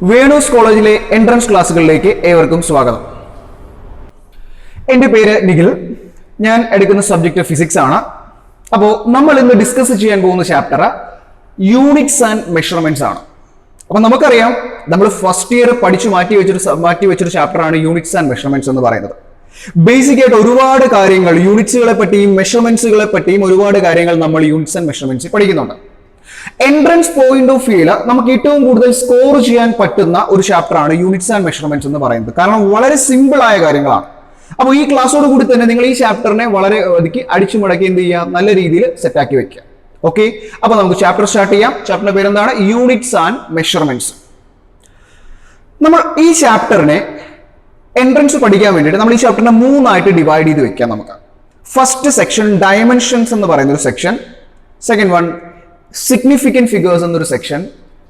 വേണൂസ് കോളേജിലെ എൻട്രൻസ് ക്ലാസ്സുകളിലേക്ക് ഏവർക്കും സ്വാഗതം. എൻ്റെ പേര് നിഖിൽ. ഞാൻ എടുക്കുന്ന സബ്ജക്ട് ഫിസിക്സ് ആണ്. അപ്പോൾ നമ്മൾ ഇന്ന് ഡിസ്കസ് ചെയ്യാൻ പോകുന്ന ചാപ്റ്റർ യൂണിറ്റ്സ് ആൻഡ് മെഷർമെന്റ്സ് ആണ്. അപ്പൊ നമുക്കറിയാം, നമ്മൾ ഫസ്റ്റ് ഇയർ പഠിച്ചു മാറ്റി വെച്ചൊരു ചാപ്റ്റർ ആണ് യൂണിറ്റ്സ് ആൻഡ് മെഷർമെന്റ്സ് എന്ന് പറയുന്നത്. ബേസിക് ആയിട്ട് ഒരുപാട് കാര്യങ്ങൾ യൂണിറ്റ്സുകളെ പറ്റിയും മെഷർമെന്റ്സുകളെ പറ്റിയും ഒരുപാട് കാര്യങ്ങൾ നമ്മൾ യൂണിറ്റ്സ് ആൻഡ് മെഷർമെന്റ്സ് പഠിക്കുന്നുണ്ട്. എൻട്രൻസ് പോയിന്റ് ഓഫ് വ്യൂല് നമുക്ക് ഏറ്റവും കൂടുതൽ സ്കോർ ചെയ്യാൻ പറ്റുന്ന ഒരു ചാപ്റ്റർ ആണ് യൂണിറ്റ്സ് ആൻഡ് മെഷർമെന്റ്സ് എന്ന് പറയുന്നത്. കാരണം വളരെ സിമ്പിൾ ആയ കാര്യങ്ങളാണ്. അപ്പോൾ ഈ ക്ലാസ്സോട് കൂടി തന്നെ നിങ്ങൾ ഈ ചാപ്റ്ററിനെ വളരെ ഒതുക്കി അടിച്ചു മുടക്കി എന്ത് ചെയ്യുക, നല്ല രീതിയിൽ സെറ്റാക്കി വെക്കുക. ഓക്കെ, അപ്പൊ നമുക്ക് ചാപ്റ്റർ സ്റ്റാർട്ട് ചെയ്യാം. ചാപ്റ്ററിന്റെ പേര് എന്താണ്? Units and measurements. നമ്മൾ ഈ ചാപ്റ്ററിനെ എൻട്രൻസ് പഠിക്കാൻ വേണ്ടിയിട്ട് നമ്മൾ ഈ ചാപ്റ്ററിനെ മൂന്നായിട്ട് ഡിവൈഡ് ചെയ്ത് വെക്കാം. നമുക്ക് ഫസ്റ്റ് സെക്ഷൻ ഡയമെൻഷൻസ് എന്ന് പറയുന്ന ഒരു section, second one significant figures എന്നൊരു section,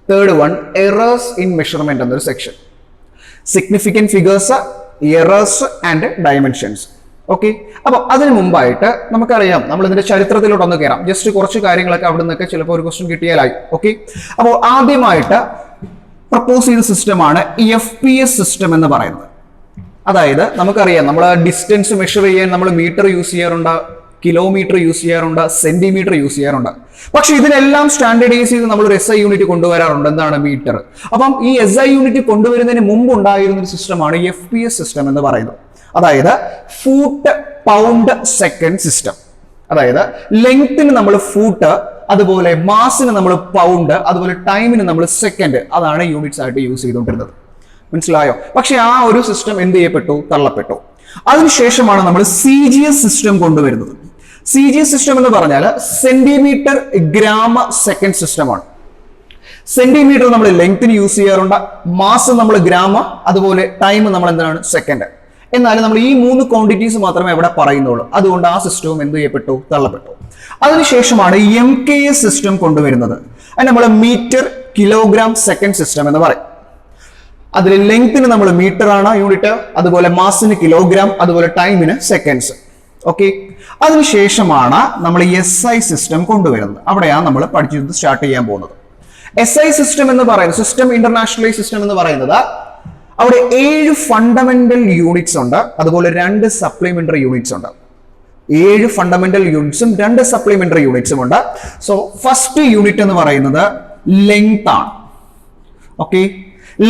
third one errors in measurement എന്നൊരു section. Significant figures, errors and dimensions. Okay, അപ്പൊ അതിന് മുമ്പായിട്ട് നമുക്കറിയാം, നമ്മൾ ഇതിന്റെ ചരിത്രത്തിലോട്ട് ഒന്ന് കയറാം. ജസ്റ്റ് കുറച്ച് കാര്യങ്ങളൊക്കെ അവിടെ നിന്നൊക്കെ ചിലപ്പോൾ ഒരു ക്വസ്റ്റ്യൻ കിട്ടിയാലായി. ഓക്കെ, അപ്പോൾ ആദ്യമായിട്ട് പ്രപ്പോസ് ചെയ്ത സിസ്റ്റമാണ് FPS സിസ്റ്റം എന്ന് പറയുന്നത്. അതായത് നമുക്കറിയാം, നമ്മൾ ഡിസ്റ്റൻസ് മെഷർ ചെയ്യാൻ നമ്മൾ മീറ്റർ യൂസ് ചെയ്യാറുണ്ട്, കിലോമീറ്റർ യൂസ് ചെയ്യാറുണ്ട്, സെന്റിമീറ്റർ യൂസ് ചെയ്യാറുണ്ട്. പക്ഷെ ഇതിനെല്ലാം സ്റ്റാൻഡേർഡൈസ് ചെയ്ത് നമ്മൾ ഒരു SI യൂണിറ്റ് കൊണ്ടുവരാറുണ്ട്. എന്താണ്? മീറ്റർ. അപ്പം ഈ SI യൂണിറ്റ് കൊണ്ടുവരുന്നതിന് മുമ്പ് ഉണ്ടായിരുന്ന ഒരു സിസ്റ്റമാണ് FPS സിസ്റ്റം എന്ന് പറയുന്നത്. അതായത് ഫൂട്ട് പൗണ്ട് സെക്കൻഡ് സിസ്റ്റം. അതായത് ലെങ്ത്തിന് നമ്മൾ ഫൂട്ട്, അതുപോലെ മാസിന് നമ്മൾ പൗണ്ട്, അതുപോലെ ടൈമിന് നമ്മൾ സെക്കൻഡ്. അതാണ് യൂണിറ്റ്സ് ആയിട്ട് യൂസ് ചെയ്തുകൊണ്ടിരുന്നത്. മനസ്സിലായോ? പക്ഷെ ആ ഒരു സിസ്റ്റം എന്ത് ചെയ്യപ്പെട്ടു? തള്ളപ്പെട്ടു. അതിനുശേഷമാണ് നമ്മൾ CGS സിസ്റ്റം കൊണ്ടുവരുന്നത്. CGS സിസ്റ്റം എന്ന് പറഞ്ഞാൽ സെന്റിമീറ്റർ ഗ്രാം സെക്കൻഡ് സിസ്റ്റമാണ്. സെന്റിമീറ്റർ നമ്മൾ ലെങ്ത്തിന് യൂസ് ചെയ്യാറുണ്ട്, മാസ് നമ്മൾ ഗ്രാം, അതുപോലെ ടൈം നമ്മൾ എന്താണ്? സെക്കൻഡ്. എന്നാലും നമ്മൾ ഈ മൂന്ന് ക്വാണ്ടിറ്റീസ് മാത്രമേ ഇവിടെ പറയുന്നുള്ളൂ. അതുകൊണ്ട് ആ സിസ്റ്റവും എന്ത് ചെയ്യപ്പെട്ടു? തള്ളപ്പെട്ടു. അതിനുശേഷമാണ് MKS സിസ്റ്റം കൊണ്ടുവരുന്നത്. അത് നമ്മൾ മീറ്റർ കിലോഗ്രാം സെക്കൻഡ് സിസ്റ്റം എന്ന് പറയും. അതിൽ ലെങ്ത്തിന് നമ്മൾ മീറ്റർ ആണ് യൂണിറ്റ്, അതുപോലെ മാസിന് കിലോഗ്രാം, അതുപോലെ ടൈമിന് സെക്കൻഡ്സ്. ഓക്കെ, അതിനുശേഷമാണ് നമ്മൾ SI സിസ്റ്റം കൊണ്ടുവരുന്നത്. അവിടെയാണ് നമ്മൾ പഠിച്ചത് സ്റ്റാർട്ട് ചെയ്യാൻ പോകുന്നത്. SI സിസ്റ്റം എന്ന് പറയുന്നത്, സിസ്റ്റം ഇന്റർനാഷണൽ സിസ്റ്റം എന്ന് പറയുന്നത്, അവിടെ 7 ഫണ്ടമെന്റൽ യൂണിറ്റ്സ് ഉണ്ട്, അതുപോലെ 2 സപ്ലിമെന്ററി യൂണിറ്റ്സ് ഉണ്ട്. 7 ഫണ്ടമെന്റൽ യൂണിറ്റ്സും 2 സപ്ലിമെന്ററി യൂണിറ്റ്സും ഉണ്ട്. സോ ഫസ്റ്റ് യൂണിറ്റ് എന്ന് പറയുന്നത് ലെങ്ത് ആണ്. ഓക്കെ,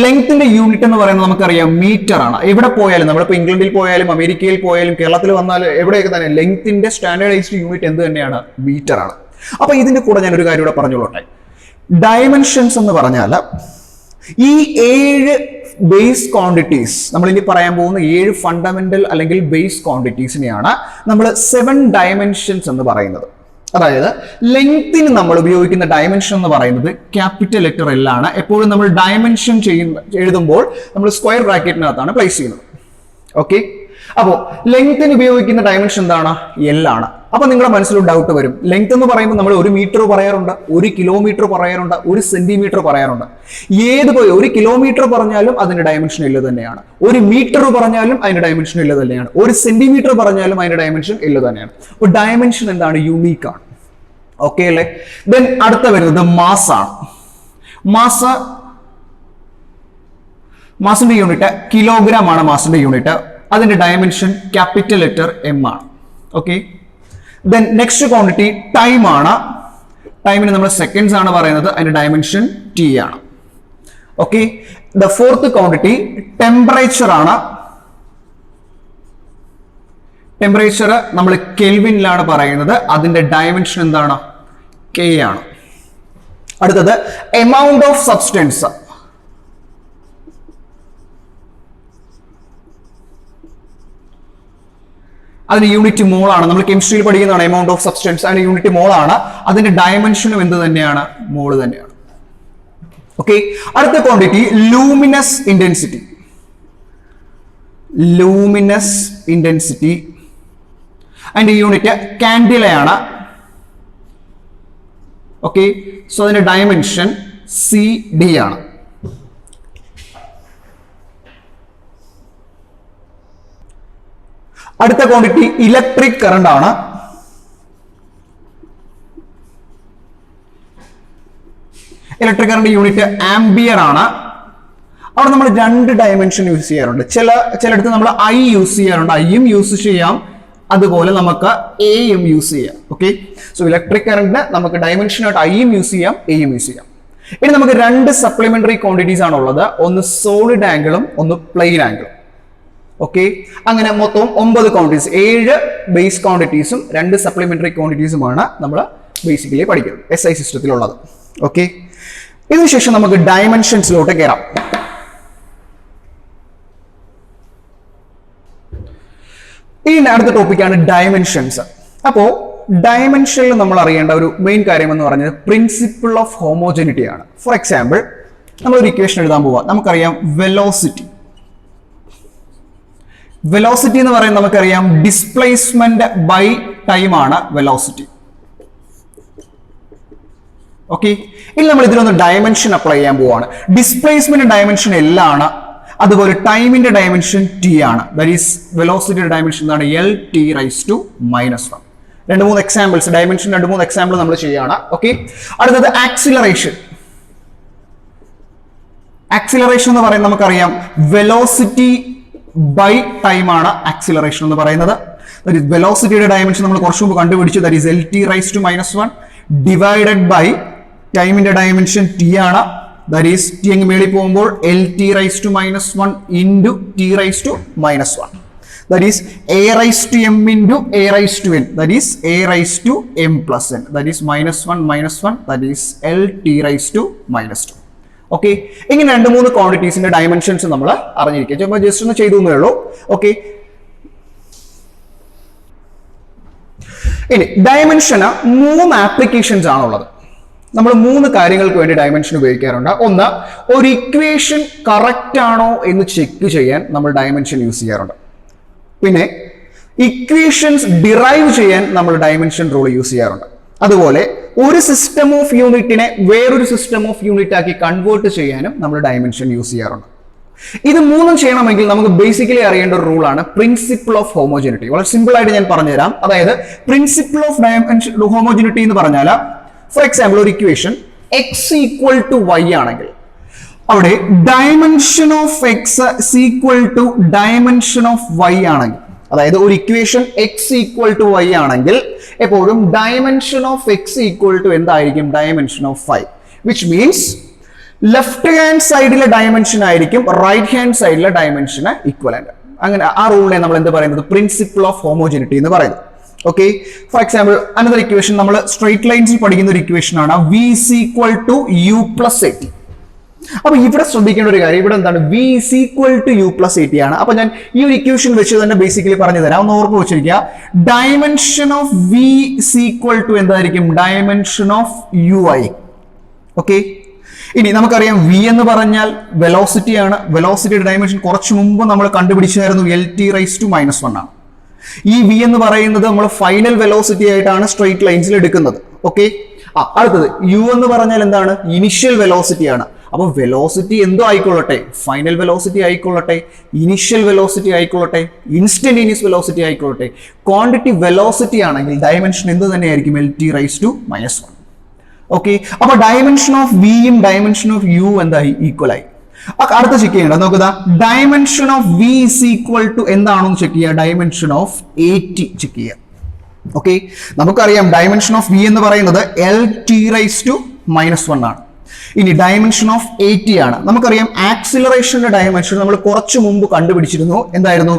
ലെങ്ത്തിന്റെ യൂണിറ്റ് എന്ന് പറയുന്നത് നമുക്കറിയാം മീറ്റർ ആണ്. എവിടെ പോയാലും, നമ്മളിപ്പോൾ ഇംഗ്ലണ്ടിൽ പോയാലും അമേരിക്കയിൽ പോയാലും കേരളത്തിൽ വന്നാലും എവിടെയൊക്കെ തന്നെ ലെങ്ത്തിന്റെ സ്റ്റാൻഡേർഡൈസ്ഡ് യൂണിറ്റ് എന്ത് തന്നെയാണ്? മീറ്റർ ആണ്. അപ്പൊ ഇതിന്റെ കൂടെ ഞാൻ ഒരു കാര്യം കൂടെ പറഞ്ഞോളട്ടെ. ഡയമെൻഷൻസ് എന്ന് പറഞ്ഞാൽ ഈ 7 ബേസ് ക്വാണ്ടിറ്റീസ്, നമ്മൾ ഇനി പറയാൻ പോകുന്ന 7 ഫണ്ടമെന്റൽ അല്ലെങ്കിൽ ബേസ് ക്വാണ്ടിറ്റീസിനെയാണ് നമ്മൾ 7 ഡയമെൻഷൻസ് എന്ന് പറയുന്നത്. അതായത് ലെങ്ത്തിന് നമ്മൾ ഉപയോഗിക്കുന്ന ഡയമെൻഷൻ എന്ന് പറയുന്നത് ക്യാപിറ്റൽ ലെറ്റർ L ആണ്. എപ്പോഴും നമ്മൾ ഡയമെൻഷൻ എഴുതുമ്പോൾ നമ്മൾ സ്ക്വയർ ബ്രാക്കറ്റിനകത്താണ് പ്ലേസ് ചെയ്യുന്നത്. ഓക്കെ, അപ്പോൾ ലെങ്ത്തിന് ഉപയോഗിക്കുന്ന ഡയമെൻഷൻ എന്താണ്? L ആണ്. അപ്പൊ നിങ്ങളുടെ മനസ്സിലൊരു ഡൗട്ട് വരും, ലെങ്ത് എന്ന് പറയുമ്പോൾ നമ്മൾ 1 മീറ്റർ പറയാറുണ്ട്, 1 കിലോമീറ്റർ പറയാറുണ്ട്, 1 സെന്റിമീറ്റർ പറയാറുണ്ട്. ഏത് പോയി 1 കിലോമീറ്റർ പറഞ്ഞാലും അതിന്റെ ഡയമെൻഷൻ L തന്നെയാണ്, 1 മീറ്റർ പറഞ്ഞാലും അതിന്റെ ഡയമെൻഷൻ L തന്നെയാണ്, 1 സെന്റിമീറ്റർ പറഞ്ഞാലും അതിന്റെ ഡയമെൻഷൻ L തന്നെയാണ്. അപ്പോൾ ഡയമെൻഷൻ എന്താണ്? യൂണീക്ക് ആണ്. ഓക്കെ അല്ലേ? ദെൻ അടുത്ത വരുന്നത് മാസ് ആണ്. മാസിന്റെ യൂണിറ്റ് കിലോഗ്രാം ആണ്. മാസിന്റെ യൂണിറ്റ്, അതിന്റെ ഡയമെൻഷൻ ക്യാപിറ്റൽ ലെറ്റർ M ആണ്. Okay, then next quantity time ആണ്. ടൈമിന് നമ്മൾ സെക്കൻഡ്സ് ആണ് പറയുന്നത്, അതിന്റെ ഡയമെൻഷൻ T ആണ്. Okay, the fourth quantity temperature ആണ്. ടെമ്പറേച്ചർ നമ്മൾ കെൽവിനിലാണ് പറയുന്നത്, അതിന്റെ ഡയമെൻഷൻ എന്താണ്? K ആണ്. അടുത്തത് എമൗണ്ട് ഓഫ് സബ്സ്റ്റൻസ്. അതിന് യൂണിറ്റ് മോൾ ആണ്. നമ്മൾ കെമിസ്ട്രിയിൽ പഠിക്കുന്നതാണ് എമൗണ്ട് ഓഫ് സബ്സ്റ്റൻസ്. അതിന്റെ യൂണിറ്റ് മോൾ ആണ്. അതിന്റെ ഡയമെൻഷനും എന്ത് തന്നെയാണ്? മോൾ തന്നെയാണ്. ഓക്കെ, അടുത്ത ക്വാണ്ടിറ്റി ലൂമിനസ് ഇന്റൻസിറ്റി. അതിന്റെ യൂണിറ്റ് കാൻഡിലയാണ്. ഓക്കെ, സോ അതിന്റെ ഡയമെൻഷൻ CD ആണ്. അടുത്ത ക്വാണ്ടിറ്റി ഇലക്ട്രിക് കറണ്ട് ആണ്. ഇലക്ട്രിക് കറണ്ട് യൂണിറ്റ് ആംബിയർ ആണ്. അവിടെ നമ്മൾ രണ്ട് ഡയമെൻഷൻ യൂസ് ചെയ്യാറുണ്ട്. ചിലയിടത്ത് നമ്മൾ ഐ യൂസ് ചെയ്യാറുണ്ട്, ഐയും യൂസ് ചെയ്യാം, അതുപോലെ നമുക്ക് എയും യൂസ് ചെയ്യാം. ഓക്കെ, സോ ഇലക്ട്രിക് കറന്റിന് നമുക്ക് ഡയമെൻഷനായിട്ട് ഐയും യൂസ് ചെയ്യാം, എയും യൂസ് ചെയ്യാം. ഇനി നമുക്ക് രണ്ട് സപ്ലിമെന്ററി ക്വാണ്ടിറ്റീസ് ആണുള്ളത്, ഒന്ന് സോളിഡ് ആംഗിളും ഒന്ന് പ്ലെയിൻ ആംഗിളും. ഓക്കെ, അങ്ങനെ മൊത്തം 9 ക്വാണ്ടിറ്റീസ്, 7 ബേസ് ക്വാണ്ടിറ്റീസും 2 സപ്ലിമെന്ററി ക്വാണ്ടിറ്റീസുമാണ് നമ്മൾ ബേസിക്കലി പഠിക്കുന്നത് SI സിസ്റ്റത്തിലുള്ളത്. ഓക്കെ, ഇതിനുശേഷം നമുക്ക് ഡയമെൻഷൻസിലോട്ട് കയറാം. ഇനി അടുത്ത ടോപ്പിക്കാണ് ഡയമെൻഷൻസ്. അപ്പോ ഡയമെൻഷനിൽ നമ്മൾ അറിയേണ്ട ഒരു മെയിൻ കാര്യം എന്ന് പറഞ്ഞത് പ്രിൻസിപ്പിൾ ഓഫ് ഹോമോജനിറ്റി ആണ്. ഫോർ എക്സാമ്പിൾ, നമ്മൾ ഒരു ഇക്വേഷൻ എഴുതാൻ പോവാം. നമുക്കറിയാം വെലോസിറ്റി എന്ന് പറയുന്നത് നമുക്കറിയാം ഡിസ്പ്ലേസ്മെന്റ് ബൈ ടൈം ആണ് വെലോസിറ്റി. ഓക്കെ, ഇനി നമ്മൾ ഇതിലൊന്ന് ഡയമെൻഷൻ അപ്ലൈ ചെയ്യാൻ പോവാണ്. ഡിസ്പ്ലേസ്മെന്റ് ഡയമെൻഷൻ L ആണ്, അതുപോലെ ടൈമിന്റെ ഡയമെൻഷൻ T ആണ്. ദാറ്റ് ഈസ് വെലോസിറ്റിയുടെ ഡയമെൻഷൻ എന്താണ്? L(t⁻⁻1). 2-3 എക്സാമ്പിൾസ്, ഡയമെൻഷൻ 2-3 എക്സാമ്പിൾ നമ്മൾ ചെയ്യാണ്. ഓക്കെ, അടുത്തത് ആക്സിലറേഷൻ എന്ന് പറയുന്നത് നമുക്കറിയാം വെലോസിറ്റി ബൈ ടൈം ആണ് ആക്സിലറേഷൻ എന്ന് പറയുന്നത്. വെലോസിറ്റിയുടെ ഡയമെൻഷൻ നമ്മൾ കുറച്ചു മുമ്പ് കണ്ടുപിടിച്ചു, that is L(t⁻⁻1) divided by ടൈമിന്റെ ഡയമെൻഷൻ T ആണ്. ദാറ്റ് ഈസ് T അങ്ങ് മേളിൽ പോകുമ്പോൾ L(t⁻⁻1) into T⁻⁻1. That is a⁻m into a⁻n. That is a⁻m plus n. That is -1. That is L(t⁻²). Okay, ഇങ്ങനെ 2-3 ക്വാണ്ടിറ്റീസിന്റെ ഡയമെൻഷൻസ് നമ്മൾ അറിഞ്ഞിരിക്കുക. ജസ്റ്റ് ഒന്ന് ചെയ്തു എന്നേ ഉള്ളൂ. ഓക്കെ, ഇനി ഡയമെൻഷന് 3 ആപ്ലിക്കേഷൻസ് ആണുള്ളത്. നമ്മൾ 3 കാര്യങ്ങൾക്ക് വേണ്ടി ഡയമെൻഷൻ ഉപയോഗിക്കാറുണ്ട്. ഒന്ന്, ഒരു ഇക്വേഷൻ കറക്റ്റ് ആണോ എന്ന് ചെക്ക് ചെയ്യാൻ നമ്മൾ ഡയമെൻഷൻ യൂസ് ചെയ്യാറുണ്ട്. പിന്നെ ഇക്വേഷൻസ് ഡിറൈവ് ചെയ്യാൻ നമ്മൾ ഡയമെൻഷൻ റൂൾ യൂസ് ചെയ്യാറുണ്ട്. അതുപോലെ ഒരു സിസ്റ്റം ഓഫ് യൂണിറ്റിനെ വേറൊരു സിസ്റ്റം ഓഫ് യൂണിറ്റ് ആക്കി കൺവേർട്ട് ചെയ്യാനും നമ്മൾ ഡയമെൻഷൻ യൂസ് ചെയ്യാറുണ്ട്. ഇത് 3 ചെയ്യണമെങ്കിൽ നമുക്ക് ബേസിക്കലി അറിയേണ്ട ഒരു റൂളാണ് പ്രിൻസിപ്പിൾ ഓഫ് ഹോമോജനിറ്റി. വളരെ സിമ്പിൾ ആയിട്ട് ഞാൻ പറഞ്ഞുതരാം. അതായത് പ്രിൻസിപ്പിൾ ഓഫ് ഹോമോജനിറ്റി എന്ന് പറഞ്ഞാൽ, ഫോർ എക്സാമ്പിൾ ഒരു ഇക്വേഷൻ x = y ആണെങ്കിൽ അവിടെ dimension of X equal to dimension of Y ആണെങ്കിൽ, അതായത് ഒരു ഇക്വേഷൻ x = y ആണെങ്കിൽ എപ്പോഴും ഡയമെൻഷൻ ഓഫ് x = എന്തായിരിക്കും? Dimension of y, which means left hand സൈഡിലെ ഡയമെൻഷൻ ആയിരിക്കും റൈറ്റ് ഹാൻഡ് സൈഡിലെ ഡയമെൻഷന് ഈക്വലന്റ്. അങ്ങനെ ആ റൂളിനെ നമ്മൾ എന്ത് പറയുന്നത്? പ്രിൻസിപ്പിൾ ഓഫ് ഹോമോജനിറ്റി എന്ന് പറയുന്നത്. Okay, for example another equation, നമ്മൾ സ്ട്രേറ്റ് ലൈൻസിൽ പഠിക്കുന്ന ഒരു ഇക്വേഷൻ ആണ് v = u + at. അപ്പൊ ഇവിടെ ശ്രദ്ധിക്കേണ്ട ഒരു കാര്യം, ഇവിടെ എന്താണ്? v = u + at ആണ്. അപ്പൊ ഞാൻ ഈ ഒരു ഇക്വേഷൻ വെച്ച് തന്നെ ബേസിക്കലി പറഞ്ഞു തരാം, ഒന്ന് ഓർമ്മ വെച്ചിരിക്കുക. ഡയമെൻഷൻ ഓഫ് v = എന്തായിരിക്കും? Dimension of ui. ഓക്കെ, ഇനി നമുക്കറിയാം v എന്ന് പറഞ്ഞാൽ വെലോസിറ്റി ആണ്. വെലോസിറ്റിയുടെ ഡയമെൻഷൻ കുറച്ചു മുമ്പ് നമ്മൾ കണ്ടുപിടിച്ചായിരുന്നു L(t⁻⁻1) ആണ്. ഈ v എന്ന് പറയുന്നത് നമ്മൾ ഫൈനൽ വെലോസിറ്റി ആയിട്ടാണ് സ്ട്രേറ്റ് ലൈൻസിൽ എടുക്കുന്നത്. ഓക്കെ, അടുത്തത് u എന്ന് പറഞ്ഞാൽ എന്താണ്? ഇനിഷ്യൽ വെലോസിറ്റി ആണ്. അപ്പൊ വെലോസിറ്റി എന്തോ ആയിക്കൊള്ളട്ടെ, ഫൈനൽ വെലോസിറ്റി ആയിക്കൊള്ളട്ടെ, ഇനിഷ്യൽ വെലോസിറ്റി ആയിക്കൊള്ളട്ടെ, ഇൻസ്റ്റന്റേനിയസ് വെലോസിറ്റി ആയിക്കൊള്ളട്ടെ, ക്വാണ്ടിറ്റി വെലോസിറ്റി ആണെങ്കിൽ ഡയമെൻഷൻ എന്ത് തന്നെയായിരിക്കും? L(t⁻⁻1). ഓക്കെ, അപ്പൊ ഡയമെൻഷൻ ഓഫ് വിയും ഡയമെൻഷൻ ഓഫ് യു എന്തായി? ഈക്വൽ ആയി. അടുത്ത ചെക്ക് ചെയ്യേണ്ടത് നോക്കുക, ഡയമെൻഷൻ ഓഫ് v = എന്താണെന്ന് ചെക്ക് ചെയ്യുക, ഡയമെൻഷൻ ഓഫ് at ചെക്ക് ചെയ്യുക. ഓക്കെ, നമുക്കറിയാം ഡയമെൻഷൻ ഓഫ് v എന്ന് പറയുന്നത് L(t⁻⁻1) ആണ്. ഇനി ഡയമെൻഷൻ ഓഫ് at ആണ്. നമുക്കറിയാം ആക്സിലറേഷന്റെ ഡയമെൻഷൻ നമ്മൾ കുറച്ചു മുമ്പ് കണ്ടുപിടിച്ചിരുന്നു, എന്തായിരുന്നു?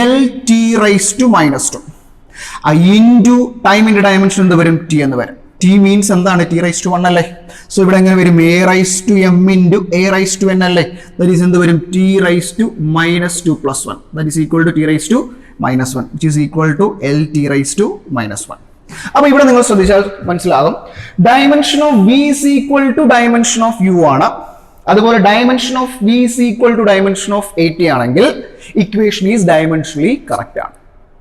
L(t⁻²). ഇൻറ്റു ടൈമിന്റെ ഡയമെൻഷൻ എന്ത് വരും? t എന്ന് വരും. t മീൻസ് എന്താണ്? t⁻1 അല്ലേ? സോ ഇവിടെ എങ്ങനെ വരും? a⁻m into a⁻n അല്ലേ? ദാറ്റ് ഈസ് എന്ത് വരും? t⁻2 + 1. That is equal to t⁻1, which is equal to L(t⁻1). അപ്പൊ ഇവിടെ നിങ്ങൾ ശ്രദ്ധിച്ചാൽ മനസ്സിലാകും, dimension of v = dimension of u ആണ്. അതുപോലെ dimension of v = dimension of at ആണെങ്കിൽ ഇക്വേഷൻ ഈസ് ഡയമെൻഷനലി കറക്റ്റ് ആണ്.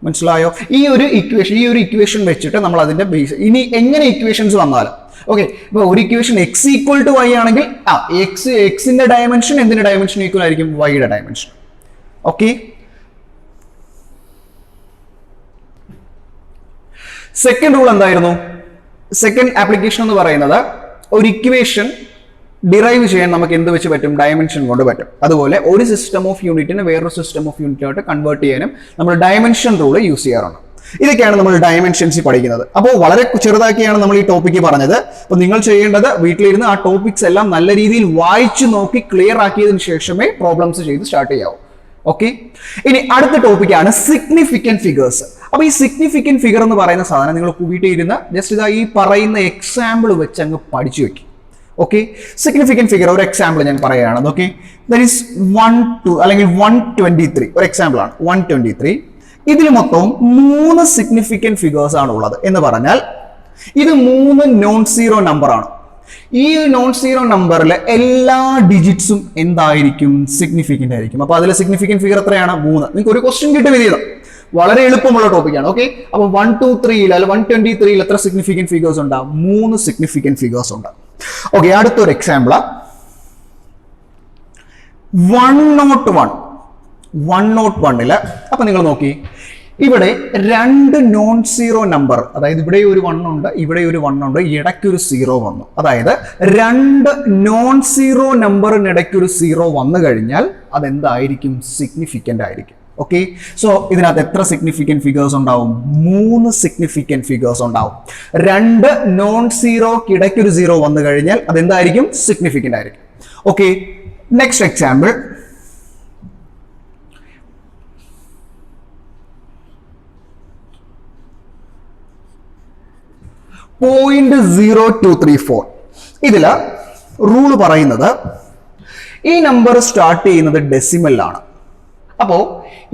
മനസ്സിലായോ? ഈ ഒരു ഇക്വേഷൻ വെച്ചിട്ട് നമ്മൾ അതിന്റെ ബേസ്, ഇനി എങ്ങനെ ഇക്വേഷൻസ് വന്നാലും ഓക്കെ, ഇപ്പൊ ഒരു ഇക്വേഷൻ x = y ആണെങ്കിൽ എക്സിന്റെ ഡയമെൻഷൻ എന്തിന്റെ ഡയമെൻഷൻ ഈക്വൽ ആയിരിക്കും? വൈയുടെ ഡയമെൻഷൻ. ഓക്കെ, സെക്കൻഡ് റൂൾ എന്തായിരുന്നു? സെക്കൻഡ് ആപ്ലിക്കേഷൻ എന്ന് പറയുന്നത്, ഒരു ഇക്വേഷൻ ഡിറൈവ് ചെയ്യാൻ നമുക്ക് എന്ത് വെച്ച് പറ്റും? ഡയമെൻഷൻ കൊണ്ട് പറ്റും. അതുപോലെ ഒരു സിസ്റ്റം ഓഫ് യൂണിറ്റിനെ വേറൊരു സിസ്റ്റം ഓഫ് യൂണിറ്റായിട്ട് കൺവേർട്ട് ചെയ്യാനും നമ്മൾ ഡയമെൻഷൻ റൂൾ യൂസ് ചെയ്യാറുണ്ട്. ഇതൊക്കെയാണ് നമ്മൾ ഡയമെൻഷൻസ് പഠിക്കുന്നത്. അപ്പോൾ വളരെ ചെറുതാക്കിയാണ് നമ്മൾ ഈ ടോപ്പിക്ക് പറഞ്ഞത്. അപ്പോൾ നിങ്ങൾ ചെയ്യേണ്ടത് വീട്ടിലിരുന്ന് ആ ടോപ്പിക്സ് എല്ലാം നല്ല രീതിയിൽ വായിച്ചു നോക്കി ക്ലിയർ ആക്കിയതിനു ശേഷമേ പ്രോബ്ലംസ് ചെയ്ത് സ്റ്റാർട്ട് ചെയ്യാവൂ. ഓക്കെ, ഇനി അടുത്ത ടോപ്പിക്കാണ് സിഗ്നിഫിക്കന്റ് ഫിഗേഴ്സ്. അപ്പൊ ഈ സിഗ്നിഫിക്കന്റ് ഫിഗർ എന്ന് പറയുന്ന സാധനം നിങ്ങൾ വീട്ടിലിരുന്ന് ജസ്റ്റ് ഇതാ ഈ പറയുന്ന എക്സാമ്പിൾ വെച്ച് അങ്ങ് പഠിച്ചു വെക്കും. ഓക്കെ, സിഗ്നിഫിക്കന്റ് ഫിഗർ ഒരു എക്സാമ്പിൾ ഞാൻ പറയുകയാണ്. ഓക്കെ, ദാറ്റ് ഈസ് 1 അല്ലെങ്കിൽ 123 ഒരു എക്സാമ്പിൾ ആണ്. 123 ഇതിൽ മൊത്തം 3 സിഗ്നിഫിക്കന്റ് ഫിഗേഴ്സ് ആണ് ഉള്ളത് എന്ന് പറഞ്ഞാൽ ഇത് 3 നോൺ സീറോ നമ്പർ ആണ്. ഈ നോൺ സീറോ നമ്പറിലെ എല്ലാ ഡിജിറ്റ്സും എന്തായിരിക്കും? സിഗ്നിഫിക്കന്റ് ആയിരിക്കും. അപ്പൊ അതിലെ സിഗ്നിഫിക്കന്റ് ഫിഗർ എത്രയാണ്? 3. നിങ്ങൾക്ക് ഒരു ക്വസ്റ്റ്യൻ കിട്ടും ഇത്. വളരെ എളുപ്പമുള്ള ടോപ്പിക്കാണ്. ഓക്കെ, അപ്പൊ 123 അല്ലെങ്കിൽ 123 എത്ര സിഗ്നിഫിക്കന്റ് ഫിഗേഴ്സ് ഉണ്ടാവും? 3 സിഗ്നിഫിക്കന്റ് ഫിഗേഴ്സ് ഉണ്ട്. ഓക്കെ, അടുത്തൊരു എക്സാമ്പിൾ 101 അപ്പൊ നിങ്ങൾ നോക്കി, ഇവിടെ 2 നോൺ സീറോ നമ്പർ, അതായത് ഇവിടെ ഒരു 1 ഉണ്ട്, ഇവിടെ ഒരു 1 ഉണ്ട്, ഇടയ്ക്ക് ഒരു 0 വന്നു. അതായത് 2 നോൺ സീറോ നമ്പറിനിടയ്ക്ക് ഒരു 0 വന്നു കഴിഞ്ഞാൽ അതെന്തായിരിക്കും? സിഗ്നിഫിക്കന്റ് ആയിരിക്കും. ഓക്കെ, സോ ഇതിനകത്ത് എത്ര സിഗ്നിഫിക്കന്റ് ഫിഗേഴ്സ് ഉണ്ടാവും? 3 സിഗ്നിഫിക്കന്റ് ഫിഗേഴ്സ് ഉണ്ടാവും. 2 നോൺ സീറോക്ക് ഇടയ്ക്ക് ഒരു 0 വന്നു കഴിഞ്ഞാൽ അതെന്തായിരിക്കും? സിഗ്നിഫിക്കന്റ് ആയിരിക്കും. Okay, next example 0.0234. ഇതില് റൂള് പറയുന്നത് ഈ നമ്പർ സ്റ്റാർട്ട് ചെയ്യുന്നത് ഡെസിമലിലാണ്. അപ്പോ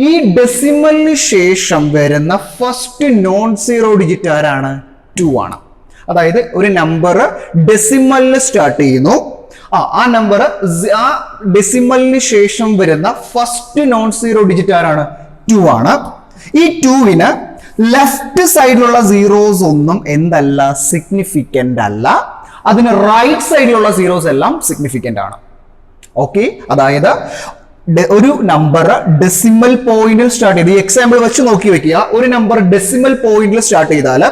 ഈ ഡെസിമലിന് ശേഷം വരുന്ന ഫസ്റ്റ് നോൺ സീറോ ഡിജിറ്റ് ആരാണ്? 2 ആണ്. അതായത് ഒരു നമ്പർ ഡെസിമലിന് സ്റ്റാർട്ട് ചെയ്യുന്നു, ആ നമ്പർ ആ ഡെസിമലിന് ശേഷം വരുന്ന ഫസ്റ്റ് നോൺ സീറോ ഡിജിറ്റ് ആരാണ്? 2 ആണ്. ഈ 2വിന് ലെഫ്റ്റ് സൈഡിലുള്ള സീറോസ് ഒന്നും എന്തല്ല? സിഗ്നിഫിക്കന്റ് അല്ല. അതിന് റൈറ്റ് സൈഡിലുള്ള സീറോസ് എല്ലാം സിഗ്നിഫിക്കന്റ് ആണ്. ഓക്കെ, അതായത് ഒരു നമ്പർ ഡെസിമൽ പോയിന്റിൽ സ്റ്റാർട്ട് ചെയ്ത്, ഈ എക്സാമ്പിൾ വെച്ച് നോക്കി വെക്കുക. ഒരു നമ്പർ ഡെസിമൽ പോയിന്റിൽ സ്റ്റാർട്ട് ചെയ്താൽ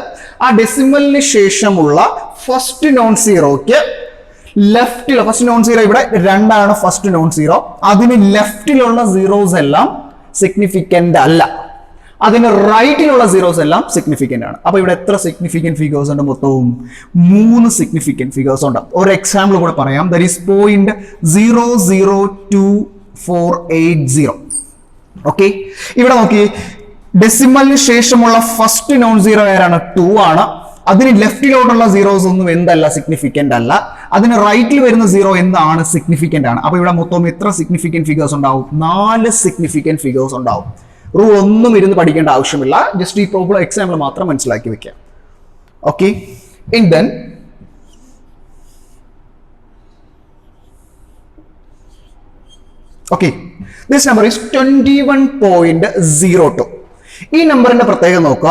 ആ ഡെസിമലിന് ശേഷമുള്ള ഫസ്റ്റ് നോൺ സീറോയ്ക്ക് ലെഫ്റ്റിൽ, ഫസ്റ്റ് നോൺ സീറോ ഇവിടെ 2 ആണ് ഫസ്റ്റ് നോൺ സീറോ, അതിന് ലെഫ്റ്റിലുള്ള സീറോസ് എല്ലാം സിഗ്നിഫിക്കന്റ് അല്ല, അതിന് റൈറ്റിലുള്ള സീറോസ് എല്ലാം സിഗ്നിഫിക്കന്റ് ആണ്. അപ്പൊ ഇവിടെ എത്ര സിഗ്നിഫിക്കന്റ് ഫിഗേഴ്സ് ഉണ്ട്? മൊത്തവും 3 സിഗ്നിഫിക്കന്റ് ഫിഗേഴ്സ് ഉണ്ട്. ഒരു എക്സാമ്പിൾ കൂടെ പറയാം. That is 0.02480. ഓക്കെ, ഇവിടെ നോക്കി, ഡെസിമലിന് ശേഷമുള്ള ഫസ്റ്റ് നോൺ സീറോ ആരാണ്? 2 ആണ്. അതിന് ലെഫ്റ്റിലോട്ടുള്ള സീറോസ് ഒന്നും എന്തല്ല? സിഗ്നിഫിക്കന്റ് അല്ല. അതിന് റൈറ്റിൽ വരുന്ന സീറോ എന്താണ്? സിഗ്നിഫിക്കന്റ് ആണ്. അപ്പൊ ഇവിടെ മൊത്തം എത്ര സിഗ്നിഫിക്കന്റ് ഫിഗേഴ്സ് ഉണ്ടാവും? 4 സിഗ്നിഫിക്കന്റ് ഫിഗേഴ്സ് ഉണ്ടാവും. റൂൾ ഒന്നും ഇരുന്ന് പഠിക്കേണ്ട ആവശ്യമില്ല, ജസ്റ്റ് ഈ പ്രോബ്ലം എക്സാമ്പിൾ മാത്രം മനസ്സിലാക്കി വെക്കാം. Okay, in then okay, this number is 21.02. ഈ നമ്പറിന്റെ പ്രത്യേകത നോക്കുക.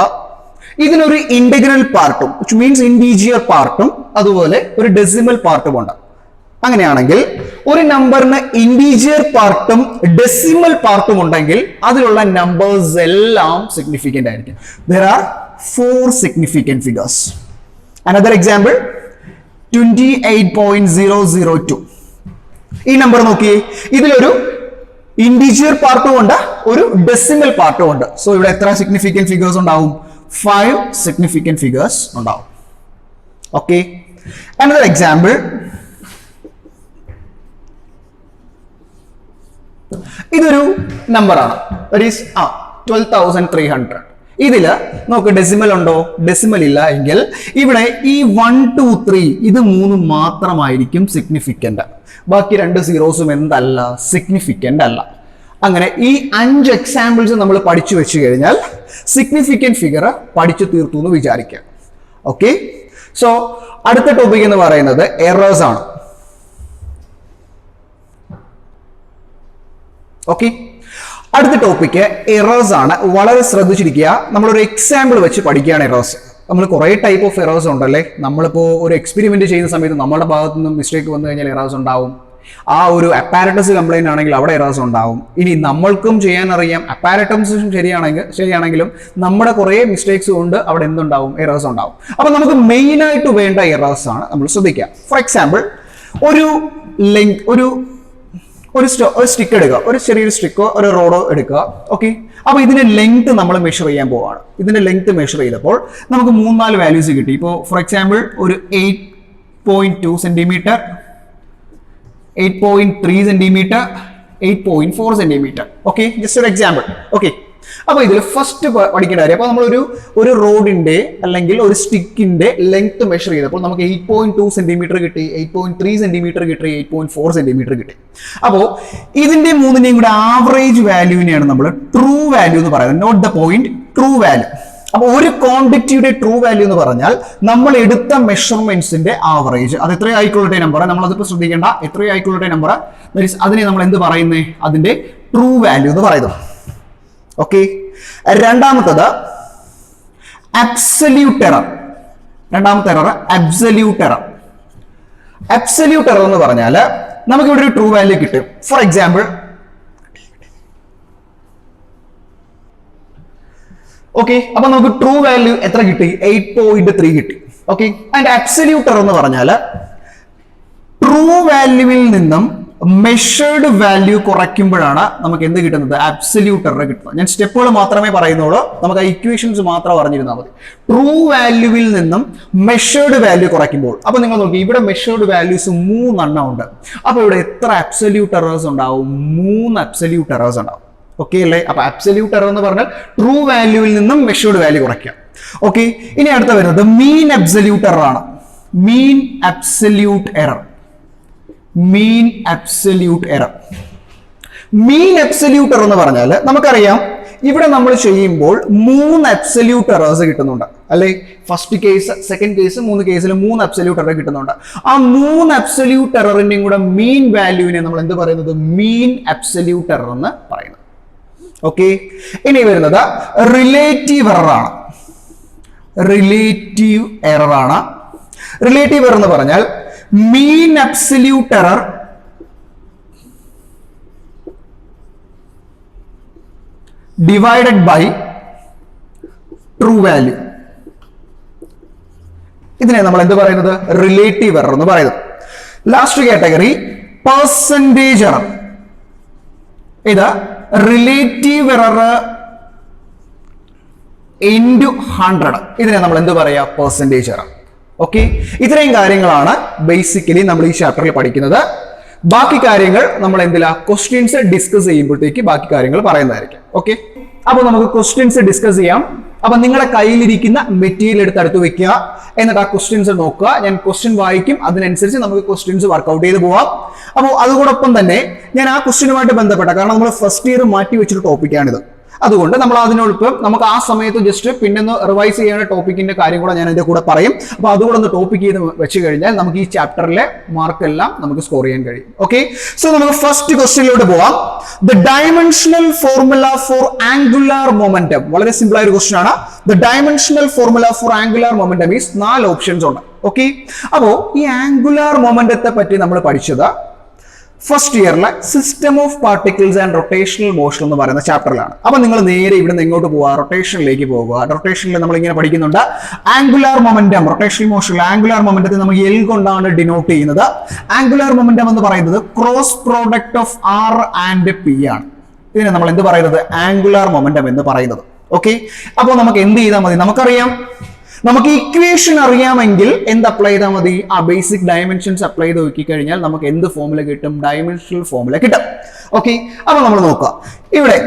ഇതിനൊരു ഇന്റഗ്രൽ പാർട്ടും വിച്ച് മീൻസ് ഇൻറ്റീജിയർ പാർട്ടും അതുപോലെ ഒരു ഡെസിമൽ പാർട്ടും ഉണ്ട്. അങ്ങനെയാണെങ്കിൽ ഒരു നമ്പറിന് ഇൻറ്റീജിയർ പാർട്ടും ഡെസിമൽ പാർട്ടും ഉണ്ടെങ്കിൽ അതിലുള്ള നമ്പേഴ്സ് എല്ലാം സിഗ്നിഫിക്കന്റ് ആയിരിക്കും. There are 4 significant figures. Another example 28.002. ഈ നമ്പർ നോക്കിയേ, ഇതിലൊരു ഇൻറ്റീജിയർ പാർട്ടും ഉണ്ട്, ഒരു ഡെസിമൽ പാർട്ടും ഉണ്ട്. സോ ഇവിടെ എത്ര സിഗ്നിഫിക്കന്റ് ഫിഗേഴ്സ് ഉണ്ടാവും? 5 significant figures ഉണ്ടാവും. ഓക്കെ, another example ഇതൊരു നമ്പർ ആണ്. That is 12,300. ഇതില് നോക്ക്, ഡെസിമൽ ഉണ്ടോ? ഡെസിമൽ ഇല്ല എങ്കിൽ ഇവിടെ ഈ 1, 2, 3 ഇത് 3 മാത്രമായിരിക്കും സിഗ്നിഫിക്കന്റ്. ബാക്കി 2 സീറോസും എന്തല്ല? സിഗ്നിഫിക്കന്റ് അല്ല. അങ്ങനെ ഈ 5 എക്സാമ്പിൾസ് നമ്മൾ പഠിച്ചു വെച്ച് കഴിഞ്ഞാൽ സിഗ്നിഫിക്കന്റ് ഫിഗർ പഠിച്ചു തീർത്തു എന്ന് വിചാരിക്കാം. ഓക്കെ, സോ അടുത്ത ടോപ്പിക് എന്ന് പറയുന്നത് എറേഴ്സ് ആണ്. ഓക്കെ, അടുത്ത ടോപ്പിക്ക് എറേഴ്സ് ആണ്. വളരെ ശ്രദ്ധിച്ചിരിക്കുക. നമ്മളൊരു എക്സാമ്പിൾ വെച്ച് പഠിക്കുകയാണ് എറേഴ്സ്. നമ്മൾ കുറേ ടൈപ്പ് ഓഫ് എറേഴ്സ് ഉണ്ടല്ലേ. നമ്മളിപ്പോൾ ഒരു എക്സ്പെരിമെന്റ് ചെയ്യുന്ന സമയത്ത് നമ്മുടെ ഭാഗത്തു നിന്നും മിസ്റ്റേക്ക് വന്നു കഴിഞ്ഞാൽ എറേഴ്സ് ഉണ്ടാവും. ആ ഒരു അപ്പാരറ്റസ് കംപ്ലൈന്റ് ആണെങ്കിൽ അവിടെ എറേഴ്സ് ഉണ്ടാവും. ഇനി നമ്മൾക്കും ചെയ്യാൻ അറിയാം, അപ്പാരറ്റസും ശരിയാണെങ്കിലും നമ്മുടെ കുറേ മിസ്റ്റേക്സ് കൊണ്ട് അവിടെ എന്തുണ്ടാവും? എറേഴ്സ് ഉണ്ടാവും. അപ്പൊ നമുക്ക് മെയിൻ ആയിട്ട് വേണ്ട എറേഴ്സ് ആണ് നമ്മൾ ശ്രദ്ധിക്കുക. ഫോർ എക്സാമ്പിൾ ഒരു ലെങ്ത് ഒരു സ്റ്റിക്ക് എടുക്കുക, ഒരു ചെറിയൊരു സ്റ്റിക്കോ ഒരു റോഡോ എടുക്കുക. ഓക്കെ, അപ്പൊ ഇതിന്റെ ലെങ്ത് നമ്മൾ മെഷർ ചെയ്യാൻ പോവാണ്. ഇതിന്റെ ലെങ്ത് മെഷർ ചെയ്തപ്പോൾ നമുക്ക് 3-4 വാല്യൂസ് കിട്ടി. ഇപ്പോൾ ഫോർ എക്സാമ്പിൾ ഒരു 8.2 centimetre, 8.3 centimetre, 8.4 centimetre. Okay, just ഒരു എക്സാമ്പിൾ. ഓക്കെ, അപ്പൊ ഇതിൽ ഫസ്റ്റ് പഠിക്കേണ്ട കാര്യം, അപ്പൊ നമ്മൾ ഒരു റോഡിന്റെ അല്ലെങ്കിൽ ഒരു സ്റ്റിക്കിന്റെ ലെങ്ത് മെഷർ ചെയ്തപ്പോൾ നമുക്ക് 8.2 സെന്റിമീറ്റർ കിട്ടി, 8.3 സെന്റിമീറ്റർ കിട്ടി, 8.4 സെന്റിമീറ്റർ കിട്ടി. അപ്പോൾ ഇതിന്റെ മൂന്നിന്റെയും കൂടെ ആവറേജ് വാല്യൂവിനെയാണ് നമ്മൾ ട്രൂ വാല്യൂ എന്ന് പറയുന്നത്, note the point, true value. അപ്പൊ ഒരു ക്വാണ്ടിറ്റിയുടെ ട്രൂ വാല്യൂ എന്ന് പറഞ്ഞാൽ നമ്മൾ എടുത്ത മെഷർമെന്റ്സിന്റെ ആവറേജ്. അത് എത്രയോ ആയിക്കൊള്ളട്ടെ നമ്പർ, നമ്മളതിപ്പോൾ ശ്രദ്ധിക്കേണ്ട, എത്രയോ ആയിക്കൊള്ളട്ടെ നമ്പർ, അതിനെ നമ്മൾ എന്ത് പറയുന്നത്, അതിന്റെ ട്രൂ വാല്യൂ എന്ന് പറയുന്നത്. ഓക്കെ, രണ്ടാമത്തത് അബ്സല്യൂട്ട് എറർ. രണ്ടാമത്തെ error absolute error. Absolute error എന്ന് പറഞ്ഞാൽ നമുക്ക് ഇവിടെ ഒരു ട്രൂ വാല്യൂ കിട്ടും. ഫോർ എക്സാമ്പിൾ, ഓക്കെ, അപ്പൊ നമുക്ക് ട്രൂ വാല്യൂ എത്ര കിട്ടി, 8.3 കിട്ടി. ഓക്കെ, ആൻഡ് അബ്സല്യൂട്ട് എറർ എന്ന് പറഞ്ഞാൽ ട്രൂ വാല്യൂവിൽ നിന്നും മെഷേർഡ് വാല്യൂ കുറയ്ക്കുമ്പോഴാണ് നമുക്ക് എന്ത് കിട്ടുന്നത്, അബ്സല്യൂട്ട് എറർ കിട്ടുന്നത്. ഞാൻ സ്റ്റെപ്പുകൾ മാത്രമേ പറയുന്നുള്ളൂ, നമുക്ക് ആ ഇക്വേഷൻസ് മാത്രം അറിഞ്ഞിരുന്നാൽ മതി. ട്രൂ വാല്യൂവിൽ നിന്നും മെഷേർഡ് വാല്യൂ കുറയ്ക്കുമ്പോൾ, അപ്പൊ നിങ്ങൾ നോക്കി ഇവിടെ മെഷേർഡ് വാല്യൂസ് 3 ഉണ്ട്. അപ്പൊ ഇവിടെ എത്ര അബ്സല്യൂട്ട് എറേഴ്സ് ഉണ്ടാവും, 3 അബ്സല്യൂട്ട് എറേഴ്സ് ഉണ്ടാവും. ഓക്കെ അല്ലേ? അപ്പൊ അബ്സല്യൂട്ട് എറർ എന്ന് പറഞ്ഞാൽ ട്രൂ വാല്യൂവിൽ നിന്നും മെഷേർഡ് വാല്യൂ കുറയ്ക്കുക. ഓക്കെ, ഇനി അടുത്ത വരുന്നത് മീൻ അബ്സല്യൂട്ട് എറർ ആണ്. മീൻ അബ്സല്യൂട്ട് എറർ. മീൻ അബ്സല്യൂട്ട് എറർ. മീൻ അബ്സല്യൂട്ട് എറർ എന്ന് പറഞ്ഞാൽ നമുക്കറിയാം, ഇവിടെ നമ്മൾ ചെയ്യുമ്പോൾ 3 അബ്സല്യൂട്ട് എറേഴ്സ് കിട്ടുന്നുണ്ട് അല്ലെ? ഫസ്റ്റ് കേസ്, സെക്കൻഡ് കേസ്, 3 കേസിൽ 3 അബ്സല്യൂട്ട് എറർ കിട്ടുന്നുണ്ട്. ആ 3 അബ്സല്യൂട്ട് എററിന്റെയും കൂടെ മീൻ വാല്യൂവിനെ നമ്മൾ എന്ത് പറയുന്നത്, മീൻ അബ്സല്യൂട്ട് എറർ എന്ന് പറയുന്നത്. ഓക്കെ, ഇനി വരുന്നത് റിലേറ്റീവ് എറർ ആണ്. റിലേറ്റീവ് എറർ ആണ്. റിലേറ്റീവ് എറർ എന്ന് പറഞ്ഞാൽ mean absolute error divided by true value. ഇതിനെ നമ്മൾ എന്ത് പറയുന്നത്, റിലേറ്റീവ് എറർ എന്ന് പറയുന്നത്. Last category percentage error. ഇത് റിലേറ്റീവ് എറർ ഇൻറ്റു 100. ഇതിനെ നമ്മൾ എന്ത് പറയാ, പെർസെന്റേജ് എറർ. ഓക്കെ, ഇത്രയും കാര്യങ്ങളാണ് ബേസിക്കലി നമ്മൾ ഈ ചാപ്റ്ററിൽ പഠിക്കുന്നത്. ബാക്കി കാര്യങ്ങൾ നമ്മൾ എന്തിലാ, ക്വസ്റ്റ്യൻസ് ഡിസ്കസ് ചെയ്യുമ്പോഴത്തേക്ക് ബാക്കി കാര്യങ്ങൾ പറയുന്നതായിരിക്കും. ഓക്കെ, അപ്പൊ നമുക്ക് ക്വസ്റ്റ്യൻസ് ഡിസ്കസ് ചെയ്യാം. അപ്പൊ നിങ്ങളുടെ കയ്യിലിരിക്കുന്ന മെറ്റീരിയൽ എടുത്ത് അടുത്ത് വെക്കുക, എന്നിട്ട് ആ ക്വസ്റ്റ്യൻസ് നോക്കുക. ഞാൻ ക്വസ്റ്റ്യൻ വായിക്കും, അതിനനുസരിച്ച് നമുക്ക് ക്വസ്റ്റ്യൻസ് വർക്ക്ഔട്ട് ചെയ്ത് പോവാം. അപ്പോൾ അതോടൊപ്പം തന്നെ ഞാൻ ആ ക്വസ്റ്റ്യനുമായിട്ട് ബന്ധപ്പെട്ട, കാരണം നമ്മൾ ഫസ്റ്റ് ഇയർ മാറ്റി വെച്ചൊരു ടോപ്പിക്കാണിത്, അതുകൊണ്ട് നമ്മൾ അതിനോടൊപ്പം നമുക്ക് ആ സമയത്ത് ജസ്റ്റ് പിന്നെ ഒന്ന് റിവൈസ് ചെയ്യേണ്ട ടോപ്പിക്കിന്റെ കാര്യം കൂടെ ഞാൻ അതിന്റെ കൂടെ പറയും. അപ്പൊ അതുകൂടെ ഒന്ന് ടോപ്പിക് ചെയ്ത് വെച്ച് കഴിഞ്ഞാൽ നമുക്ക് ഈ ചാപ്റ്ററിലെ മാർക്ക് എല്ലാം നമുക്ക് സ്കോർ ചെയ്യാൻ കഴിയും. ഓക്കെ, സോ നമുക്ക് ഫസ്റ്റ് ക്വസ്റ്റ്യനിലോട്ട് പോവാം. The dimensional formula for angular momentum. വളരെ സിമ്പിൾ ആയ ഒരു ക്വസ്റ്റ്യൻ ആണ്. The dimensional formula for angular momentum is 4 options ഉണ്ട്. ഓക്കെ, അപ്പോ ഈ ആംഗുലാർ മൊമെന്റത്തെ പറ്റി നമ്മൾ പഠിച്ചത് ഫസ്റ്റ് ഇയറിലെ system of particles and rotational motion എന്ന് പറയുന്ന ചാപ്റ്ററിലാണ്. അപ്പൊ നിങ്ങൾ നേരെ ഇവിടെ നിന്ന് എങ്ങോട്ട് പോവുക, റൊട്ടേഷനിലേക്ക് പോകുക. റൊട്ടേഷനിൽ നമ്മൾ ഇങ്ങനെ പഠിക്കുന്നുണ്ട് ആംഗുലാർ മൊമെന്റം. റൊട്ടേഷണൽ മോഷനിൽ ആംഗുലാർ മൊമെന്റത്തെ നമുക്ക് എൽ കൊണ്ടാണ് ഡിനോട്ട് ചെയ്യുന്നത്. ആംഗുലാർ മൊമെന്റം എന്ന് പറയുന്നത് cross product of R and P ആണ്. ഇതിനെ നമ്മൾ എന്ത് പറയുന്നത്, ആംഗുലാർ മൊമെന്റം എന്ന് പറയുന്നത്. ഓക്കെ, അപ്പോൾ നമുക്ക് എന്ത് ചെയ്താൽ മതി, നമുക്കറിയാം, നമുക്ക് ഇക്വേഷൻ അറിയാമെങ്കിൽ എന്ത് അപ്ലൈ ചെയ്താൽ മതി, ആ ബേസിക് ഡയമെൻഷൻസ് അപ്ലൈ ചെയ്ത് നോക്കിക്കഴിഞ്ഞാൽ നമുക്ക് എന്ത് ഫോർമുല കിട്ടും, ഡയമെൻഷണൽ ഫോർമുല കിട്ടും. ഓക്കെ, അപ്പൊ നമ്മൾ നോക്കാം. ഇവിടെ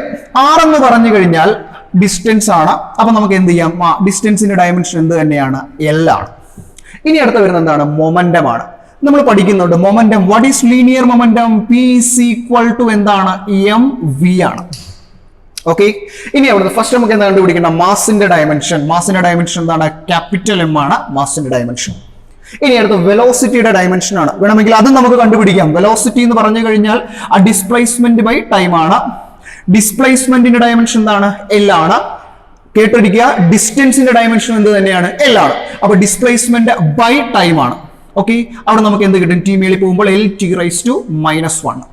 ആർ എന്ന് പറഞ്ഞു കഴിഞ്ഞാൽ ഡിസ്റ്റൻസ് ആണ്. അപ്പൊ നമുക്ക് എന്ത് ചെയ്യാം, ഡിസ്റ്റൻസിന്റെ ഡയമെൻഷൻ എന്ത് തന്നെയാണ്, എൽ ആണ്. ഇനി അടുത്ത വരുന്നത് എന്താണ്, മൊമെന്റം ആണ്. നമ്മൾ പഠിക്കുന്നുണ്ട് momentum, what is linear momentum, P is equal to എന്താണ്, എം വി ആണ്. ഓക്കെ, ഇനി അവിടെ ഫസ്റ്റ് നമുക്ക് എന്താ കണ്ടുപിടിക്കേണ്ട, മാസിന്റെ ഡയമെൻഷൻ. മാസിന്റെ ഡയമെൻഷൻ എന്താണ്, ക്യാപിറ്റൽ എം ആണ് മാസിന്റെ ഡയമെൻഷൻ. ഇനി അടുത്ത വെലോസിറ്റിയുടെ ഡയമെൻഷൻ ആണ്. വേണമെങ്കിൽ അതും നമുക്ക് കണ്ടുപിടിക്കാം. വെലോസിറ്റി എന്ന് പറഞ്ഞു കഴിഞ്ഞാൽ ആ ഡിസ്പ്ലേസ്മെന്റ് ബൈ ടൈം ആണ്. ഡിസ്പ്ലേസ്മെന്റിന്റെ ഡയമെൻഷൻ എന്താണ്, എൽ ആണ്. കേട്ടിരിക്കുക, ഡിസ്റ്റൻസിന്റെ ഡയമെൻഷൻ എന്ത് തന്നെയാണ്, എൽ ആണ്. അപ്പൊ ഡിസ്പ്ലേസ്മെന്റ് ബൈ ടൈം ആണ്. ഓക്കെ, അവിടെ നമുക്ക് എന്ത് കിട്ടും, ടി മേളിൽ പോകുമ്പോൾ L T raise to -1.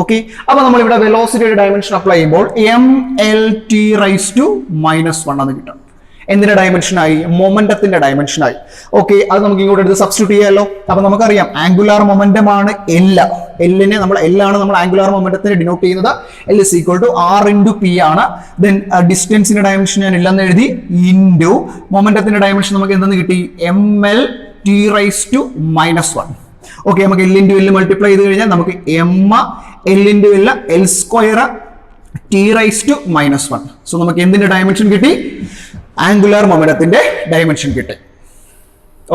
Okay, അപ്പൊ നമ്മൾ ഇവിടെ വെലോസിറ്റിയുടെ ഡയമെൻഷൻ അപ്ലൈ ചെയ്യുമ്പോൾ M L T raise to -1 എന്ന് കിട്ടും. എന്തിന്റെ ഡയമെൻഷനായി? മൊമെന്റത്തിന്റെ ഡയമെൻഷനായി. ഓക്കെ, അത് നമുക്ക് ഇങ്ങോട്ട് എടുത്ത് സബ്സ്റ്റിറ്റ്യൂട്ട് ചെയ്യാമല്ലോ. അപ്പൊ നമുക്കറിയാം ആംഗുലാർ മൊമെന്റം ആണ് L. L-നെ നമ്മൾ L ആണ് നമ്മൾ ആംഗുലാർ മൊമെന്റത്തിന് ഡിനോട്ട് ചെയ്യുന്നത്. L is equal to R into P ആണ്. ദെൻ ഡിസ്റ്റൻസിന്റെ ഡയമെൻഷൻ ഞാൻ ഇല്ലെന്ന് എഴുതി, ഇൻറ്റു മൊമെന്റത്തിന്റെ ഡയമെൻഷൻ നമുക്ക് എന്തെന്ന് കിട്ടി? ML T raised to -1. Okay, നമുക്ക് L into L മൾട്ടിപ്ലൈ ചെയ്ത് കഴിഞ്ഞാൽ നമുക്ക് L into L square T raised to -1. So നമുക്ക് എന്തിന്റെ ഡയമെൻഷൻ കിട്ടി? ആംഗുലാർ മൊമെന്റത്തിന്റെ ഡയമെൻഷൻ കിട്ടി.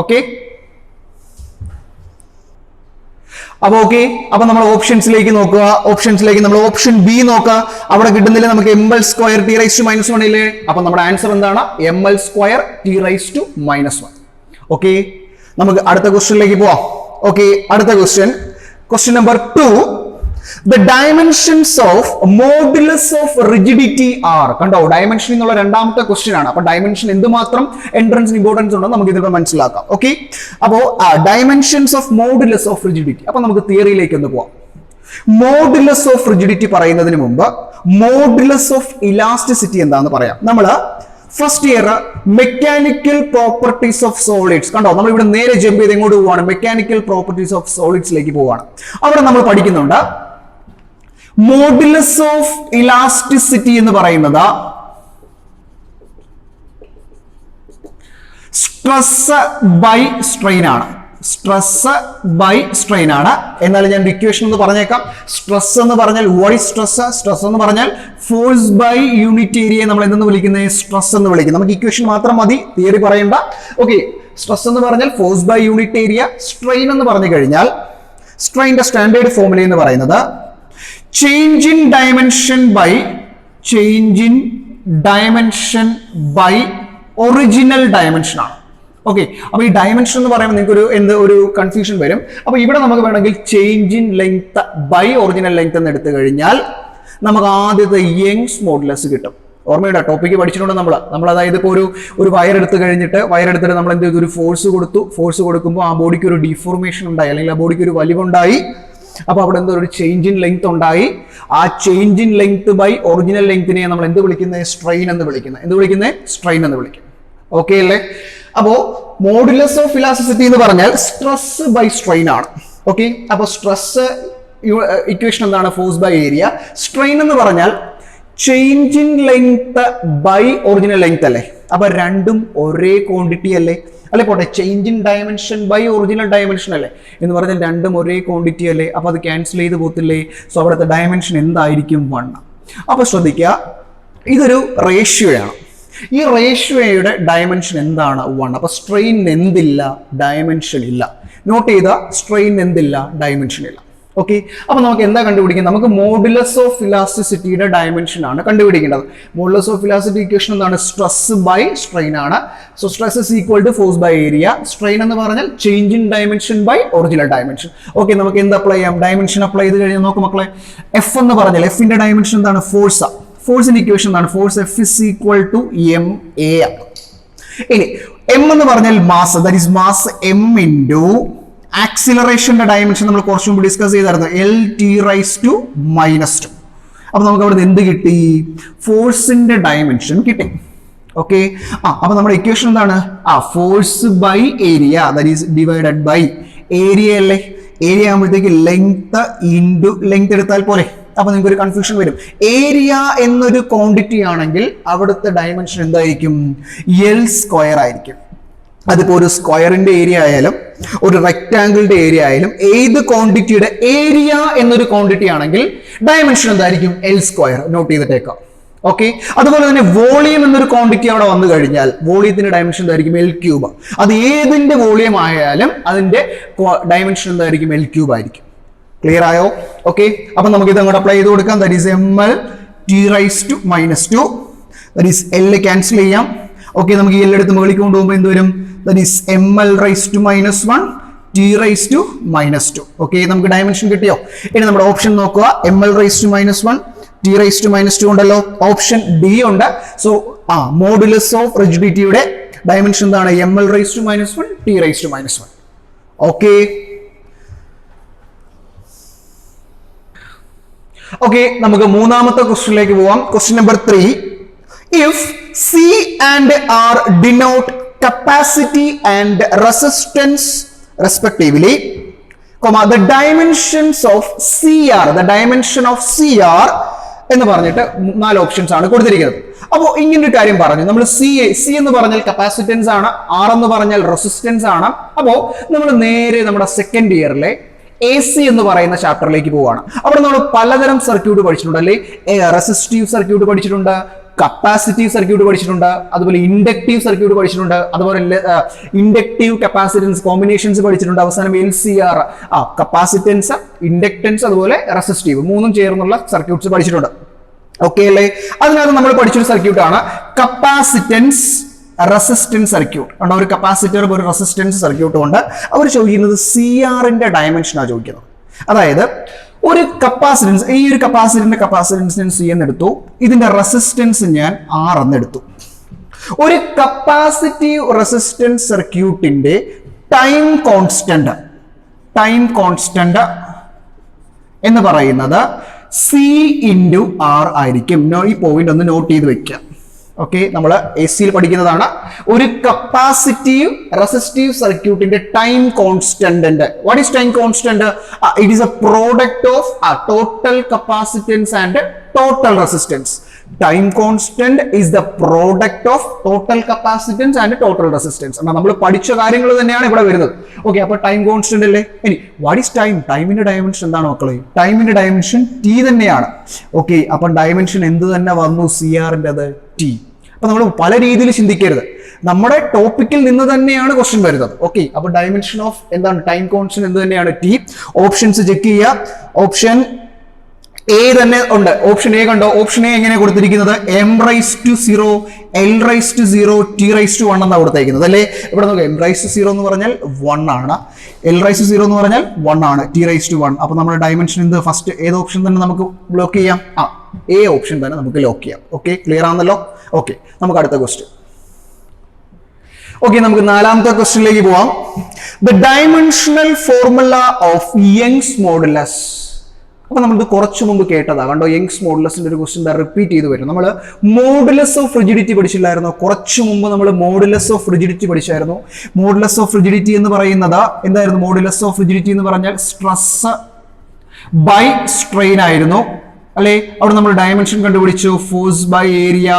ഓക്കെ, അപ്പൊ നമ്മൾ ഓപ്ഷൻസിലേക്ക് നോക്കുക. ഓപ്ഷൻസിലേക്ക് നമ്മൾ ഓപ്ഷൻ ബി നോക്കുക. അവിടെ കിട്ടുന്നില്ല നമുക്ക് ML square T raised to -1 ഇല്ലേ? അപ്പൊ നമ്മുടെ ആൻസർ എന്താണ്? ML square T raised to -1. Okay, നമുക്ക് അടുത്ത ക്വസ്റ്റ്യനിലേക്ക് പോവാം. ഓക്കെ, അടുത്ത question number 2. The dimensions of modulus of rigidity are. കണ്ടോ, ഡയമെൻഷൻ എന്നുള്ള രണ്ടാമത്തെ ക്വസ്റ്റ്യൻ ആണ്. അപ്പൊ ഡയമെൻഷൻ എന്തുമാത്രം എൻട്രൻസ് ഇമ്പോർട്ടൻസ് ഉണ്ടോ നമുക്ക് ഇതിൽ മനസ്സിലാക്കാം. ഓക്കെ, അപ്പോ dimensions of modulus of rigidity. അപ്പൊ നമുക്ക് തിയറിയിലേക്ക് ഒന്ന് പോവാം. മോഡുലസ് ഓഫ് റിജിഡിറ്റി പറയുന്നതിന് മുമ്പ് മോഡുലസ് ഓഫ് ഇലാസ്റ്റിസിറ്റി എന്താന്ന് പറയാം. നമ്മള് first year mechanical properties of solids കണ്ടോ, നമ്മൾ ഇവിടെ നേരെ ജമ്പ് ചെയ്ത് എങ്ങോട്ട് പോവാണ്? മെക്കാനിക്കൽ പ്രോപ്പർട്ടീസ് ഓഫ് സോളിഡ്സിലേക്ക് പോവാണ്. അവിടെ നമ്മൾ പഠിക്കുന്നുണ്ട് മോഡുലസ് ഓഫ് ഇലാസ്റ്റിസിറ്റി എന്ന് പറയുന്നത് സ്ട്രെസ് ബൈ സ്ട്രെയിൻ ആണ്. സ്ട്രെസ് ബൈ സ്ട്രെയിൻ ആണ്. എന്നാൽ ഞാൻ ഇക്വേഷൻ എന്ന് പറഞ്ഞേക്കാം. സ്ട്രെസ് എന്ന് പറഞ്ഞാൽ വാട്ട് ഈസ് സ്ട്രെസ്? സ്ട്രെസ് എന്ന് പറഞ്ഞാൽ ഫോഴ്സ് ബൈ യൂണിറ്റ് ഏരിയയെ നമ്മൾ എന്തെന്ന് വിളിക്കുന്നത്? സ്ട്രെസ് എന്ന് വിളിക്കും. നമുക്ക് ഇക്വേഷൻ മാത്രം മതി, തിയറി പറയണ്ട. ഓക്കെ, സ്ട്രെസ് എന്ന് പറഞ്ഞാൽ force by unit area. Strain എന്ന് പറഞ്ഞു കഴിഞ്ഞാൽ സ്ട്രെയിന്റെ സ്റ്റാൻഡേർഡ് ഫോർമുല എന്ന് പറയുന്നത് change in dimension by original dimension ആണ്. ഓക്കെ, അപ്പൊ ഈ ഡയമെൻഷൻ എന്ന് പറയുമ്പോൾ നിങ്ങൾക്ക് ഒരു കൺഫ്യൂഷൻ വരും. അപ്പൊ ഇവിടെ നമുക്ക് വേണമെങ്കിൽ change in length by original length എന്ന് എടുത്തു കഴിഞ്ഞാൽ നമുക്ക് ആദ്യത്തെ യങ്സ് മോഡുലസ് കിട്ടും. ഓർമ്മയുണ്ടോ? ടോപ്പിക്ക് പഠിച്ചിട്ടുണ്ട് നമ്മൾ അതായത് ഇപ്പോൾ ഒരു വയർ എടുത്തിട്ട് നമ്മൾ എന്ത് ചെയ്തു? ഒരു ഫോഴ്സ് കൊടുക്കുമ്പോൾ ആ ബോഡിക്ക് ഒരു ഡീഫോർമേഷൻ ഉണ്ടായി, അല്ലെങ്കിൽ ആ ബോഡിക്ക് ഒരു വലിവുണ്ടായി. അപ്പൊ അവിടെ എന്തോ ഒരു ചേഞ്ച് ഇൻ ലെങ്ത് ഉണ്ടായി. ആ change in length by original ലെങ്തിനെ നമ്മൾ എന്ത് വിളിക്കുന്നത്? സ്ട്രെയിൻ എന്ന് വിളിക്കുന്നത്. ഓക്കെ അല്ലേ? അപ്പോ മോഡുലസ് ഓഫ് ഇലാസ്റ്റിസിറ്റി എന്ന് പറഞ്ഞാൽ സ്ട്രെസ് ബൈ സ്ട്രെയിൻ ആണ്. ഓക്കെ, അപ്പൊ സ്ട്രെസ് ഇക്വേഷൻ എന്താണ്? Force by area. സ്ട്രെയിൻ എന്ന് പറഞ്ഞാൽ change in length by original length അല്ലേ? അപ്പൊ രണ്ടും ഒരേ ക്വാണ്ടിറ്റി അല്ലേ? അല്ലെ പോട്ടെ, change in dimension by original dimension അല്ലേ എന്ന് പറഞ്ഞാൽ രണ്ടും ഒരേ ക്വാണ്ടിറ്റി അല്ലേ? അപ്പൊ അത് ക്യാൻസൽ ചെയ്ത് പോത്തില്ലേ? സോ അവിടുത്തെ ഡയമെൻഷൻ എന്തായിരിക്കും? 1. അപ്പൊ ശ്രദ്ധിക്കുക, ഇതൊരു റേഷ്യോയാണ്. ഈ റേഷ്യോയുടെ ഡയമെൻഷൻ എന്താണ്? 1. അപ്പൊ സ്ട്രെയിൻ എന്തില്ല? ഡയമെൻഷൻ ഇല്ല. നോട്ട് ചെയ്ത, സ്ട്രെയിൻ എന്തില്ല? ഡയമെൻഷൻ ഇല്ല. ഓക്കെ, അപ്പൊ നമുക്ക് എന്താ കണ്ടുപിടിക്കുന്നത്? നമുക്ക് മോഡുലസ് ഓഫ് ഇലാസ്റ്റിസിറ്റിയുടെ ഡയമെൻഷൻ ആണ് കണ്ടുപിടിക്കേണ്ടത്. മോഡുലസ് ഓഫ് ഇലാസ്റ്റിസിറ്റി ഇക്വേഷൻ എന്താണ്? സ്ട്രെസ് ബൈ സ്ട്രെയിൻ ആണ്. So stress is equal to force by area. Strain എന്ന് പറഞ്ഞാൽ change in dimension by original dimension. Okay, നമുക്ക് എന്ത് അപ്ലൈ ചെയ്യാം? ഡയമെൻഷൻ അപ്ലൈ ചെയ്ത് കഴിഞ്ഞാൽ നോക്ക് മക്കളെ, എഫ് എന്ന് പറഞ്ഞാൽ എഫിന്റെ ഡയമെൻഷൻ എന്താണ്? ഫോഴ്സ്. ഫോഴ്സിന്റെ ഇക്വേഷൻ എന്താണ്? Force F is equal to ma. ഇനി m എന്ന് പറഞ്ഞാൽ mass, that is mass m into ആക്സിലറേഷന്റെ ഡയമെൻഷൻ നമ്മൾ കുറച്ചും മുമ്പ് ഡിസ്കസ് ചെയ്തായിരുന്നു, LT raised to -2. അപ്പൊ നമുക്ക് അവിടെ എന്ത് കിട്ടി? ഫോഴ്സിന്റെ ഡയമെൻഷൻ കിട്ടി. ഓക്കെ, അപ്പൊ നമ്മുടെ ഇക്വേഷൻ എന്താണ്? Force by area, that is divided by area അല്ലേ? ഏരിയ ആകുമ്പോഴത്തേക്ക് ലെങ്ത് ഇൻറ്റു ലെങ്ത് എടുത്താൽ പോലെ. അപ്പൊ നിങ്ങൾക്ക് ഒരു കൺഫ്യൂഷൻ വരും. ഏരിയ എന്നൊരു ക്വാണ്ടിറ്റി ആണെങ്കിൽ അവിടുത്തെ ഡയമെൻഷൻ എന്തായിരിക്കും? L സ്ക്വയർ ആയിരിക്കും. അതിപ്പോ ഒരു സ്ക്വയറിന്റെ ഏരിയ ആയാലും ഒരു റെക്ടാംഗിളിന്റെ ഏരിയ ആയാലും ഏത് ക്വാണ്ടിറ്റിയുടെ ഏരിയ എന്നൊരു ക്വാണ്ടിറ്റി ആണെങ്കിൽ ഡയമെൻഷൻ എന്തായിരിക്കും? L square. നോട്ട് ചെയ്തിട്ടേക്കാം. ഓക്കെ, അതുപോലെ തന്നെ വോളിയം എന്നൊരു ക്വാണ്ടിറ്റി അവിടെ വന്നു കഴിഞ്ഞാൽ വോളിയത്തിന്റെ ഡയമെൻഷൻ എന്തായിരിക്കും? L cube. അത് ഏതിന്റെ വോളിയം ആയാലും അതിന്റെ ഡയമെൻഷൻ എന്തായിരിക്കും? L ക്യൂബ് ആയിരിക്കും. ക്ലിയർ ആയോ? ഓക്കെ, അപ്പൊ നമുക്ക് ഇത് അങ്ങോട്ട് അപ്ലൈ ചെയ്ത് കൊടുക്കാം. That is ML T raised to -2. That is L cancel ചെയ്യാം. ഓക്കെ, നമുക്ക് ഈ L എടുത്ത് മുകളിൽ കൊണ്ടുപോകുമ്പോൾ എന്ത് വരും? That is ML raised to -1 T raised to -2. Okay, നമുക്ക് ഡയമെൻഷൻ കിട്ടിയോ? ഇനി നമ്മുടെ ഓപ്ഷൻ നോക്കുക. ML raised to -1 T raised to -2 ഉണ്ടല്ലോ. ഓപ്ഷൻ ഡി ഉണ്ട്. സോ മോഡുലസ് ഓഫ് റിജിഡിറ്റിയുടെ ഡയമെൻഷൻ എന്താണ്? ML raised to -1 T raised to -1. Okay, നമുക്ക് മൂന്നാമത്തെ ക്വസ്റ്റ്യനിലേക്ക് പോവാം. Question number 3. If C and R denote capacity and resistance respectively, the dimensions of CR, the dimension of CR എന്ന് പറഞ്ഞിട്ട് 4 options ആണ് കൊടുത്തിരിക്കുന്നത്. അപ്പോൾ ഇങ്ങനെ ഒരു കാര്യം പറഞ്ഞു, നമ്മൾ സി എന്ന് പറഞ്ഞാൽ കപ്പാസിറ്റൻസ് ആണ്, ആർ എന്ന് പറഞ്ഞാൽ റെസിസ്റ്റൻസ് ആണ്. അപ്പോൾ നമ്മൾ നേരെ നമ്മുടെ സെക്കൻഡ് ഇയറിലെ AC എന്ന് പറയുന്ന ചാപ്റ്ററിലേക്ക് പോവുകയാണ്. അവിടെ നമ്മൾ പലതരം സർക്യൂട്ട് പഠിച്ചിട്ടുണ്ട് അല്ലെ. റെസിസ്റ്റീവ് സർക്യൂട്ട് പഠിച്ചിട്ടുണ്ട്, കപ്പാസിറ്റീവ് സർക്യൂട്ട് പഠിച്ചിട്ടുണ്ട്, അതുപോലെ ഇൻഡക്റ്റീവ് സർക്യൂട്ട് പഠിച്ചിട്ടുണ്ട്, അതുപോലെ ഇൻഡക്റ്റീവ് കപ്പാസിറ്റൻസ് കോമ്പിനേഷൻസ് പഠിച്ചിട്ടുണ്ട്. അവസാനം LCR, കപ്പാസിറ്റൻസ്, ഇൻഡക്റ്റൻസ്, അതുപോലെ റെസിസ്റ്റീവ്, മൂന്നും ചേർന്നുള്ള സർക്യൂട്ട്സ് പഠിച്ചിട്ടുണ്ട്. ഓക്കെ അല്ലേ. അതിനകത്ത് നമ്മൾ പഠിച്ചൊരു സർക്യൂട്ടാണ് കപ്പാസിറ്റൻസ് റെസിസ്റ്റൻസ് സർക്യൂട്ട്. ഉണ്ട് ഒരു കപ്പാസിറ്റർ ഒരു റെസിസ്റ്റൻസ് സർക്യൂട്ടും ഉണ്ട്. അവർ ചോദിക്കുന്നത് CRന്റെ ഡയമെൻഷനാണ് ചോദിക്കുന്നത്. അതായത് ഒരു കപ്പാസിറ്റൻസ്, ഈ ഒരു കപ്പാസിറ്റൻസ് ഞാൻ C എന്നെടുത്തു, ഇതിന്റെ റെസിസ്റ്റൻസ് ഞാൻ R എന്നെടുത്തു. ഒരു കപ്പാസിറ്റീവ് റെസിസ്റ്റൻസ് സർക്യൂട്ടിന്റെ ടൈം കോൺസ്റ്റന്റ് എന്ന് പറയുന്നത് C × R ആയിരിക്കും. ഈ പോയിന്റ് ഒന്ന് നോട്ട് ചെയ്ത് വെക്കാം. ഓക്കെ, നമ്മൾ AC പഠിക്കുന്നതാണ്. ഒരു കപ്പാസിറ്റീവ് റെസിസ്റ്റീവ് സർക്യൂട്ടിന്റെ time constant. What is time constant? It is A product of total capacitance and total resistance. Time constant is the product of total capacitance and total resistance. നമ്മൾ പഠിച്ച കാര്യങ്ങൾ തന്നെയാണ് ഇവിടെ വരുന്നത്. ഓക്കെ, അപ്പൊ ടൈം കോൺസ്റ്റന്റ് അല്ലേ. ഇനി വാട്ട് ഈസ് ടൈം? ടൈമിന്റെ ഡയമെൻഷൻ എന്താണ് മക്കളെ? ടൈമിന്റെ ഡയമെൻഷൻ T തന്നെയാണ്. ഓക്കെ, അപ്പൊ ഡയമെൻഷൻ എന്ത് തന്നെ വന്നു? CRൻ്റെത് T. അപ്പൊ നമ്മൾ പല രീതിയിൽ ചിന്തിക്കരുത്, നമ്മുടെ ടോപ്പിക്കിൽ നിന്ന് തന്നെയാണ് ക്വസ്റ്റ്യൻ വരുന്നത്. ഓക്കെ, അപ്പൊ ഡയമെൻഷൻ ഓഫ് എന്താണ്? ടൈം കോൺസ്റ്റന്റ് എന്ത് തന്നെയാണ്? T. ഓപ്ഷൻസ് ചെക്ക് ചെയ്യുക. ഓപ്ഷൻ A തന്നെ ഉണ്ട്. ഓപ്ഷൻ A കണ്ടോ? ഓപ്ഷൻ A എങ്ങനെ കൊടുത്തിരിക്കുന്നത്? m⁻⁴, l⁻⁴, t⁻1 എന്നാണ് കൊടുത്തേക്കുന്നത് അല്ലേ. ഇവിടെ നോക്കുക, m⁻⁴ എന്ന് പറഞ്ഞാൽ 1 ആണ്, l⁻⁴ എന്ന് പറഞ്ഞാൽ 1 ആണ്, t⁻1. അപ്പൊ നമ്മുടെ ഡയമെൻഷൻ എന്ത്? ഫസ്റ്റ് ഏത് ഓപ്ഷൻ തന്നെ നമുക്ക് ബ്ലോക്ക് ചെയ്യാം? A ഓപ്ഷൻ തന്നെ നമുക്ക് ലോക്ക് ചെയ്യാം. ഓക്കെ, ക്ലിയർ ആണല്ലോ. ഓക്കെ, നമുക്ക് അടുത്ത ക്വസ്റ്റ്യൻ. ഓക്കെ, നമുക്ക് നാലാമത്തെ ക്വസ്റ്റ്യനിലേക്ക് പോവാം. The dimensional formula of Young's modulus. അപ്പൊ നമ്മളിത് കുറച്ചു മുമ്പ് കേട്ടതാ കണ്ടോ. യങ്സ് മോഡുലസിന്റെ ഒരു ക്വസ്റ്റ്യൻ റിപ്പീറ്റ് ചെയ്ത് വരും. നമ്മൾ മോഡുലസ് ഓഫ് റിജിഡിറ്റി പഠിച്ചില്ലായിരുന്നോ? കുറച്ചു മുമ്പ് നമ്മൾ മോഡുലസ് ഓഫ് റിജിഡിറ്റി പഠിച്ചായിരുന്നു. മോഡുലസ് ഓഫ് റിജിഡിറ്റി എന്ന് പറയുന്നത് എന്തായിരുന്നു? മോഡുലസ് ഓഫ് റിജിഡിറ്റി എന്ന് പറഞ്ഞാൽ സ്ട്രെസ് ബൈ സ്ട്രെയിൻ ആയിരുന്നു അല്ലെ. അവിടെ നമ്മൾ ഡയമെൻഷൻ കണ്ടുപിടിച്ചു. ഫോഴ്സ് ബൈ ഏരിയ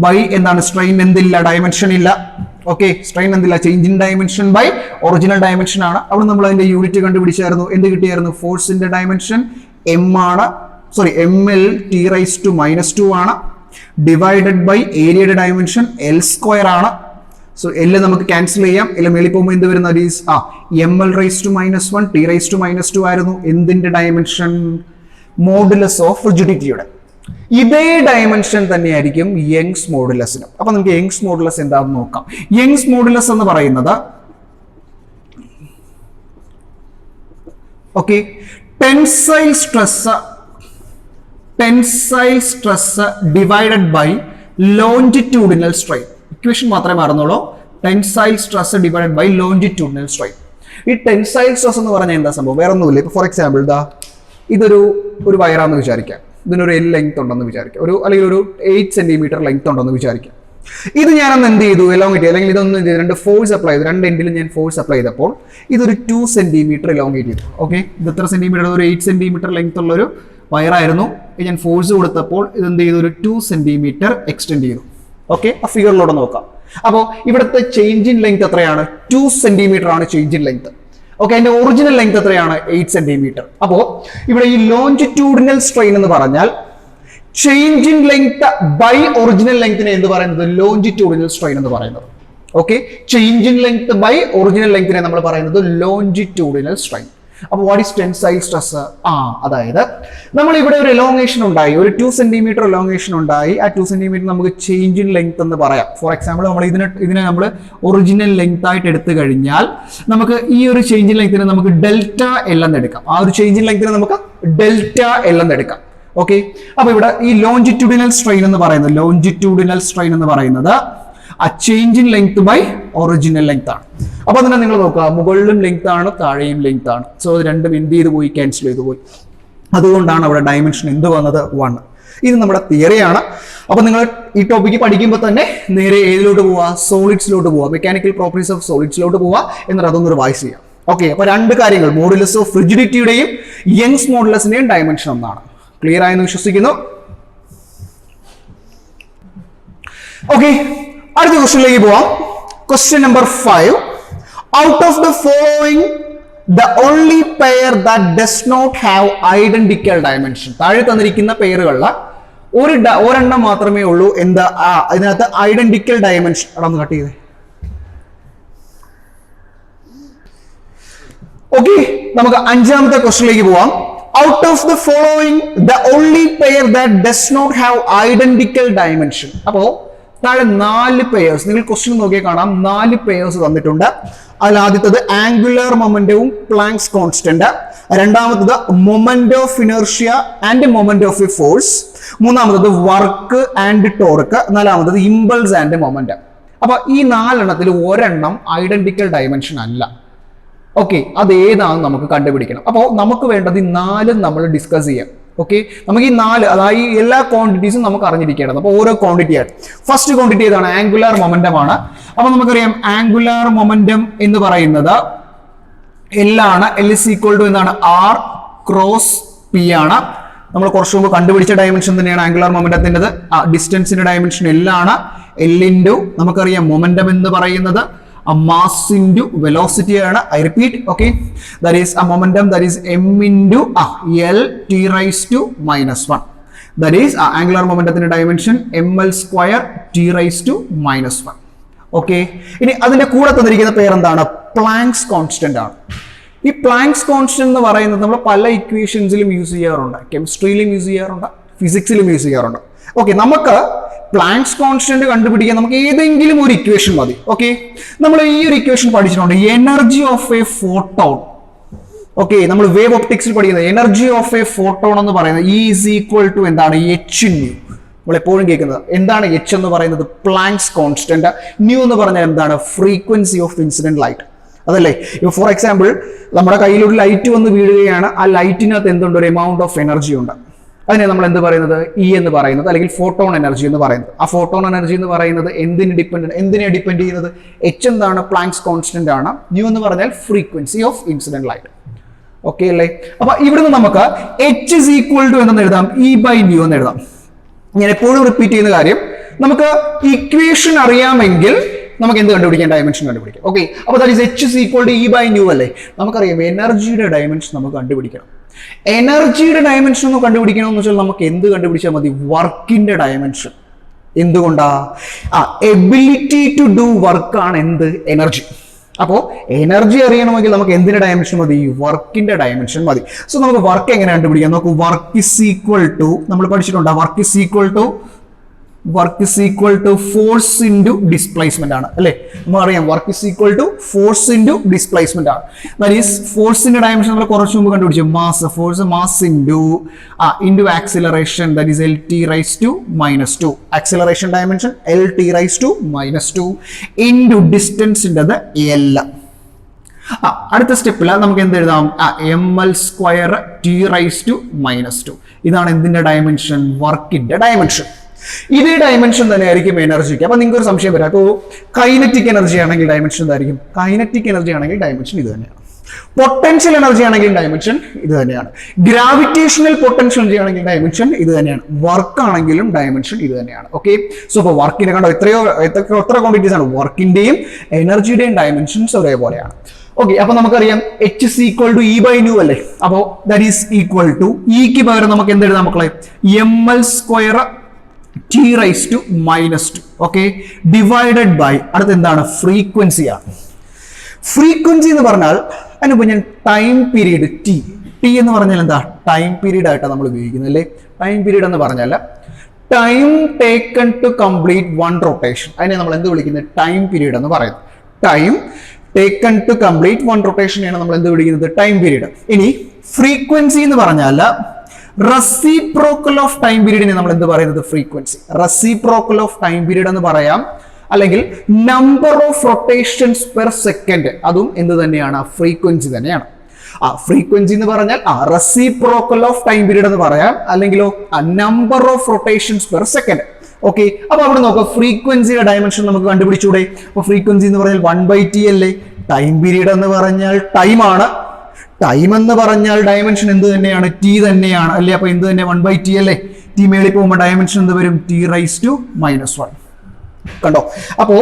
ബൈ എന്താണ്? സ്ട്രെയിൻ എന്തില്ല? ഡയമെൻഷൻ ഇല്ല. ഓക്കെ, സ്ട്രെയിൻ എന്തില്ല? Change in dimension by original dimension ആണ്. അവിടെ നമ്മൾ അതിന്റെ യൂണിറ്റ് കണ്ടുപിടിച്ചായിരുന്നു. എന്ത് കിട്ടിയായിരുന്നു? ഫോഴ്സിന്റെ ഡയമെൻഷൻ m ആണ്, സോറി ml t⁻⁻2 ആണ്, ഡിവൈഡഡ് ബൈ ഏരിയയുടെ ഡയമെൻഷൻ l² ആണ്. സോ L നമുക്ക് ക്യാൻസൽ ചെയ്യാം. L മേളിൽ പോകുമ്പോൾ എന്ത് വരുന്ന? ml⁻⁻1 t⁻⁻2 ആയിരുന്നു. എന്തിന്റെ ഡയമെൻഷൻ? Modulus of റിജിഡിറ്റിയുടെ. ഇതേ ഡയമെൻഷൻ തന്നെയായിരിക്കും യങ്സ് മോഡുലസിനും. അപ്പൊ നമുക്ക് യങ്സ് മോഡുലസ് എന്താണെന്ന് നോക്കാം. യങ്സ് മോഡുലസ് എന്ന് പറയുന്നത് okay, tensile stress divided by longitudinal strain. Equation മാത്രമേ മാറുന്നുള്ളൂ. Tensile stress divided by longitudinal strain. ഈ ടെൻസൈൽ സ്ട്രെസ് എന്ന് പറഞ്ഞാൽ എന്താ സംഭവം? വേറെ ഒന്നുമില്ല. ഇപ്പൊ ഫോർ എക്സാമ്പിൾ ഇതൊരു വയറാന്ന് വിചാരിക്കാം. ഇതിനൊരു L ലെങ്ത് ഉണ്ടെന്ന് വിചാരിക്കാം, അല്ലെങ്കിൽ ഒരു 8 സെന്റിമീറ്റർ ലെങ്ത് ഉണ്ടെന്ന് വിചാരിക്കാം. ഇത് ഞാനൊന്ന് എന്ത് ചെയ്തു? എലോങ്ങേറ്റ്, അല്ലെങ്കിൽ ഇതൊന്നും എന്ത് ചെയ്തു? രണ്ട് ഫോഴ്സ് അപ്ലൈ ചെയ്തു. രണ്ട് എൻഡിലും ഞാൻ ഫോഴ്സ് അപ്ലൈ ചെയ്തപ്പോൾ ഇതൊരു 2 സെന്റിമീറ്റർ എലോങ്ങേറ്റ് ചെയ്തു. ഓക്കെ, ഇത് എത്ര സെന്റിമീറ്റർ? ഒരു 8 സെന്റിമീറ്റർ ലെങ്ത് ഉള്ള ഒരു വയറായിരുന്നു. ഞാൻ ഫോഴ്സ് കൊടുത്തപ്പോൾ ഇത് എന്ത് ചെയ്തു? ഒരു 2 സെന്റിമീറ്റർ എക്സ്റ്റെൻഡ് ചെയ്തു. ഓക്കെ, ആ ഫിഗറിലൂടെ നോക്കാം. അപ്പോൾ ഇവിടുത്തെ ചേഞ്ച് ഇൻ ലെങ്ത് എത്രയാണ്? 2 സെന്റിമീറ്റർ ആണ് ചേഞ്ച് ഇൻ ലെങ്ത്. ഓക്കെ, അതിന്റെ ഒറിജിനൽ ലെങ്ത് എത്രയാണ്? 8 സെന്റിമീറ്റർ. അപ്പോ ഇവിടെ ഈ ലോഞ്ചിറ്റ്യൂഡിനൽ സ്ട്രെയിൻ എന്ന് പറഞ്ഞാൽ change in length by original ലെങ്തിനെ എന്ത് പറയുന്നത്? ലോഞ്ചിറ്റ്യൂഡിനൽ സ്ട്രെയിൻ എന്ന് പറയുന്നത്. Okay, change in length by original ലെങ്തിനെ നമ്മൾ പറയുന്നത് ലോഞ്ചിറ്റ്യൂഡിനൽ സ്ട്രെയിൻ. അപ്പോൾ വാട്ട് ഈസ് ടെൻസൈൽ സ്ട്രെസ്? അതായത് നമ്മൾ ഇവിടെ ഒരു എലോങ്ങേഷൻ ഉണ്ടായി, ഒരു 2 സെന്റിമീറ്റർ എലോങ്ങേഷൻ ഉണ്ടായി. ആ 2 സെന്റിമീറ്റർ നമുക്ക് ചേഞ്ച് ഇൻ ലെങ്ത് എന്ന് പറയാം. ഫോർ എക്സാമ്പിൾ നമ്മൾ ഇതിനെ നമ്മൾ ഒറിജിനൽ ലെങ്ത് ആയിട്ട് എടുത്തു കഴിഞ്ഞാൽ നമുക്ക് ഈ ഒരു ചേഞ്ച് ഇൻ ലെങ്തിനെ നമുക്ക് ഡെൽറ്റ L എന്ന് എടുക്കാം. ആ ഒരു ചേഞ്ച് ഇൻ ലെങ്തിനെ നമുക്ക് ഡെൽറ്റ L എന്ന് എടുക്കാം. ഓക്കെ, അപ്പൊ ഇവിടെ ഈ ലോഞ്ചിറ്റ്യൂഡിനൽ സ്ട്രെയിൻ എന്ന് പറയുന്നത് ആ change in length by original length ആണ്. അപ്പൊ അതിനെ നിങ്ങൾ നോക്കുക, മുകളിലും ലെങ്ത് ആണ്, താഴെയും ലെങ്ത് ആണ്. സോ രണ്ടും എന്ത് ചെയ്ത് പോയി? ക്യാൻസൽ ചെയ്ത് പോയി. അതുകൊണ്ടാണ് അവിടെ ഡയമെൻഷൻ എന്ത് വന്നത്? 1. ഇത് നമ്മുടെ തിയറിയാണ്. അപ്പൊ നിങ്ങൾ ഈ ടോപ്പിക്ക് പഠിക്കുമ്പോൾ തന്നെ നേരെ ഏതിലോട്ട് പോവുക, സോളിഡ്സിലോട്ട് പോവുക, മെക്കാനിക്കൽ പ്രോപ്പർട്ടീസ് ഓഫ് സോളിഡ്സിലോട്ട് പോവുക, എന്നിട്ട് അതൊന്ന് റിവൈസ് ചെയ്യാം. ഓക്കെ, അപ്പൊ രണ്ട് കാര്യങ്ങൾ, മോഡുലസ് ഓഫ് റിജിഡിറ്റിയുടെയും യങ്സ് മോഡുലസിന്റെയും ഡയമെൻഷൻ ഒന്നാണ്. ക്ലിയർ ആയെന്ന് വിശ്വസിക്കുന്നു. ഓക്കെ, അടുത്ത ക്വസ്റ്റ്യനിലേക്ക് പോവാം. Question number 5. Out of the following the only pair that does not have identical dimension. താഴെ തന്നിരിക്കുന്ന പെയറുകളിൽ ഒരെണ്ണം മാത്രമേ ഉള്ളൂ എന്താ ഇതിനകത്ത് ഐഡന്റിക്കൽ ഡയമെൻഷൻ. അതൊന്ന് കട്ട് ചെയ്തേ. ഓക്കെ, നമുക്ക് അഞ്ചാമത്തെ ക്വസ്റ്റ്യനിലേക്ക് പോവാം. Out of the following the only pair that does not have identical dimension. അപ്പോ താഴെ 4 പെയേഴ്സ്, നിങ്ങൾ ക്വസ്റ്റ്യൻ നോക്കിയാൽ കാണാം 4 പെയേഴ്സ് തന്നിട്ടുണ്ട്. അതിൽ ആദ്യത്തത് ആംഗുലർ മൊമെന്റവും പ്ലാങ്ക്സ് കോൺസ്റ്റന്റ്, രണ്ടാമത്തത് moment of inertia and moment of A force, മൂന്നാമത്തത് വർക്ക് ആൻഡ് ടോർക്ക്, നാലാമത്തത് ഇമ്പൾസ് ആൻഡ് മൊമെന്റ്. അപ്പൊ ഈ 4 എണ്ണത്തിൽ ഒരെണ്ണം ഐഡന്റിക്കൽ ഡയമെൻഷൻ അല്ല. ഓക്കെ, അത് ഏതാണെന്ന് നമുക്ക് കണ്ടുപിടിക്കണം. അപ്പോൾ നമുക്ക് വേണ്ടത് ഈ 4 നമ്മൾ ഡിസ്കസ് ചെയ്യാം. ഓക്കെ, നമുക്ക് ഈ 4, അതായത് എല്ലാ ക്വാണ്ടിറ്റീസും നമുക്ക് അറിഞ്ഞിരിക്കേണ്ടത്. അപ്പോൾ ഓരോ ക്വാണ്ടിറ്റി ആയിട്ട് ഫസ്റ്റ് ക്വാണ്ടിറ്റി ഏതാണ്? ആംഗുലാർ മൊമെന്റം ആണ്. അപ്പൊ നമുക്കറിയാം ആംഗുലാർ മൊമെന്റം എന്ന് പറയുന്നത് L ആണ്. L is equal to എന്താണ്? R ക്രോസ് P ആണ്. നമ്മൾ കുറച്ചു മുമ്പ് കണ്ടുപിടിച്ച ഡയമെൻഷൻ തന്നെയാണ് ആംഗുലാർ മൊമെന്റത്തിൻ്റെത്. ഡിസ്റ്റൻസിന്റെ ഡയമെൻഷൻ L ആണ്. L ഇൻറ്റു നമുക്കറിയാം മൊമെന്റം എന്ന് പറയുന്നത് mass into velocity ആണ്. I repeat, okay, that is a momentum, that is m into L t raised to -1. That is angular momentum dimension ml square t raised to -1. Okay, ഇനി അതിന്റെ കൂടെ തന്നിരിക്കുന്ന പേര് എന്താണ്? പ്ലാങ്ക്സ് കോൺസ്റ്റന്റ് ആണ്. ഈ planks constant എന്ന് പറയുന്നത് നമ്മൾ പല ഇക്വേഷൻസിലും യൂസ് ചെയ്യാറുണ്ട്, കെമിസ്ട്രിയിലും യൂസ് ചെയ്യാറുണ്ട്, ഫിസിക്സിലും യൂസ് ചെയ്യാറുണ്ട്. ഓക്കെ, നമുക്ക് പ്ലാങ്ക്സ് കോൺസ്റ്റന്റ് കണ്ടുപിടിക്കാൻ നമുക്ക് ഏതെങ്കിലും ഒരു ഇക്വേഷൻ മതി. ഓക്കെ, നമ്മൾ ഈ ഒരു ഇക്വേഷൻ പഠിച്ചിട്ടുണ്ട്, energy of A photon. Okay, നമ്മൾ വേവ് ഒപ്റ്റിക്സിൽ പഠിക്കുന്നത് എനർജി ഓഫ് എ ഫോട്ടോൺ എന്ന് പറയുന്നത് E is equal to എന്താണ്? h new. നമ്മൾ എപ്പോഴും കേൾക്കുന്നത് എന്താണ്? h എന്ന് പറയുന്നത് പ്ലാങ്ക്സ് കോൺസ്റ്റന്റ്, ന്യൂ എന്ന് പറഞ്ഞാൽ എന്താണ്? Frequency of incident light. അതല്ലേ? ഇപ്പൊ ഫോർ എക്സാമ്പിൾ നമ്മുടെ കയ്യിലൊരു ലൈറ്റ് വന്ന് വീഴുകയാണ്, ആ ലൈറ്റിനകത്ത് എന്തുണ്ട്? ഒരു എമൗണ്ട് ഓഫ് എനർജി ഉണ്ട്. അതിനെ നമ്മൾ എന്ത് പറയുന്നത്? E എന്ന് പറയുന്നത്, അല്ലെങ്കിൽ ഫോട്ടോൺ എനർജി എന്ന് പറയുന്നത്. ആ ഫോട്ടോൺ എനർജി എന്ന് പറയുന്നത് എന്തിനെ ഡിപ്പെൻഡ് ചെയ്യുന്നത്? h എന്താണ്? പ്ലാങ്ക്സ് കോൺസ്റ്റന്റ് ആണ്. ന്യൂ എന്ന് പറഞ്ഞാൽ frequency of incident light. Okay അല്ലേ? അപ്പൊ ഇവിടുന്ന് നമുക്ക് h is equal to എന്ന് എഴുതാം, E by nu എന്ന് എഴുതാം. ഞാൻ എപ്പോഴും റിപ്പീറ്റ് ചെയ്യുന്ന കാര്യം, നമുക്ക് ഇക്വേഷൻ അറിയാമെങ്കിൽ നമുക്ക് എന്ത് കണ്ടുപിടിക്കാം? ഡയമെൻഷൻ കണ്ടുപിടിക്കാം. ഓക്കെ, അപ്പൊ that is h is equal to E by nu അല്ലേ? നമുക്കറിയാം എനർജിയുടെ ഡയമെൻഷൻ നമുക്ക് കണ്ടുപിടിക്കണം. എനർജിയുടെ ഡയമെൻഷൻ ഒന്ന് കണ്ടുപിടിക്കണമെന്ന് വെച്ചാൽ നമുക്ക് എന്ത് കണ്ടുപിടിച്ചാൽ മതി? വർക്കിന്റെ ഡയമെൻഷൻ. എന്തുകൊണ്ടാ? എബിലിറ്റി ടു ഡു വർക്ക് ആണ് എന്ത്? എനർജി. അപ്പോൾ എനർജി അറിയണമെങ്കിൽ നമുക്ക് എന്തിന്റെ ഡയമെൻഷൻ മതി? വർക്കിന്റെ ഡയമെൻഷൻ മതി. സോ നമുക്ക് വർക്ക് എങ്ങനെ കണ്ടുപിടിക്കാം? നമുക്ക് വർക്ക് ഇസ് ഈക്വൽ ടു, നമ്മൾ പഠിച്ചിട്ടുണ്ട്, work is equal to force into displacement ആണ് അല്ലേ? നമുക്കറിയാം work is equal to force into displacement ആണ്. ദാറ്റ് ഈസ് ഫോഴ്സിന്റെ ഡയമെൻഷൻ നമ്മൾ കുറച്ച് മുമ്പ് കണ്ടുപിടിച്ചു, mass. Force mass into acceleration, that is LT raised to -2. Acceleration dimension LT raised to -2 into ഡിസ്റ്റൻസിൻ്റെത് L. അടുത്ത സ്റ്റെപ്പിൽ നമുക്ക് എന്ത് എഴുതാം? ml square t raised to -2. ഇതാണ് എന്തിന്റെ ഡയമെൻഷൻ? വർക്കിന്റെ ഡയമെൻഷൻ. ഇതേ ഡയമെൻഷൻ തന്നെ ആയിരിക്കും എനർജിക്ക്. അപ്പൊ നിങ്ങൾക്ക് ഒരു സംശയം വരാം, അപ്പോൾ കൈനറ്റിക് എനർജി ആണെങ്കിൽ ഡയമെൻഷൻ എന്തായിരിക്കും? കൈനറ്റിക് എനർജി ആണെങ്കിൽ ഡയമെൻഷൻ ഇത് തന്നെയാണ്. പൊട്ടൻഷ്യൽ എനർജി ആണെങ്കിൽ ഡയമെൻഷൻ ഇത് തന്നെയാണ്. ഗ്രാവിറ്റേഷണൽ പൊട്ടൻഷ്യൽ എനർജി ആണെങ്കിൽ ഡയമെൻഷൻ ഇത് തന്നെയാണ്. വർക്ക് ആണെങ്കിലും ഡയമെൻഷൻ ഇത് തന്നെയാണ്. ഓക്കെ, സോ ഇപ്പോൾ വർക്കിനെ കണ്ടോ, എത്ര ക്വാണ്ടിറ്റീസ് ആണ്? വർക്കിന്റെയും എനർജിയുടെയും ഡയമെൻഷൻസ് ഒരേപോലെയാണ്. ഓക്കെ, അപ്പൊ നമുക്കറിയാം h is equal to E by nu അല്ലേ? അപ്പോൾ ദാറ്റ് ഈസ് ഈക്വൽ ടു, ഇക്ക് പകരം നമുക്ക് എന്ത് എഴുതാം മക്കളെ? ml square t raised to -2. Okay, divided by അടുത്ത് എന്താണ്? ഫ്രീക്വൻസി ആണ്. ഫ്രീക്വൻസി എന്ന് പറഞ്ഞാൽ അതിനിപ്പോ ഞാൻ ടൈം പീരീഡ് ടി എന്ന് പറഞ്ഞാൽ എന്താ? ടൈം പീരീഡ് ആയിട്ടാണ് നമ്മൾ ഉപയോഗിക്കുന്നത് അല്ലേ? ടൈം പീരീഡ് എന്ന് പറഞ്ഞാൽ time taken to complete one rotation. അതിനെ നമ്മൾ എന്ത് വിളിക്കുന്നത്? ടൈം പീരീഡ് എന്ന് പറയുന്നത്. Time taken to complete one റൊട്ടേഷനെയാണ് നമ്മൾ എന്ത് വിളിക്കുന്നത്? Time period. ഇനി ഫ്രീക്വൻസി എന്ന് പറഞ്ഞാൽ റെസിപ്രോക്കൽ ഓഫ് ടൈം പീരീഡിനെ നമ്മൾ എന്ത് പറയുന്നത്? Frequency. Reciprocal of time period എന്ന് പറയാം, അല്ലെങ്കിൽ number of rotations per second, അതും എന്ത് തന്നെയാണ്? ഫ്രീക്വൻസി തന്നെയാണ്. ഫ്രീക്വൻസി എന്ന് പറഞ്ഞാൽ റെസിപ്രോക്കൽ ഓഫ് ടൈം പീരീഡ് എന്ന് പറയാം, അല്ലെങ്കിലോ number of rotations per second. Okay, അപ്പൊ അവിടെ നോക്കാം ഫ്രീക്വൻസിയുടെ ഡയമെൻഷൻ നമുക്ക് കണ്ടുപിടിച്ചൂടെ. അപ്പൊ ഫ്രീക്വൻസി എന്ന് പറഞ്ഞാൽ 1/t അല്ലേ, ടൈം പീരീഡ് എന്ന് പറഞ്ഞാൽ ടൈം ആണ്, ടൈം എന്ന് പറഞ്ഞാൽ ഡയമെൻഷൻ എന്ത് തന്നെയാണ്, ടി തന്നെയാണ് അല്ലേ. അപ്പൊ എന്ത് തന്നെ 1/t അല്ലേ, ടി മേളിൽ പോകുമ്പോൾ ഡയമെൻഷൻ എന്ത് വരും, t⁻⁻1. കണ്ടോ, അപ്പോ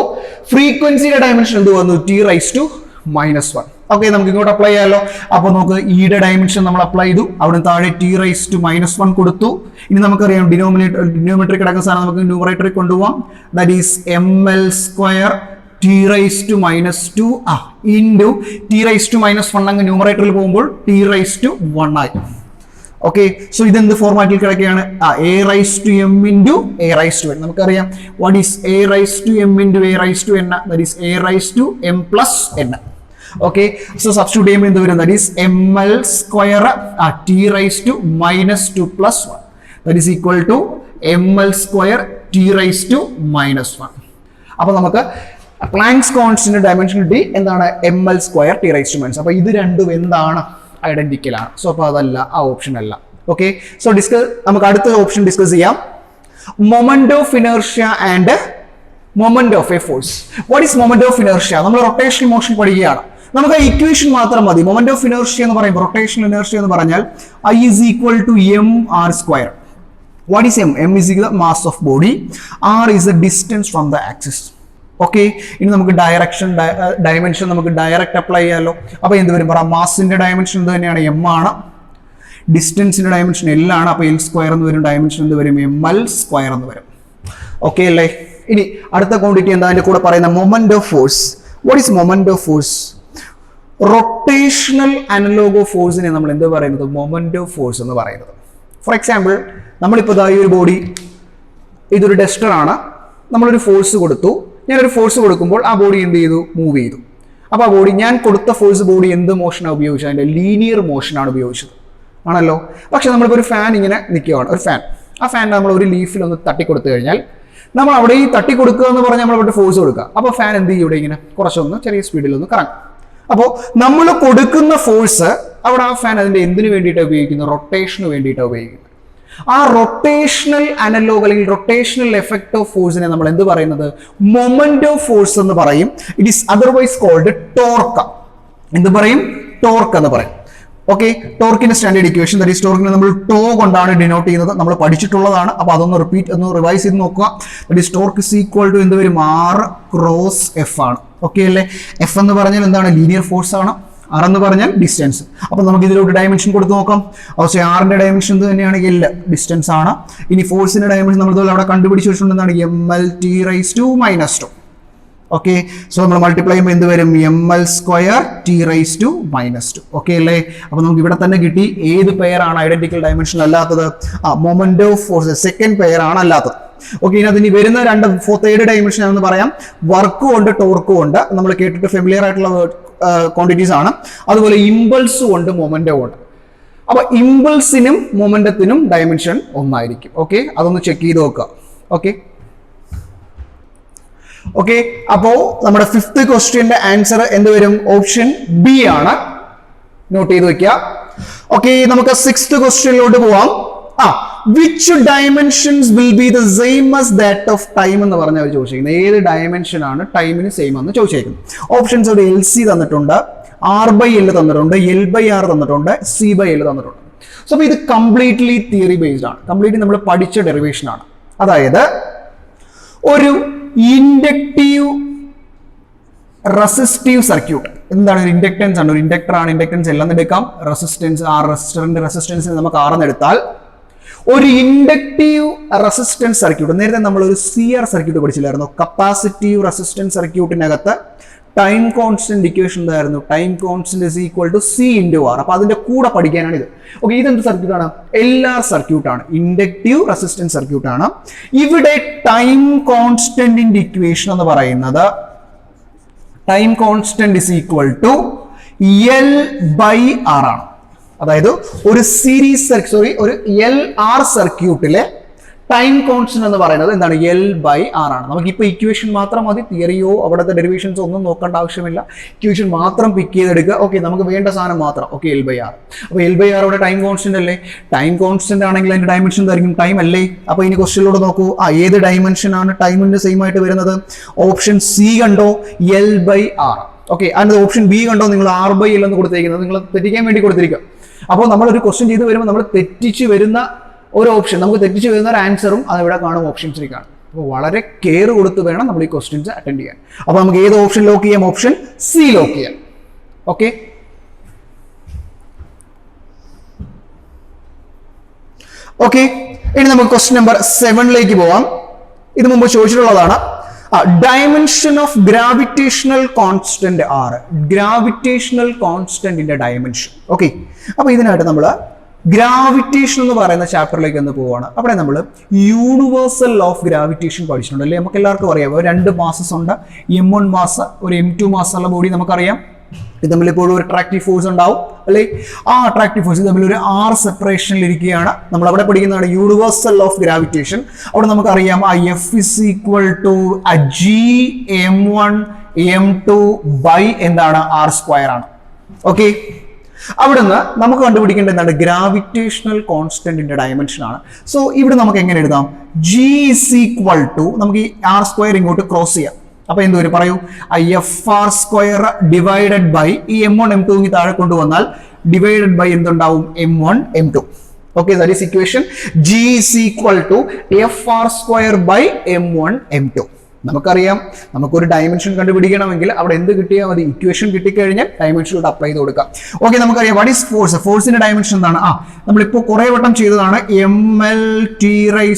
ഫ്രീക്വൻസിയുടെ ഡയമെൻഷൻ എന്ത് വന്നു, t⁻⁻1. ഓക്കെ, നമുക്ക് ഇങ്ങോട്ട് അപ്ലൈ ചെയ്യാമല്ലോ. അപ്പൊ നമുക്ക് ഇയുടെ ഡയമെൻഷൻ നമ്മൾ അപ്ലൈ ചെയ്തു, അവിടെ താഴെ t⁻⁻1 കൊടുത്തു. ഇനി നമുക്കറിയാം ഡിനോമിനേറ്ററിൽ കിടക്കുന്ന സാധനം നമുക്ക് ന്യൂമറേറ്ററിൽ കൊണ്ടുപോകാം. That is ml² t⁻2 into t⁻1 അങ്ങ് ന്യൂമറേറ്ററിൽ പോകുമ്പോൾ t⁻1 ആയി. ഓക്കെ, സോ ഇതെന്ത് ഫോർമാറ്റിൽ കിടക്കുകയാണ്, a⁻m ഇൻറ്റു a⁻n. നമുക്കറിയാം what is a⁻m into a⁻n, that is a⁻m plus n. Okay, so substitute ചെയ്യുമ്പോൾ എന്ത് വരും, that is ml² t⁻2 plus 1, that is equal to ml² t⁻1. അപ്പൊ നമുക്ക് പ്ലാങ്ക്സ് കോൺസ്റ്റന്റ് ഡയമെൻഷൻ കിട്ടി, എന്താണ്, ml² t⁻1. അപ്പൊ ഇത് രണ്ടും എന്താണ്, ഐഡന്റിക്കൽ ആണ്. സോ അപ്പൊ അതല്ല, ആ ഓപ്ഷൻ അല്ല. ഓക്കെ, സോ നമുക്ക് അടുത്ത ഓപ്ഷൻ ഡിസ്കസ് ചെയ്യാം. Moment of inertia and moment of A force. What is moment of inertia? നമ്മൾ റൊട്ടേഷണൽ മോഷൻ പഠിക്കുകയാണ്, നമുക്ക് ആ ഇക്വേഷൻ മാത്രം മതി. മൊമെന്റ് ഓഫ് ഇനർഷ്യ എന്ന് പറയുമ്പോൾ, റൊട്ടേഷണൽ ഇനർഷ്യ എന്ന് പറഞ്ഞാൽ I is equal to mr². What is m? M is the mass of body, r is the distance from the axis. Okay, ഇനി നമുക്ക് ഡയമെൻഷൻ നമുക്ക് ഡയറക്റ്റ് അപ്ലൈ ചെയ്യാമല്ലോ. അപ്പൊ എന്ത് വരും, പറ, മാസിന്റെ ഡയമെൻഷൻ എന്ത് തന്നെയാണ്, m ആണ്, ഡിസ്റ്റൻസിന്റെ ഡയമെൻഷൻ L ആണ്, അപ്പൊ L² എന്ന് വരും, ഡയമെൻഷൻ എന്ത് വരും, ml² എന്ന് വരും. ഓക്കെ അല്ലേ. ഇനി അടുത്ത ക്വാണ്ടിറ്റി എന്താ, അതിന്റെ കൂടെ പറയുന്ന moment of force. What is moment of force? Rotational analogue of ഫോഴ്സിനെ നമ്മൾ എന്ത് പറയുന്നത്, മൊമെന്റ് ഓഫ് ഫോഴ്സ് എന്ന് പറയുന്നത്. ഫോർ എക്സാമ്പിൾ, നമ്മളിപ്പോൾ ഈ ഒരു ബോഡി, ഇതൊരു ഡസ്റ്റർ ആണ്, നമ്മളൊരു ഫോഴ്സ് കൊടുത്തു. ഞാനൊരു ഫോഴ്സ് കൊടുക്കുമ്പോൾ ആ ബോഡി എന്ത് ചെയ്തു, മൂവ് ചെയ്തു. അപ്പോൾ ആ ബോഡി, ഞാൻ കൊടുത്ത ഫോഴ്സ് ബോഡി എന്ത് മോഷനാണ് ഉപയോഗിച്ചത്, അതിൻ്റെ ലീനിയർ മോഷനാണ് ഉപയോഗിച്ചത്, ആണല്ലോ. പക്ഷെ നമ്മളിപ്പോൾ ഒരു ഫാൻ ഇങ്ങനെ നിൽക്കുകയാണ്, ഒരു ഫാൻ, ആ ഫാൻ നമ്മൾ ഒരു ലീഫിൽ ഒന്ന് തട്ടിക്കൊടുത്തു കഴിഞ്ഞാൽ, നമ്മൾ അവിടെ ഈ തട്ടിക്കൊടുക്കുക എന്ന് പറഞ്ഞാൽ നമ്മൾ അവിടെ ഫോഴ്സ് കൊടുക്കുക. അപ്പോൾ ഫാൻ എന്ത് ചെയ്യും, ഇവിടെ ഇങ്ങനെ കുറച്ചൊന്ന് ചെറിയ സ്പീഡിലൊന്ന് കറങ്ങും. അപ്പോൾ നമ്മൾ കൊടുക്കുന്ന ഫോഴ്സ് അവിടെ ആ ഫാൻ അതിൻ്റെ എന്തിനു വേണ്ടിയിട്ടാണ് ഉപയോഗിക്കുന്നത്, റൊട്ടേഷന് വേണ്ടിയിട്ടാണ് ഉപയോഗിക്കുന്നത്. ആ റൊട്ടേഷണൽ അനലോഗ് അല്ലെങ്കിൽ റൊട്ടേഷണൽ എഫക്ട് ഓഫ് ഫോഴ്സിനെ നമ്മൾ എന്ത് പറയുന്നത്, മൊമെന്റ് ഓഫ് ഫോഴ്സ് എന്ന് പറയും. It is otherwise called torque. എന്ത് പറയും, ടോർക്ക് എന്ന് പറയും. ഓക്കെ, ടോർക്കിന്റെ സ്റ്റാൻഡേർഡ് ഇക്വേഷൻ, ദാറ്റ് ഈസ് ടോർക്കിനെ നമ്മൾ ടോ കൊണ്ടാണ് ഡിനോട്ട് ചെയ്യുന്നത്, നമ്മൾ പഠിച്ചിട്ടുള്ളതാണ്. അപ്പൊ അതൊന്ന് റിവൈസ് ചെയ്ത് നോക്കുക. That is torque is equal to എന്ത് വരും, r×f ആണ്. ഓക്കെ അല്ലേ. എഫ് എന്ന് പറഞ്ഞാൽ എന്താണ്, ലീനിയർ ഫോഴ്സ് ആണ്. r എന്ന് പറഞ്ഞാൽ ഡിസ്റ്റൻസ്. അപ്പൊ നമുക്ക് ഇതിലോട്ട് ഡയമെൻഷൻ കൊടുത്ത് നോക്കാം. പക്ഷേ ആറിന്റെ ഡയമെൻഷൻ എന്ത് തന്നെയാണ്, L, ഡിസ്റ്റൻസ് ആണ്. ഇനി ഫോഴ്സിന്റെ ഡയമെൻഷൻ നമ്മൾ അവിടെ കണ്ടുപിടിച്ച് വെച്ചിട്ടുണ്ടെന്നാണ് ml⁻². ഓക്കെ, സോ നമ്മൾ മൾട്ടിപ്ലൈ ചെയ്യുമ്പോൾ എന്ത് വരും, ml² t⁻². ഓക്കെ അല്ലേ. അപ്പൊ നമുക്ക് ഇവിടെ തന്നെ കിട്ടി ഏത് പെയറാണ് ഐഡന്റിക്കൽ ഡയമെൻഷൻ അല്ലാത്തത്, moment of force second pair ആണ് അല്ലാത്തത്. ഓക്കെ, ഇനി അതിന് വരുന്ന തേർഡ് ഡയമെൻഷൻ ആണെന്ന് പറയാം. വർക്കും ഉണ്ട്, ടോർക്കും ഉണ്ട്, നമ്മൾ കേട്ടിട്ട് ഫെമിലിയർ ആയിട്ടുള്ള ക്വാണ്ടിറ്റീസ് ആണ്. അതുപോലെ ഇമ്പൾസും ഉണ്ട്, മൊമെന്റും ഉണ്ട്. അപ്പൊ ഇമ്പൾസിനും മൊമെന്റത്തിനും ഡയമെൻഷൻ ഒന്നായിരിക്കും. ഓക്കെ, അതൊന്ന് ചെക്ക് ചെയ്ത് നോക്കുക. ഓക്കെ ഓക്കെ, അപ്പോ നമ്മുടെ 5th ക്വസ്റ്റ്യന്റെ ആൻസർ എന്ത് വരും, ഓപ്ഷൻ ബി ആണ്. നോട്ട് ചെയ്ത് വെക്കുക. ഓക്കെ, നമുക്ക് 6th ക്വസ്റ്റ്യനിലോട്ട് പോവാം. which dimensions will be the same as that of time എന്ന് പറഞ്ഞ അവർ ചോദിച്ചിരിക്കുന്നത്. ഏത് ഡയമെൻഷൻ ആണ് ടൈമിന് സെയിം എന്ന് ചോദിച്ചിരിക്കുന്നത്. ഓപ്ഷൻസ് ഒരു LC തന്നിട്ടുണ്ട്, R/L തന്നിട്ടുണ്ട്, L/R തന്നിട്ടുണ്ട്, C/L തന്നിട്ടുണ്ട്. സോ അപ്പോൾ ഇത് കംപ്ലീറ്റ്ലി തിയറി ബേസ്ഡ് ആണ്, കംപ്ലീറ്റ്ലി നമ്മൾ പഠിച്ച ഡെറിവേഷൻ ആണ്. അതായത് ഒരു ഇൻഡക്റ്റീവ് റെസിസ്റ്റീവ് സർക്യൂട്ട്, എന്താണ് ഒരു ഇൻഡക്ടൻസ് ആണ്, ഒരു ഇൻഡക്ടർ ആണ്, ഇൻഡക്ടൻസ് എല്ലാം എടുക്കാം. റെസിസ്റ്റൻസ്, ആ റെസിസ്റ്ററിന്റെ റെസിസ്റ്റൻസിന് നമുക്ക് R എന്ന് എടുത്താൽ, ഒരു ഇൻഡക്റ്റീവ് റെസിസ്റ്റൻസ് സർക്യൂട്ട്, നേരത്തെ നമ്മൾ ഒരു CR സർക്യൂട്ട് പഠിച്ചില്ലായിരുന്നു, കപ്പാസിറ്റീവ് റെസിസ്റ്റൻസ് സർക്യൂട്ടിനകത്ത് ടൈം കോൺസ്റ്റന്റ് ഇക്വേഷൻ എന്തായിരുന്നു, time constant is equal to C/R. അപ്പൊ അതിന്റെ കൂടെ പഠിക്കാനാണ് ഇത്. ഓക്കെ, ഇതെന്ത് സർക്യൂട്ടാണ്, LR സർക്യൂട്ടാണ്, ഇൻഡക്റ്റീവ് റെസിസ്റ്റൻസ് സർക്യൂട്ടാണ്. ഇവിടെ ടൈം കോൺസ്റ്റന്റിന്റെ ഇക്വേഷൻ എന്ന് പറയുന്നത് time constant is equal to L/R ആണ്. അതായത് ഒരു സീരീസ് ഒരു LR സർക്യൂട്ടിലെ ടൈം കോൺസ്റ്റന്റ് എന്ന് പറയുന്നത് എന്താണ്? L/R ആണ്. നമുക്കിപ്പോൾ ഇക്വേഷൻ മാത്രം മതി, തിയറിയോ അവിടുത്തെ ഡെറിവേഷൻസോ ഒന്നും നോക്കേണ്ട ആവശ്യമില്ല. ഇക്വേഷൻ മാത്രം പിക്ക് ചെയ്തെടുക്കുക. ഓക്കെ, നമുക്ക് വേണ്ട സാധനം മാത്രം. Okay, L/R. അപ്പോൾ L/R ഇവിടെ ടൈം കോൺസ്റ്റന്റ് അല്ലേ? ടൈം കോൺസ്റ്റന്റ് ആണെങ്കിൽ അതിന്റെ ഡയമെൻഷൻ എന്തായിരിക്കും? ടൈം അല്ലേ? അപ്പോൾ ഇനി ക്വസ്റ്റ്യനിലൂടെ നോക്കൂ. ഏത് ഡയമെൻഷൻ ആണ് ടൈമിന്റെ സെയിം ആയിട്ട് വരുന്നത്? ഓപ്ഷൻ സി കണ്ടോ? L/R. ഓക്കെ, അതിന്റെ ഓപ്ഷൻ ബി കണ്ടോ? നിങ്ങൾ R/L എന്ന് കൊടുത്തിരിക്കുന്നത് നിങ്ങൾ തെറ്റിക്കാൻ വേണ്ടി കൊടുത്തിരിക്കുക. അപ്പോൾ നമ്മളൊരു ക്വസ്റ്റ്യൻ ചെയ്ത് വരുമ്പോൾ നമ്മൾ തെറ്റിച്ച് വരുന്ന ഒരു ഓപ്ഷൻ, നമുക്ക് തെറ്റിച്ച് വരുന്ന ഒരു ആൻസറും അതിവിടെ കാണും, ഓപ്ഷൻസിൽ കാണും. അപ്പോൾ വളരെ കെയർ കൊടുത്ത് വേണം നമ്മൾ ഈ ക്വസ്റ്റ്യൻസ് അറ്റൻഡ് ചെയ്യാൻ. അപ്പോൾ നമുക്ക് ഏത് ഓപ്ഷൻ ലോക്ക് ചെയ്യാം? ഓപ്ഷൻ സി ലോക്ക് ചെയ്യാം. ഓക്കെ, ഓക്കെ, ഇനി നമുക്ക് ക്വസ്റ്റ്യൻ നമ്പർ 7ലേക്ക് പോവാം. ഇത് മുമ്പ് ചോദിച്ചിട്ടുള്ളതാണ്. Dimension of gravitational constant are. Gravitational കോൺസ്റ്റന്റിന്റെ ഡയമെൻഷൻ. ഓക്കെ, അപ്പോൾ ഇതിനായിട്ട് നമ്മൾ ഗ്രാവിറ്റേഷൻ എന്ന് പറയുന്ന ചാപ്റ്ററിലേക്ക് ഒന്ന് പോവുകയാണ്. അവിടെ നമ്മൾ യൂണിവേഴ്സൽ ഓഫ് ഗ്രാവിറ്റേഷൻ പഠിച്ചിട്ടുണ്ട് അല്ലേ? നമുക്ക് എല്ലാവർക്കും അറിയാം, 2 മാസസ് ഉണ്ട്. M1 മാസ്, ഒരു M2 മാസ് ഉള്ള ബോഡി നമുക്കറിയാം. ഇത് തമ്മിൽ എപ്പോഴും ഒരു അട്രാക്റ്റീവ് ഫോഴ്സ് ഉണ്ടാവും അല്ലേ? ആ അട്രാക്റ്റീവ് ഫോഴ്സ് തമ്മിൽ ഒരു R സെപ്പറേഷനിൽ ഇരിക്കുകയാണ്. നമ്മൾ അവിടെ പഠിക്കുന്നതാണ് യൂണിവേഴ്സൽ ഓഫ് ഗ്രാവിറ്റേഷൻ. അവിടെ നമുക്കറിയാം F = G(m1 m2) എന്താണ്? R² ആണ്. ഓക്കെ, അവിടുന്ന് നമുക്ക് കണ്ടുപിടിക്കേണ്ട എന്താണ്? ഗ്രാവിറ്റേഷണൽ കോൺസ്റ്റന്റിന്റെ ഡയമെൻഷൻ ആണ്. സോ ഇവിടെ നമുക്ക് എങ്ങനെ എഴുതാം? G നമുക്ക് ഈ R² ഇങ്ങോട്ട് ക്രോസ് ചെയ്യാം. അപ്പൊ എന്ത് വരും പറയൂ? F(r²) ഡിവൈഡഡ് ബൈ ഈ M1 M2 താഴെ കൊണ്ടുവന്നാൽ ഡിവൈഡഡ് ബൈ എന്തുണ്ടാവും? M1 M2. Okay, that is equation. G = F(r²) by M1 M2. നമുക്കറിയാം, നമുക്കൊരു ഡയമെൻഷൻ കണ്ടുപിടിക്കണമെങ്കിൽ അവിടെ എന്ത് കിട്ടിയാൽ മതി? ഇക്വേഷൻ കിട്ടിക്കഴിഞ്ഞാൽ ഡയമെൻഷനിലോട്ട് അപ്ലൈ ചെയ്ത് കൊടുക്കാം. ഓക്കെ, നമുക്കറിയാം വാട്ട് ഈസ് ഫോഴ്സ്. ഫോഴ്സിന്റെ ഡയമെൻഷൻ എന്താണ്? നമ്മളിപ്പോൾ കുറെ വട്ടം ചെയ്തതാണ്. mL(T⁻²)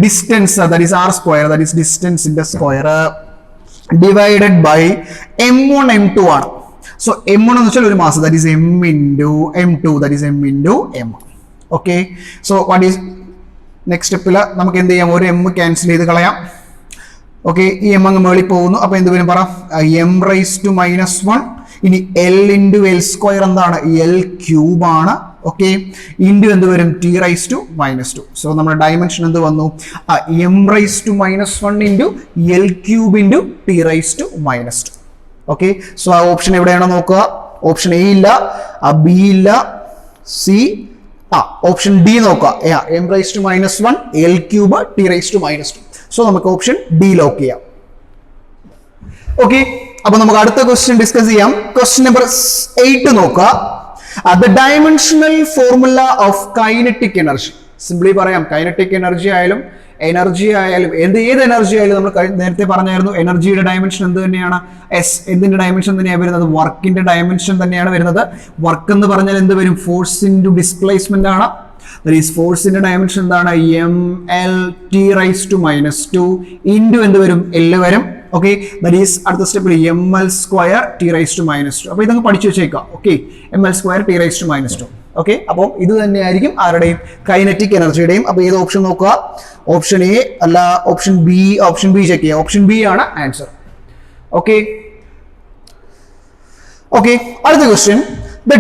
distance, that is R², that is ഡിസ്റ്റൻസിന്റെ square divided by M1 M2 ആണ്. സോ M1 എന്ന് വെച്ചാൽ ഒരു mass, that is M × M2, that is M × M. Okay, so what is next സ്റ്റെപ്പിൽ നമുക്ക് എന്ത് ചെയ്യാം? ഒരു M ക്യാൻസൽ ചെയ്ത് കളയാം. ഓക്കെ, ഈ M അങ്ങ് മേളിൽ പോകുന്നു. അപ്പൊ എന്ത് വരും പറ? M⁻⁻1. ഇനി L × L² എന്താണ്? L³ ആണ്. ഓക്കെ, ഇൻറ്റു എന്ത് വരും? T⁻². സോ നമ്മുടെ ഡയമെൻഷൻ എന്ത് വന്നു? M⁻⁻1 × L³ × T⁻². Okay, so ആ ഓപ്ഷൻ എവിടെയാണോ നോക്കുക? ഓപ്ഷൻ എ ഇല്ല, ബി ഇല്ല, സി, ഓപ്ഷൻ ഡി നോക്കുക. M⁻⁻1 L³ T⁻². സോ നമുക്ക് ഓപ്ഷൻ ഡി ലോക്ക് ചെയ്യാം. ഓക്കെ, അപ്പൊ നമുക്ക് അടുത്ത ക്വസ്റ്റ്യൻ ഡിസ്കസ് ചെയ്യാം. ക്വസ്റ്റ്യൻ നമ്പർ 8 നോക്കുക. The dimensional formula of kinetic energy. Simply പറയാം, കൈനറ്റിക് എനർജി ആയാലും ഏത് എനർജി ആയാലും നമ്മൾ നേരത്തെ പറഞ്ഞായിരുന്നു, എനർജിയുടെ ഡയമെൻഷൻ എന്ത് തന്നെയാണ്? എന്തിന്റെ ഡയമെൻഷൻ തന്നെയാണ് വരുന്നത്? വർക്കിന്റെ ഡയമെൻഷൻ തന്നെയാണ് വരുന്നത്. വർക്ക് എന്ന് പറഞ്ഞാൽ എന്ത് വരും? ഫോഴ്സ് ഇൻറ്റു ഡിസ്പ്ലേസ്മെന്റ് ആണ്. ഫോഴ്സിന്റെ ഡയമെൻഷൻ എന്താണ്? mL(T⁻²) ഇൻറ്റു എന്ത് വരും? L വരും. ഓക്കെ, ദാറ്റ് ഈസ് അടുത്ത സ്റ്റെപ്പിൽ mL² T⁻². അപ്പൊ ഇതങ്ങ് പഠിച്ചു വെച്ചേക്കാം. Okay, mL² T⁻². ഓക്കെ, അപ്പോൾ ഇത് തന്നെയായിരിക്കും ആരുടെയും? കൈനറ്റിക് എനർജിയുടെയും. അപ്പൊ ഏത് ഓപ്ഷൻ നോക്കുക? ഓപ്ഷൻ എ അല്ല, option B. Option B check ചെയ്യുക. ഓപ്ഷൻ ബി ആണ് ആൻസർ. ഓക്കെ, ഓക്കെ, അടുത്ത question. The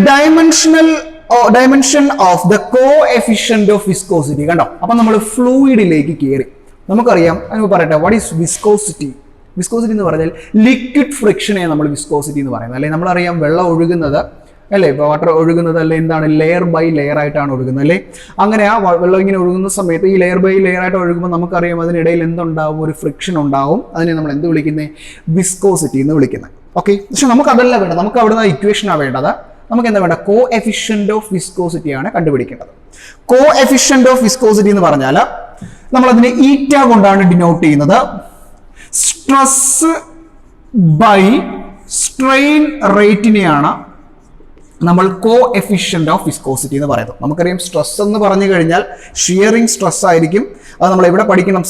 dimension of the coefficient of viscosity. കണ്ടോ? അപ്പൊ നമ്മൾ ഫ്ലൂയിഡിലേക്ക് കയറി. നമുക്കറിയാം, അതിന് പറയട്ടെ, വാട്ട് ഈസ് വിസ്കോസിറ്റി? വിസ്കോസിറ്റി എന്ന് പറഞ്ഞാൽ ലിക്വിഡ് ഫ്രിക്ഷനെ നമ്മൾ വിസ്കോസിറ്റി എന്ന് പറയുന്നത് അല്ലെ? നമ്മളറിയാം, വെള്ളം ഒഴുകുന്നത് അല്ലേ? വാട്ടർ ഒഴുകുന്നത് അല്ലെ? എന്താണ്? ലെയർ ബൈ ലെയർ ആയിട്ടാണ് ഒഴുകുന്നത് അല്ലേ? അങ്ങനെ ആ വെള്ളം ഇങ്ങനെ ഒഴുകുന്ന സമയത്ത് ഈ ലെയർ ബൈ ലെയർ ആയിട്ട് ഒഴുകുമ്പോൾ നമുക്കറിയാം അതിനിടയിൽ എന്തുണ്ടാവും? ഒരു ഫ്രിക്ഷൻ ഉണ്ടാവും. അതിനെ നമ്മൾ എന്ത് വിളിക്കുന്നത്? വിസ്കോസിറ്റി എന്ന് വിളിക്കുന്നത്. ഓക്കെ, പക്ഷെ നമുക്ക് അതല്ല വേണ്ടത്. നമുക്ക് അവിടുന്ന് ഇക്വേഷനാണ് വേണ്ടത്. നമുക്ക് എന്താ വേണ്ട? കോഎഫിഷ്യന്റ് ഓഫ് വിസ്കോസിറ്റി ആണ് കണ്ടുപിടിക്കേണ്ടത്. കോഎഫിഷ്യന്റ് ഓഫ് വിസ്കോസിറ്റി എന്ന് പറഞ്ഞാൽ നമ്മൾ അതിനെ ഈറ്റ കൊണ്ടാണ് ഡിനോട്ട് ചെയ്യുന്നത്. സ്ട്രെസ് ബൈ സ്ട്രെയിൻ റേറ്റിനെയാണ് നമ്മൾ കോഎഫിഷ്യന്റ് ഓഫ് വിസ്കോസിറ്റി എന്ന് പറയുന്നത്. നമുക്കറിയാം, സ്ട്രെസ് എന്ന് പറഞ്ഞു കഴിഞ്ഞാൽ ഷിയറിംഗ് സ്ട്രെസ് ആയിരിക്കും. അത് നമ്മൾ എവിടെ പഠിക്കണം?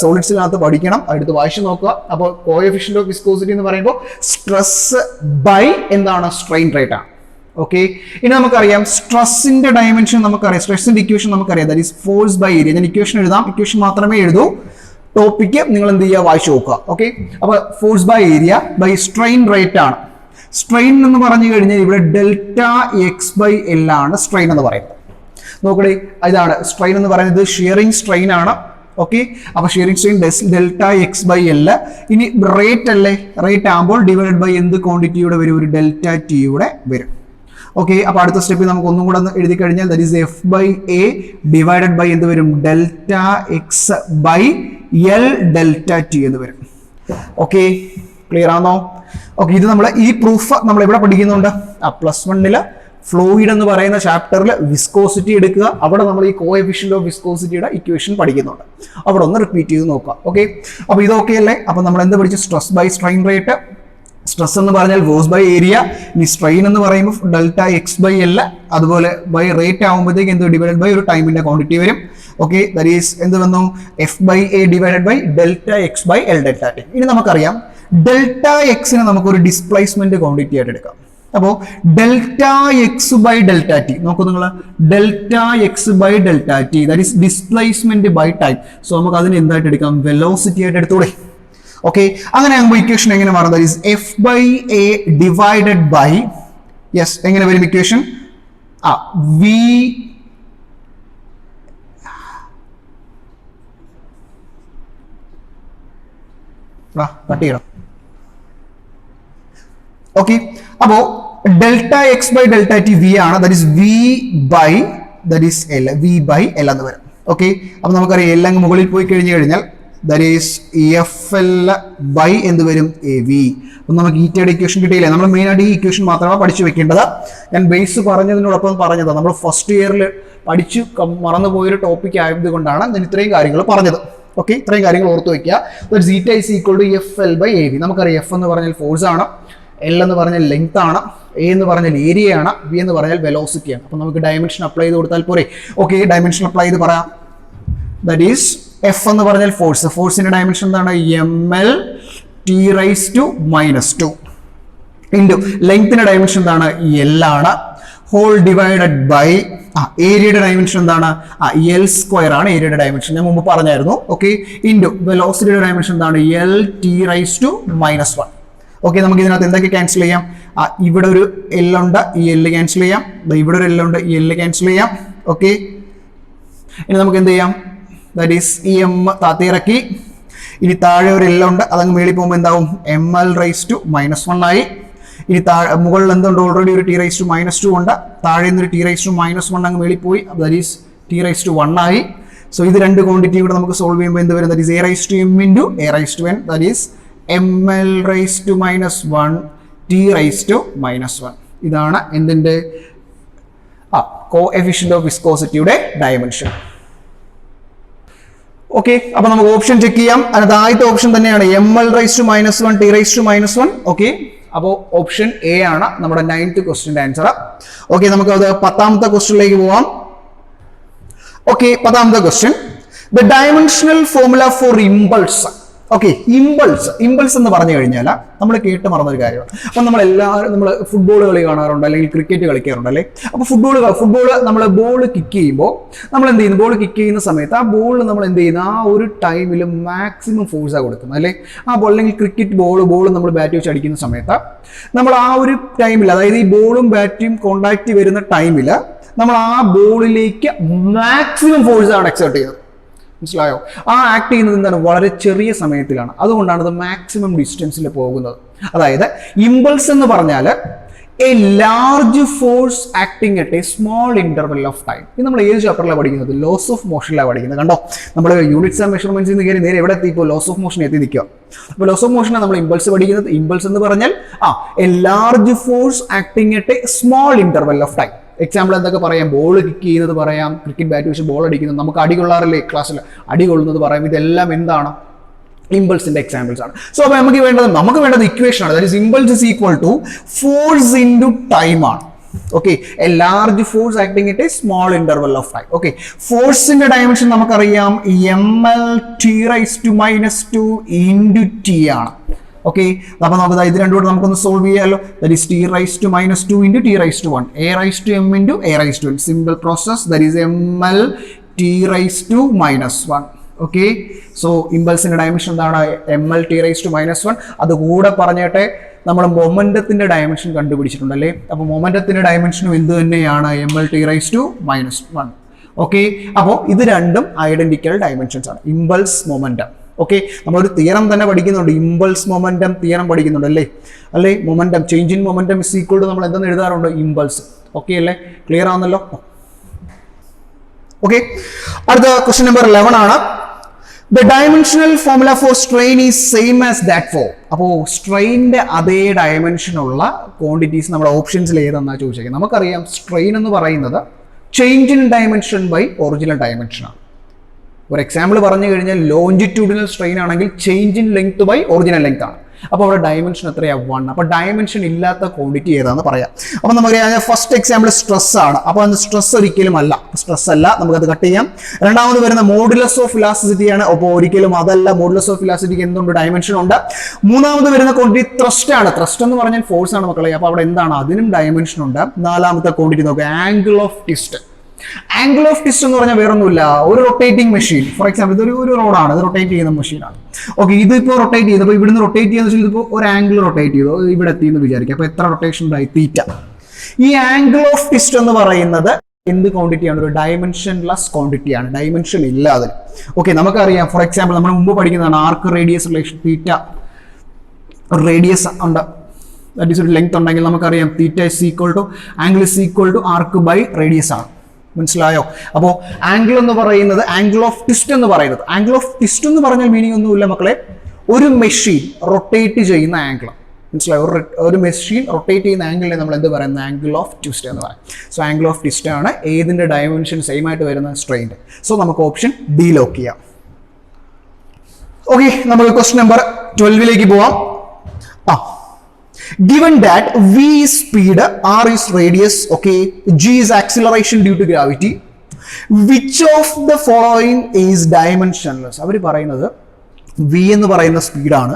സോളിഡ്സിനകത്ത് പഠിക്കണം. അടുത്ത് വായിച്ചു നോക്കുക. അപ്പോൾ കോഎഫിഷ്യന്റ് ഓഫ് വിസ്കോസിറ്റി എന്ന് പറയുമ്പോൾ സ്ട്രെസ് ബൈ എന്താണ്? സ്ട്രെയിൻ റേറ്റ് ആണ്. ഓക്കെ, ഇനി നമുക്കറിയാം സ്ട്രെസ്സിന്റെ ഡയമെൻഷൻ നമുക്കറിയാം. സ്ട്രെസ്സിന്റെ ഇക്വേഷൻ നമുക്കറിയാം, that is force by area. ഞാൻ ഇക്വേഷൻ എഴുതാം, ഇക്വേഷൻ മാത്രമേ എഴുതൂ. ടോപ്പിക്ക് നിങ്ങൾ എന്ത് ചെയ്യുക? വായിച്ചു നോക്കുക. ഓക്കെ, അപ്പൊ force by area by strain rate ആണ്. സ്ട്രെയിൻ എന്ന് പറഞ്ഞു കഴിഞ്ഞാൽ ഇവിടെ ΔX/L ആണ് സ്ട്രെയിൻ എന്ന് പറയുന്നത്. നോക്കണേ, ഇതാണ് സ്ട്രെയിൻ എന്ന് പറയുന്നത് ഷിയറിംഗ് സ്ട്രെയിൻ ആണ്. ഓക്കെ, അപ്പൊ shearing strain delta X by L. ഇനി റേറ്റ് അല്ലേ, റേറ്റ് ആകുമ്പോൾ ഡിവൈഡ് ബൈ എന്ത് ക്വാണ്ടിറ്റിയുടെ വരും, ഒരു ഡെൽറ്റ ടിയുടെ വരും. ഓക്കെ, അപ്പൊ അടുത്ത സ്റ്റെപ്പിൽ നമുക്ക് ഒന്നും കൂടെ എഴുതി കഴിഞ്ഞാൽ that is F by A divided by എന്ത് വരും, delta X by L delta T എന്ന് വരും. ഓക്കെ, ക്ലിയർ ആണോ? ഓക്കെ, ഇത് നമ്മൾ ഈ പ്രൂഫ് നമ്മൾ എവിടെ പഠിക്കുന്നുണ്ട്, +1 ഫ്ലൂയിഡ് എന്ന് പറയുന്ന ചാപ്റ്ററിൽ വിസ്കോസിറ്റി എടുക്കുക. അവിടെ നമ്മൾ ഈ കോഎഫിഷ്യന്റ് ഓഫ് വിസ്കോസിറ്റിയുടെ ഇക്വേഷൻ പഠിക്കുന്നുണ്ട്. അവിടെ ഒന്ന് റിപ്പീറ്റ് ചെയ്ത് നോക്കുക. ഓക്കെ, അപ്പോൾ ഇതൊക്കെ അല്ലേ. അപ്പോൾ നമ്മൾ എന്ത് പഠിച്ചു, stress by strain rate. Stress എന്ന് പറഞ്ഞാൽ ഫോഴ്സ് ബൈ ഏരിയ. ഇനി സ്ട്രെയിൻ എന്ന് പറയുമ്പോൾ ഡെൽറ്റ എക്സ് ബൈ എൽ, അതുപോലെ ബൈ റേറ്റ് ആകുമ്പോഴത്തേക്ക് എന്ത് ഡിവൈഡഡ് ബൈ ഒരു ടൈമിന്റെ ക്വാണ്ടിറ്റി വരും. ഓക്കെ, ദാറ്റ് ഈസ് എന്ത് വന്നു, F by A divided by delta X by L delta T. ഇനി നമുക്കറിയാം ഡെൽറ്റ എക്സിനെ നമുക്കൊരു ഡിസ്പ്ലേസ്മെന്റ് ക്വാണ്ടിറ്റി ആയിട്ട് എടുക്കാം. അപ്പോൾ delta X by delta T നോക്കൂ നിങ്ങൾ, delta X by delta T that is displacement by time. So നമുക്ക് അതിന് എന്തായിട്ട് എടുക്കാം, വെലോസിറ്റി ആയിട്ട് എടുത്തൂടെ. ഓക്കെ, അങ്ങനെ ആകുമ്പോൾ ഇക്വേഷൻ എങ്ങനെ മാറും, that is F by A divided by, yes എങ്ങനെ വരും ഇക്വേഷൻ, വി കട്ട് ചെയ്യണം. ഓക്കെ, അപ്പോ delta X by delta T V ആണ്, that is V by that is L, V by L എന്ന് വരും. ഓക്കെ, അപ്പൊ നമുക്കറിയാം എൽ അങ്ങ് മുകളിൽ പോയി കഴിഞ്ഞാൽ that is F L by എന്ത് വരും, എ വി. അപ്പം നമുക്ക് ഈറ്റയുടെ ഇക്വേഷൻ കിട്ടിയില്ലേ. നമ്മൾ മെയിൻ ആയിട്ട് ഈ ഇക്വേഷൻ മാത്രമാണ് പഠിച്ചു വെക്കേണ്ടത്. ഞാൻ ബേസ് പറഞ്ഞതിനോടൊപ്പം പറഞ്ഞത് നമ്മൾ ഫസ്റ്റ് ഇയറിൽ പഠിച്ചു മറന്നുപോയൊരു ടോപ്പിക് ആയതുകൊണ്ടാണ് ഞാൻ ഇത്രയും കാര്യങ്ങൾ പറഞ്ഞത്. ഓക്കെ, ഇത്രയും കാര്യങ്ങൾ ഓർത്ത് വെക്കുക. Zeta is equal to F L by A V. നമുക്കറിയാം എഫ് എന്ന് പറഞ്ഞാൽ ഫോഴ്സ് ആണ്, എൽ എന്ന് പറഞ്ഞാൽ ലെങ്ത് ആണ്, എ എന്ന് പറഞ്ഞാൽ ഏരിയ ആണ്, ബി എന്ന് പറഞ്ഞാൽ വെലോസിറ്റി ആണ്. അപ്പം നമുക്ക് ഡയമെൻഷൻ അപ്ലൈ ചെയ്ത് കൊടുത്താൽ പോരെ. ഓക്കെ, ഡയമെൻഷൻ അപ്ലൈ ചെയ്ത് പറയാം. ദാറ്റ് ഈസ് എഫ് എന്ന് പറഞ്ഞാൽ ഫോഴ്സ്, ഫോഴ്സിന്റെ ഡയമെൻഷൻ എന്താണ്, M L T raise to -2 into ലെങ്ത്തിന്റെ ഡയമെൻഷൻ എന്താണ്, എൽ ആണ്, ഹോൾ ഡിവൈഡഡ് ബൈ ഏരിയയുടെ ഡയമെൻഷൻ എന്താണ്, എൽ സ്ക്വയർ ആണ് ഏരിയയുടെ ഡയമെൻഷൻ, ഞാൻ മുമ്പ് പറഞ്ഞായിരുന്നു. ഓക്കെ, ഇൻറ്റു വെലോസിറ്റിയുടെ ഡയമെൻഷൻ എന്താണ്, L T raise to -1. Okay, നമുക്ക് ഇതിനകത്ത് എന്തൊക്കെ ക്യാൻസൽ ചെയ്യാം, ഇവിടെ ഒരു എൽ ഉണ്ട്, ഈ എൽ ക്യാൻസൽ ചെയ്യാം, ഇവിടെ ഒരു എൽ ഉണ്ട്, ഈ എൽ ക്യാൻസൽ ചെയ്യാം. ഓക്കെ, ഇനി നമുക്ക് എന്ത് ചെയ്യാം, ദാറ്റ് ഈസ് ഈ എം താത്തിയിറക്കി, ഇനി താഴെ ഒരു എൽ ഉണ്ട്, അതങ്ങ് മേളിൽ പോകുമ്പോൾ എന്താവും, എം എൽ റൈസ് ടു -1 ആയി. ഇനി മുകളിൽ എന്തുണ്ട്, ഓൾറെഡി ഒരു ടി റൈസ് ടു -2 ഉണ്ട്, താഴെ നിന്ന് ഒരു ടി റൈസ് ടു -1 അങ്ങ് മേളിൽ പോയി, that is T raise to 1 ആയി. സോ ഇത് രണ്ട് ക്വാണ്ടിറ്റി കൂടെ നമുക്ക് സോൾവ് ചെയ്യുമ്പോൾ എന്ത് വരും, that is A raise to M into A raise to N, that is M L raise to -1 T raise to -1. ഇതാണ് എന്തിൻ്റെ കോഎഫിഷ്യന്റ് ഓഫ് വിസ്കോസിറ്റിയുടെ ഡയമെൻഷൻ. ഓക്കെ, അപ്പൊ നമുക്ക് ഓപ്ഷൻ ചെക്ക് ചെയ്യാം. അതിനകത്ത് ആദ്യത്തെ ഓപ്ഷൻ തന്നെയാണ് M L raise to -1 T raise to -1. Okay, അപ്പോൾ ഓപ്ഷൻ എ ആണ് നമ്മുടെ 9th ക്വസ്റ്റ്യൻ്റെ ആൻസർ. ഓക്കെ, നമുക്ക് അത് 10ാമത്തെ ക്വസ്റ്റ്യനിലേക്ക് പോവാം. ഓക്കെ, 10ാമത്തെ question, the dimensional formula for impulse. Okay, impulse എന്ന് പറഞ്ഞു കഴിഞ്ഞാൽ നമ്മൾ കേട്ട് മറന്നൊരു കാര്യമാണ്. അപ്പം നമ്മൾ ഫുട്ബോൾ കളി കാണാറുണ്ട്, അല്ലെങ്കിൽ ക്രിക്കറ്റ് കളിക്കാറുണ്ട് അല്ലേ. അപ്പോൾ ഫുട്ബോൾ നമ്മൾ ബോൾ കിക്ക് ചെയ്യുമ്പോൾ നമ്മൾ എന്ത് ചെയ്യുന്നു, ബോൾ കിക്ക് ചെയ്യുന്ന സമയത്ത് ആ ബോൾ നമ്മൾ എന്ത് ചെയ്യുന്നു, ആ ഒരു ടൈമിൽ മാക്സിമം ഫോഴ്സാണ് കൊടുക്കുന്നത് അല്ലേ. ആ ബോൾ അല്ലെങ്കിൽ ക്രിക്കറ്റ് ബോൾ നമ്മൾ ബാറ്റ് വെച്ച് അടിക്കുന്ന സമയത്ത് നമ്മൾ ആ ഒരു ടൈമിൽ, അതായത് ഈ ബോളും ബാറ്റും കോണ്ടാക്ട് വരുന്ന ടൈമിൽ നമ്മൾ ആ ബോളിലേക്ക് മാക്സിമം ഫോഴ്സാണ് എക്സേർട്ട് ചെയ്യുന്നത്. മനസ്സിലായോ? ആ ആക്ട് ചെയ്യുന്നത് എന്താണ്, വളരെ ചെറിയ സമയത്തിലാണ്. അതുകൊണ്ടാണ് ഇത് മാക്സിമം ഡിസ്റ്റൻസിൽ പോകുന്നത്. അതായത് ഇമ്പൾസ് എന്ന് പറഞ്ഞാൽ A large force acting at a small interval of time. ഇത് നമ്മൾ ഏത് ചാപ്റ്ററിലാണ് പഠിക്കുന്നത്, ലോസ് ഓഫ് മോഷനിലാണ് പഠിക്കുന്നത്. കണ്ടോ, നമ്മൾ യൂണിറ്റ്സ് ആൻഡ് മെഷർമെന്റ്സിൽ നിന്ന് കയറി നേരെ എവിടെ എത്തി, ഇപ്പോൾ ലോസ് ഓഫ് മോഷൻ എത്തി നിൽക്കുക. അപ്പോൾ ലോസ് ഓഫ് മോഷനാണ് നമ്മൾ ഇമ്പൾസ് പഠിക്കുന്നത്. ഇമ്പൾസ് എന്ന് പറഞ്ഞാൽ A large force acting at a small interval of time. Example എന്തൊക്കെ പറയാം, ബോൾ കിക്ക് ചെയ്യുന്നത് പറയാം, ക്രിക്കറ്റ് ബാറ്റ് വെച്ച് ബോൾ അടിക്കുന്നത്, നമുക്ക് അടി കൊള്ളാറില്ലേ ക്ലാസ്സിൽ, അടി കൊള്ളുന്നത് പറയാം. ഇതെല്ലാം എന്താണ്, ഇമ്പൾസിന്റെ എക്സാമ്പിൾസ് ആണ്. സോ അപ്പോൾ നമുക്ക് വേണ്ടത് ഇക്വേഷൻ ആണ്. That is impulse is equal to force into time ആണ്. Okay, a large force acting at a small interval of time. Okay, ഫോഴ്സിന്റെ ഡയമെൻഷൻ നമുക്കറിയാം, M L T raise to -2 into T ആണ്. Okay, അപ്പൊ നമുക്ക് ഇത് രണ്ടുകൂടെ നമുക്കൊന്ന് സോൾവ് ചെയ്യാമല്ലോ. That is T raise to -2 into T raise to 1, A raise to M into A raise to N. Simple process. That is M L T raise to -1. Okay, so ഇമ്പൾസിന്റെ dimension എന്താണ്, M L T raise to -1. അതുകൂടെ പറഞ്ഞിട്ട് നമ്മൾ മൊമെന്റത്തിന്റെ dimension കണ്ടുപിടിച്ചിട്ടുണ്ടല്ലേ. അപ്പൊ മൊമെന്റത്തിന്റെ ഡയമെൻഷനും എന്ത് തന്നെയാണ്, M L T raise to -1. Okay, അപ്പോൾ ഇത് രണ്ടും ഐഡന്റിക്കൽ ഡയമെൻഷൻസ് ആണ്. Impulse momentum. ഓക്കെ, നമ്മളൊരു തിയറം തന്നെ പഠിക്കുന്നുണ്ട്, ഇമ്പൾസ് മൊമെന്റം തിയറം പഠിക്കുന്നുണ്ട് അല്ലേ momentum change in momentum is equal to നമ്മൾ എന്തെന്ന് എഴുതാറുണ്ട്, ഇമ്പൾസ്. ഓക്കെ അല്ലേ, ക്ലിയർ ആവുന്നല്ലോ? ഓക്കെ, അടുത്ത ക്വസ്റ്റ്യൻ നമ്പർ 11 ആണ്. The dimensional formula for strain is same as that for. അപ്പോൾ സ്ട്രെയിനിന്റെ അതേ ഡയമെൻഷൻ ഉള്ള ക്വാണ്ടിറ്റീസ് നമ്മുടെ ഓപ്ഷൻസിൽ ഏതെന്നാണ് ചോദിച്ചേക്കുന്നത്. നമുക്കറിയാം സ്ട്രെയിൻ എന്ന് പറയുന്നത് change in dimension by original dimension ആണ്. ഒരു എക്സാമ്പിൾ പറഞ്ഞു കഴിഞ്ഞാൽ ലോഞ്ചിറ്റ്യൂഡിനൽ സ്ട്രെയിൻ ആണെങ്കിൽ change in length by original length ആണ്. അപ്പോൾ അവിടെ ഡയമെൻഷൻ എത്രയാണ്, 1. അപ്പോൾ ഡയമെൻഷൻ ഇല്ലാത്ത ക്വാണ്ടിറ്റി ഏതാണെന്ന് പറയാം. അപ്പോൾ നമുക്കറിയാം ഫസ്റ്റ് എക്സാമ്പിൾ സ്ട്രെസ് ആണ്. അപ്പോൾ അത് സ്ട്രെസ് ഒരിക്കലും അല്ല, സ്ട്രെസ് അല്ല, നമുക്കത് കട്ട് ചെയ്യാം. രണ്ടാമത് വരുന്ന മോഡുലസ് ഓഫ് ഇലാസ്റ്റിസിറ്റി ആണ്. അപ്പോൾ ഒരിക്കലും അതല്ല, മോഡുലസ് ഓഫ് ഇലാസ്റ്റിസിറ്റിക്ക് എന്തുണ്ട്, ഡയമെൻഷൻ ഉണ്ട്. മൂന്നാമത് വരുന്ന ക്വാണ്ടിറ്റി ത്രസ്റ്റ് ആണ്. ത്രസ്റ്റ് എന്ന് പറഞ്ഞാൽ ഫോഴ്സ് ആണ് മക്കളെ. അപ്പോൾ അവിടെ എന്താണ്, അതിനും ഡയമെൻഷൻ ഉണ്ട്. നാലാമത്തെ ക്വാണ്ടിറ്റി നോക്കുക, angle of twist. Angle of twist എന്ന് പറഞ്ഞാൽ വേറൊന്നുമില്ല, ഒരു റൊട്ടേറ്റിംഗ് മെഷീൻ. ഫോർ എക്സാമ്പിൾ ഇതൊരു റോഡാണ്, ഇത് റൊട്ടേറ്റ് ചെയ്യുന്ന മെഷീനാണ്. ഓക്കെ, ഇതിപ്പോൾ റൊട്ടേറ്റ് ചെയ്യുന്നത്, ഇവിടുന്ന് റൊട്ടേറ്റ് ചെയ്യുന്ന വെച്ചാൽ ഇതിപ്പോൾ ഒരു ആംഗിൾ റൊട്ടേറ്റ് ചെയ്തു, ഇവിടെ എത്തിയെന്ന് വിചാരിക്കുക. അപ്പോൾ എത്ര റൊട്ടേഷൻ ഉണ്ടായി, തീറ്റ. ഈ ആംഗിൾ ഓഫ് ട്വിസ്റ്റ് എന്ന് പറയുന്നത് എന്ത് ക്വാണ്ടിറ്റിയാണ്, ഒരു ഡയമെൻഷൻലെസ് ക്വാണ്ടിറ്റിയാണ്, ഡയമെൻഷൻ ഇല്ല അതിന്. ഓക്കെ, നമുക്കറിയാം ഫോർ എക്സാമ്പിൾ നമ്മൾ മുമ്പ് പഠിക്കുന്നതാണ് arc radius relation. Theta radius ഉണ്ട്, ദാറ്റ് ഈസ് ഒരു ലെങ്ത് ഉണ്ടെങ്കിൽ നമുക്കറിയാം theta is equal to angle is equal to arc by radius ആണ്. മനസ്സിലായോ? അപ്പോൾ ആംഗിൾ എന്ന് പറയുന്നത്, ആംഗിൾ ഓഫ് ട്വിസ്റ്റ് എന്ന് പറയുന്നത്, ആംഗിൾ ഓഫ് ട്വിസ്റ്റ് എന്ന് പറഞ്ഞാൽ മീനിങ് ഒന്നുമില്ല മക്കളെ, ഒരു മെഷീൻ റൊട്ടേറ്റ് ചെയ്യുന്ന ആംഗിൾ. മനസ്സിലായോ? ഒരു മെഷീൻ റൊട്ടേറ്റ് ചെയ്യുന്ന ആംഗിളിനെ നമ്മൾ എന്ത് പറയുന്നത്, ആംഗിൾ ഓഫ് ട്വിസ്റ്റ് എന്ന് പറയും. സോ ആംഗിൾ ഓഫ് ട്വിസ്റ്റ് ആണ് ഏതിന്റെ ഡയമെൻഷൻ സെയിം ആയിട്ട് വരുന്ന സ്ട്രെയിൻ്റെ. സോ നമുക്ക് ഓപ്ഷൻ ഡി ലോക്ക് ചെയ്യാം. ഓക്കെ, നമുക്ക് ക്വസ്റ്റ്യൻ നമ്പർ 12 പോവാം. Given that v is speed, r is radius, okay, g is acceleration due to gravity, which of the following is dimensionless? അവർ പറയുന്നത് v എന്ന് പറയുന്ന സ്പീഡാണ്,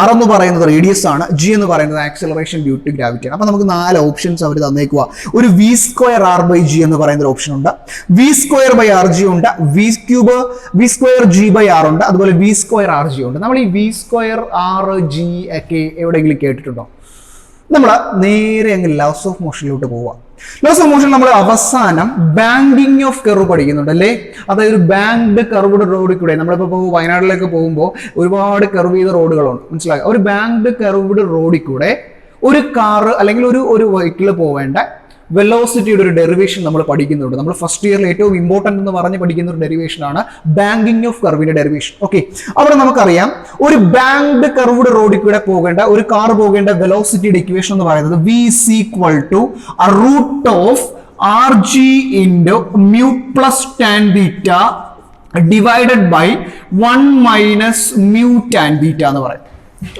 r എന്ന് പറയുന്നത് റേഡിയസ് ആണ്, g എന്ന് പറയുന്നത് ആക്സിലറേഷൻ ഡ്യൂ ടു ഗ്രാവിറ്റി ആണ്. അപ്പോൾ നമുക്ക് 4 ഓപ്ഷൻസ് അവർ തന്നേക്കുക. ഒരു v square r by g എന്ന് പറയുന്ന ഒരു ഓപ്ഷൻ ഉണ്ട്, v square by r g ഉണ്ട്, v square g by r ഉണ്ട്, അതുപോലെ v സ്ക്വയർ r g ഉണ്ട്. നമ്മൾ ഈ v സ്ക്വയർ r g ഒക്കെ എവിടെയെങ്കിലും കേട്ടിട്ടുണ്ടോ? നമ്മൾ നേരെ അങ്ങ് ലോസ് ഓഫ് മോഷനിലോട്ട് പോവാം. ലോസ് ഓഫ് മോഷൻ നമ്മൾ അവസാനം ബാങ്കിങ് ഓഫ് കർവ് പഠിക്കുന്നുണ്ട് അല്ലേ? അതായത് ഒരു ബാങ്ക്ഡ് കർവ്ഡ് റോഡിൽ കൂടെ നമ്മളിപ്പോൾ വയനാട്ടിലേക്ക് പോകുമ്പോൾ ഒരുപാട് കർവ് ചെയ്ത റോഡുകളുണ്ട്. മനസ്സിലാക്കുക? ഒരു ബാങ്ക്ഡ് കർവ്ഡ് റോഡിൽ കൂടെ ഒരു കാറ് അല്ലെങ്കിൽ ഒരു വെഹിക്കിൾ പോവേണ്ട വെലോസിറ്റിയുടെ ഒരു ഡെറിവേഷൻ നമ്മൾ പഠിക്കുന്നുണ്ട്. നമ്മൾ ഫസ്റ്റ് ഇയറിൽ ഏറ്റവും ഇമ്പോർട്ടൻ്റ് എന്ന് പറഞ്ഞ് പഠിക്കുന്ന ഒരു ഡെറിവേഷനാണ് ബാങ്കിങ് ഓഫ് കർവിന്റെ ഡെറിവേഷൻ. ഓക്കെ, അവിടെ നമുക്കറിയാം ഒരു ബാങ്ക്ഡ് കർവ്ഡ് റോഡിൽ കൂടെ പോകേണ്ട ഒരു കാർ പോകേണ്ട വെലോസിറ്റിയുടെ ഇക്വേഷൻ എന്ന് പറയുന്നത് v is equal to root of rg into mu plus tan theta divided by 1 minus mu tan theta എന്ന് പറയും.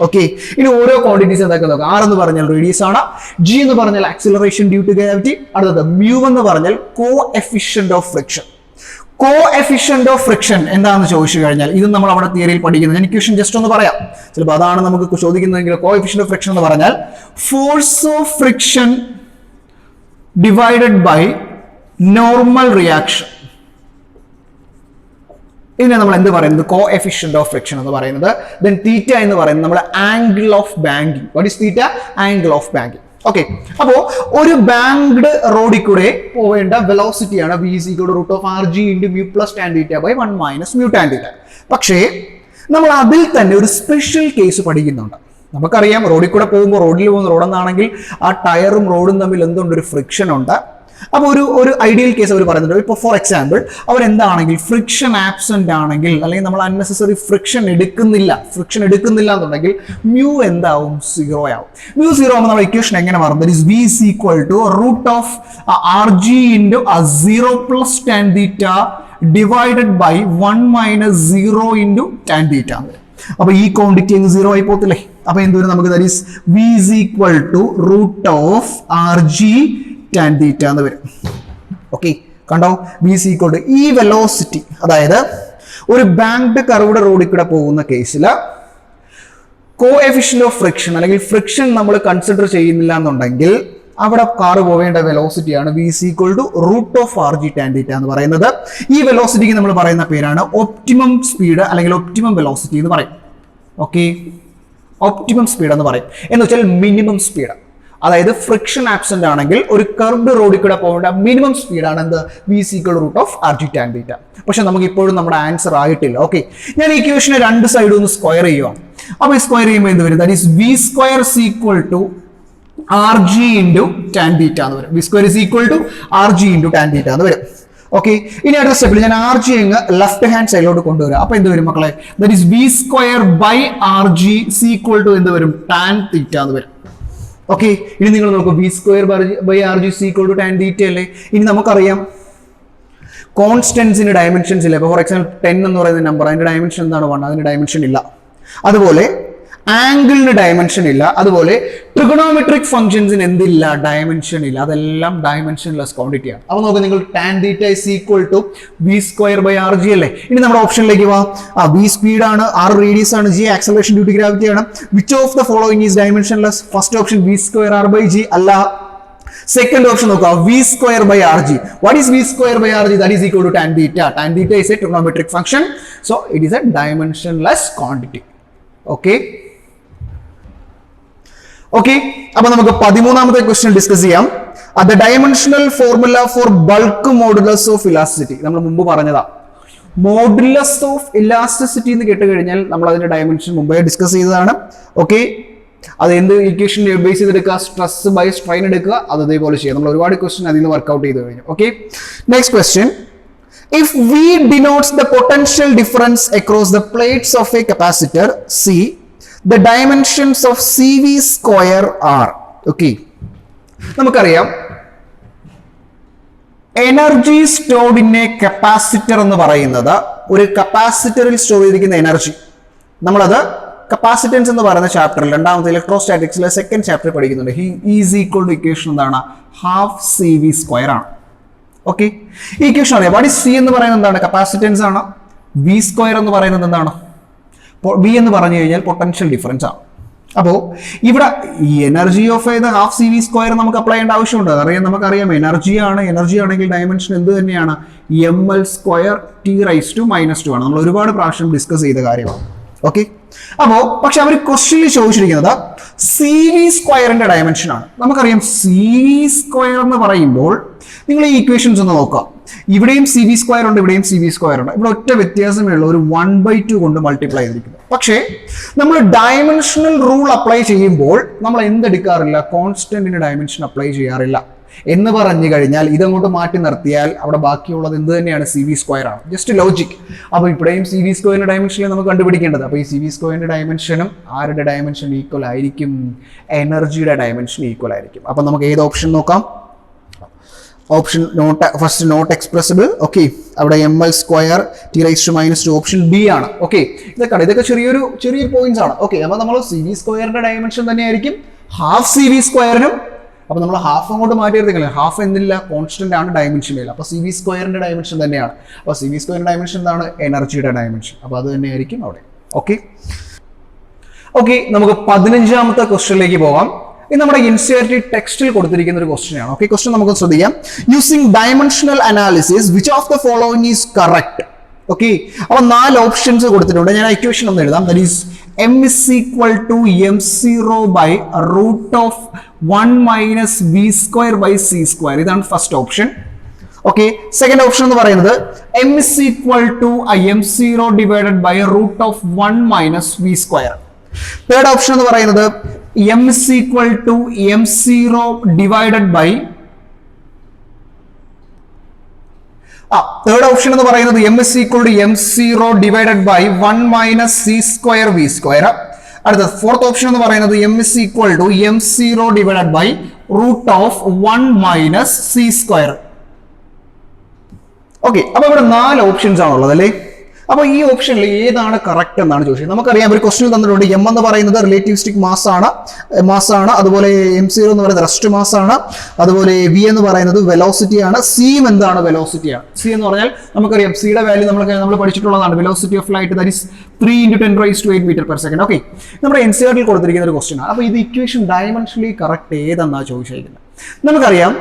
ഓക്കെ, ഇനി ഓരോ ക്വാണ്ടിറ്റീസ് എന്തൊക്കെ നോക്കാം. ആർ എന്ന് പറഞ്ഞാൽ റേഡിയസ് ആണ്, ജി എന്ന് പറഞ്ഞാൽ ആക്സിലറേഷൻ ഡ്യൂ ടു ഗ്രാവിറ്റി, അടുത്തത് മ്യൂ എന്ന് പറഞ്ഞാൽ coefficient of friction. Coefficient of friction എന്താണെന്ന് ചോദിച്ചു കഴിഞ്ഞാൽ ഇത് നമ്മൾ അവിടെ തിയറിയിൽ പഠിക്കുന്നത്. ഞാൻ ഇക്വേഷൻ ജസ്റ്റ് ഒന്ന് പറയാം, ചിലപ്പോൾ അതാണ് നമുക്ക് ചോദിക്കുന്നതെങ്കിൽ. കോഎഫിഷ്യന്റ് ഓഫ് ഫ്രിക്ഷൻ എന്ന് പറഞ്ഞാൽ force of friction divided by normal reaction. ഇതിനെ നമ്മൾ എന്ത് പറയുന്നത്, കോഎഫിഷ്യന്റ് ഓഫ് ഫ്രിക്ഷൻ എന്ന് പറയുന്നത്. ദെൻ തീറ്റ എന്ന് പറയുന്നത് നമ്മൾ angle of banking. What is theta? Angle of banking. Okay, അപ്പോൾ ഒരു ബാങ്ക്ഡ് റോഡിൽ കൂടെ പോവേണ്ട വെലോസിറ്റിയാണ് v is equal to root of rg into mu plus tan theta by 1 minus mu tan theta. പക്ഷേ നമ്മൾ അതിൽ തന്നെ ഒരു സ്പെഷ്യൽ കേസ് പഠിക്കുന്നുണ്ട്. നമുക്കറിയാം റോഡിൽ കൂടെ പോകുമ്പോൾ, റോഡിൽ പോകുന്ന റോഡെന്നാണെങ്കിൽ ആ ടയറും റോഡും തമ്മിൽ എന്തുണ്ട്, ഒരു ഫ്രിക്ഷൻ ഉണ്ട്. അപ്പോൾ ഒരു ഐഡിയൽ കേസ് അവർ പറയുന്നുണ്ട്. ഇപ്പോൾ ഫോർ എക്സാമ്പിൾ അവരെന്താണെങ്കിൽ ഫ്രിക്ഷൻ ആബ്സെന്റ് ആണെങ്കിൽ, അല്ലെങ്കിൽ നമ്മൾ അൺനെസസറി ഫ്രിക്ഷൻ എടുക്കുന്നില്ല എന്നുണ്ടെങ്കിൽ മ്യൂ എന്താവും, 0 ആവും. മ്യൂ 0 ആകുമ്പോൾ നമ്മൾ ഇക്വേഷൻ എങ്ങനെ പറയുന്നത്, v is equal to root of rg into 0 plus tan theta divided by 1 minus 0 into tan theta. അപ്പൊ ഈ ക്വാണ്ടിറ്റി 0 ആയി പോകത്തില്ലേ? അപ്പൊ എന്തുവരും നമുക്ക്, that is v is equal to root of rg tan theta എന്ന് വരും. ഓക്കെ, കണ്ടോ? v is equal to ഈ വെലോസിറ്റി, അതായത് ഒരു ബാങ്ക്ഡ് കർവ്ഡ് റോഡിൽ കൂടെ പോകുന്ന കേസിൽ കോഎഫിഷ്യന്റ് ഓഫ് ഫ്രിക്ഷൻ അല്ലെങ്കിൽ ഫ്രിക്ഷൻ നമ്മൾ കൺസിഡർ ചെയ്യുന്നില്ല എന്നുണ്ടെങ്കിൽ അവിടെ കാറ് പോവേണ്ട വെലോസിറ്റിയാണ് v is equal to root of rg tan theta എന്ന് പറയുന്നത്. ഈ വെലോസിറ്റിക്ക് നമ്മൾ പറയുന്ന പേരാണ് ഒപ്റ്റിമം സ്പീഡ് അല്ലെങ്കിൽ ഒപ്റ്റിമം വെലോസിറ്റി എന്ന് പറയും. ഓക്കെ, ഒപ്റ്റിമം സ്പീഡ് എന്ന് പറയും. എന്ന് വെച്ചാൽ മിനിമം സ്പീഡ്. അതായത് ഫ്രിക്ഷൻ ആബ്സെന്റ് ആണെങ്കിൽ ഒരു കർവ്ഡ് റോഡിൽ കൂടെ പോകേണ്ട മിനിമം സ്പീഡാണ് എന്ത് V equal root of R G tan theta. പക്ഷെ നമുക്ക് ഇപ്പോഴും നമ്മുടെ ആൻസർ ആയിട്ടില്ല. ഓക്കെ, ഞാൻ ഈ ഇക്വേഷനെ രണ്ട് സൈഡും ഒന്ന് സ്ക്വയർ ചെയ്യുവാണ്. അപ്പൊ ഈ സ്ക്വയർ ചെയ്യുമ്പോൾ എന്ത് വരും? That is V square is equal to R G into tan theta എന്ന് വരും. V square is equal to R G into tan theta എന്ന് വരും. ഓക്കെ, ഇനി അടുത്ത സ്റ്റെപ്പിൽ ഞാൻ ആർ ജി അങ്ങ് ലെഫ്റ്റ് ഹാൻഡ് സൈഡിലോട്ട് കൊണ്ടുവരാം. അപ്പൊ എന്ത് വരും മക്കളെ? That is V square by R G equal to എന്ത് വരും? ടാൻ തീറ്റ എന്ന് വരും. ഓക്കെ, ഇനി നിങ്ങൾ നോക്കൂ, V square by R G equal to tan theta അല്ലേ? ഇനി നമുക്കറിയാം കോൺസ്റ്റൻസിന് ഡയമെൻഷൻസ് ഇല്ല. ഇപ്പോൾ ഫോർ എക്സാമ്പിൾ 10 എന്ന് പറയുന്ന നമ്പർ, അതിന്റെ ഡയമെൻഷൻ എന്താണ്? 1. അതിന് ഡയമെൻഷൻ ഇല്ല. അതുപോലെ ആംഗിളിന് ഡയമെൻഷൻ ഇല്ല. അതുപോലെ ട്രിഗണോമെട്രിക് ഫംഗ്ഷൻസിന് എന്തില്ല? ഡയമെൻഷൻ ഇല്ല. അതെല്ലാം ഡയമെൻഷൻലെസ് ക്വാണ്ടിറ്റിയാണ്. അപ്പോൾ നോക്കുക, നിങ്ങൾ tan theta is equal to V square by R G അല്ലേ? ഇനി നമ്മുടെ ഓപ്ഷനിലേക്ക് പോവാം. വി സ്പീഡ് ആണ്, ആർ റേഡിയസ് ആണ്, G acceleration due to gravity ആണ്. Which of the following is dimensionless? First option V square R by G അല്ല. Second option നോക്കുക, V square by R G. What is V square by R G? That is equal to tan theta. Tan theta is A trigonometric function, so it is a dimensionless quantity. Okay okay, അപ്പൊ നമുക്ക് 13ാമത്തെ question discuss ചെയ്യാം. The dimensional formula for bulk modulus of elasticity. നമ്മൾ മുമ്പ് പറഞ്ഞതാ, modulus of elasticity എന്ന് കേട്ട് കഴിഞ്ഞാൽ നമ്മൾ അതിന്റെ ഡയമെൻഷൻ മുമ്പേ ഡിസ്കസ് ചെയ്തതാണ്. ഓക്കെ, അത് എന്ത് ഇക്വേഷൻ ബേസ് ചെയ്തെടുക്കുക? സ്ട്രെസ് ബൈ സ്ട്രെയിൻ എടുക്കുക. അത് ഇതേപോലെ ചെയ്യാം. നമ്മൾ ഒരുപാട് ക്വസ്റ്റ്യൻ അതിൽ നിന്ന് വർക്ക്ഔട്ട് ചെയ്ത് കഴിഞ്ഞു. Okay, next question. If V denotes the potential difference across the plates of a capacitor C, the dimensions of CV square are. Okay, നമുക്കറിയാം energy stored in A capacitor എന്ന് പറയുന്നത് ഒരു കപ്പാസിറ്ററിൽ സ്റ്റോർ ചെയ്തിരിക്കുന്ന എനർജി. നമ്മളത് capacitance എന്ന് പറയുന്ന ചാപ്റ്ററിൽ രണ്ടാമത്തെ ഇലക്ട്രോസ്റ്റാറ്റിക്സിലെ സെക്കൻഡ് ചാപ്റ്റർ പഠിക്കുന്നുണ്ട്. He is equal to equation എന്താണ്? ഹാഫ് സി വി സ്ക്വയർ ആണ്. ഓക്കെ, ഈ ഇക്വേഷൻ അറിയാം. വാട്ട് ഈസ് സി എന്ന് പറയുന്നത് എന്താണ്? കപ്പാസിറ്റൻസ് ആണ്. വി സ്ക്വയർ എന്ന് പറയുന്നത് എന്താണ്? വി എന്ന് പറഞ്ഞു കഴിഞ്ഞാൽ പൊട്ടൻഷ്യൽ ഡിഫറൻസ് ആണ്. അപ്പോൾ ഇവിടെ ഈ energy of half C V square നമുക്ക് അപ്ലൈ ചെയ്യേണ്ട ആവശ്യമുണ്ട്. അതറിയാം, നമുക്കറിയാം എനർജി ആണ്. എനർജി ആണെങ്കിൽ ഡയമെൻഷൻ എന്ത് തന്നെയാണ്? M L square T raise to -2 ആണ്. നമ്മൾ ഒരുപാട് പ്രാവശ്യം ഡിസ്കസ് ചെയ്ത കാര്യമാണ്. ഓക്കെ, അപ്പോ പക്ഷെ അവർ ക്വസ്റ്റ്യനിൽ ചോദിച്ചിരിക്കുന്നത് സി വി സ്ക്വയറിന്റെ ഡയമെൻഷൻ ആണ്. നമുക്കറിയാം സി വി സ്ക്വയർ എന്ന് പറയുമ്പോൾ നിങ്ങൾ ഈ ഇക്വേഷൻസ് ഒന്ന് നോക്കുക. ഇവിടെയും സി വി സ്ക്വയർ ഉണ്ട്, ഇവിടെയും സി വി സ്ക്വയർ ഉണ്ട്. ഇവിടെ ഒറ്റ വ്യത്യാസമേ ഉള്ളൂ, ഒരു 1/2 കൊണ്ട് മൾട്ടിപ്ലൈ ചെയ്തിരിക്കുന്നത്. പക്ഷേ നമ്മൾ ഡയമെൻഷണൽ റൂൾ അപ്ലൈ ചെയ്യുമ്പോൾ നമ്മൾ എന്തെടുക്കാറില്ല? കോൺസ്റ്റന്റിന് ഡയമെൻഷൻ അപ്ലൈ ചെയ്യാറില്ല. എന്ന് പറഞ്ഞു കഴിഞ്ഞാൽ ഇതങ്ങോട്ട് മാറ്റി നിർത്തിയാൽ അവിടെ ബാക്കിയുള്ളത് എന്ത് തന്നെയാണ്? സി വി സ്ക്വയർ ആണ്. Just logic. അപ്പോൾ ഇവിടെയും സി വി സ്ക്വയറിന്റെ ഡയമെൻഷനിൽ നമുക്ക് കണ്ടുപിടിക്കേണ്ടത്. അപ്പോൾ ഈ സി വി സ്ക്വയറിന്റെ ഡയമെൻഷനും ആരുടെ ഡയമെൻഷൻ ഈക്വൽ ആയിരിക്കും? എനർജിയുടെ ഡയമെൻഷൻ ഈക്വൽ ആയിരിക്കും. അപ്പം നമുക്ക് ഏത് ഓപ്ഷൻ നോക്കാം? Option not, first not expressible. Okay, അവിടെ M L square T raise to -2 option B ആണ്. ഓക്കെ, ഇതൊക്കെ ചെറിയൊരു പോയിന്റ്സ് ആണ്. ഓക്കെ, അപ്പോൾ നമ്മൾ സി വി സ്ക്വയറിന്റെ ഡയമെൻഷൻ തന്നെയായിരിക്കും ഹാഫ് സി വി സ്ക്വയറിനും. അപ്പോൾ നമ്മൾ ഹാഫ് അങ്ങോട്ട് മാറ്റിയെടുത്തില്ല. ഹാഫ് എന്തില്ല? കോൺസ്റ്റന്റ് ആണ്, ഡയമെൻഷൻ ഇല്ല. അപ്പോൾ സി വി സ്ക്വയറിന്റെ ഡയമെൻഷൻ തന്നെയാണ്. അപ്പോൾ സി വി സ്ക്വയറിന്റെ ഡയമെൻഷൻ എന്താണ്? എനർജിയുടെ ഡയമെൻഷൻ. അപ്പോൾ അത് തന്നെയായിരിക്കും അവിടെ. ഓക്കെ ഓക്കെ, നമുക്ക് 15ാമത്തെ ക്വസ്റ്റ്യനിലേക്ക് പോകാം. ഇത് നമ്മുടെ എൻസിഇആർടി ടെക്സ്റ്റിൽ കൊടുത്തിരിക്കുന്ന ഒരു ക്വസ്റ്റ്യൻ ആണ്. ഓക്കെ, ക്വസ്റ്റ്യൻ നമുക്ക് ശ്രദ്ധിക്കാം. Using dimensional analysis which of the following is correct? Okay, അപ്പൊ 4 ഓപ്ഷൻസ് കൊടുത്തിട്ടുണ്ട്. ഞാൻ ഇക്വേഷൻ ഒന്ന് എഴുതാം. That is m is equal to m0 by root of 1 minus v square by c square. ഇതാണ് first option. Okay, second option എന്ന് പറയുന്നത് m is equal to m0 divided by root of 1 minus v square. Third option എന്ന് പറയുന്നത് m is equal to m0 divided by third option എന്ന് പറയുന്നത് m is equal to m0 divided by 1 minus c square v square. അടുത്ത fourth option എന്ന് പറയുന്നത് m is equal to m0 divided by root of 1 minus c square. Okay, അപ്പൊ ഇവിടെ 4 options ആണുള്ളത് അല്ലേ? അപ്പൊ ഈ ഓപ്ഷനിൽ ഏതാണ് കറക്റ്റ് എന്നാണ് ചോദിച്ചത്. നമുക്കറിയാം ഒരു ക്വസ്റ്റ്യൻ തന്നിട്ടുണ്ട്. എം എന്ന് പറയുന്നത് റിലേറ്റിവിസ്റ്റിക് മാസ് ആണ്. അതുപോലെ m0 എന്ന് പറയുന്നത് റെസ്റ്റ് മാസ് ആണ്. അതുപോലെ v എന്ന് പറയുന്നത് വെലോസിറ്റി ആണ്. c എന്താണ്? വെലോസിറ്റി ആണ്. c എന്ന് പറഞ്ഞാൽ നമുക്കറിയാം സിയുടെ വാല്യൂ നമ്മൾ പഠിച്ചിട്ടുള്ളതാണ്. Velocity of light that is 3 × 10⁻⁸ metre per second. Okay, നമ്മുടെ എൻസിഇആർടിയിൽ കൊടുത്തിരിക്കുന്ന ഒരു ക്വസ്റ്റ്യൻ ആണ്. അപ്പൊ ഇത് ഇക്വേഷൻ ഡയമെൻഷനലി കറക്റ്റ് ഏതെന്നാണ് ചോദിച്ചിരിക്കുന്നത്. നമുക്കറിയാം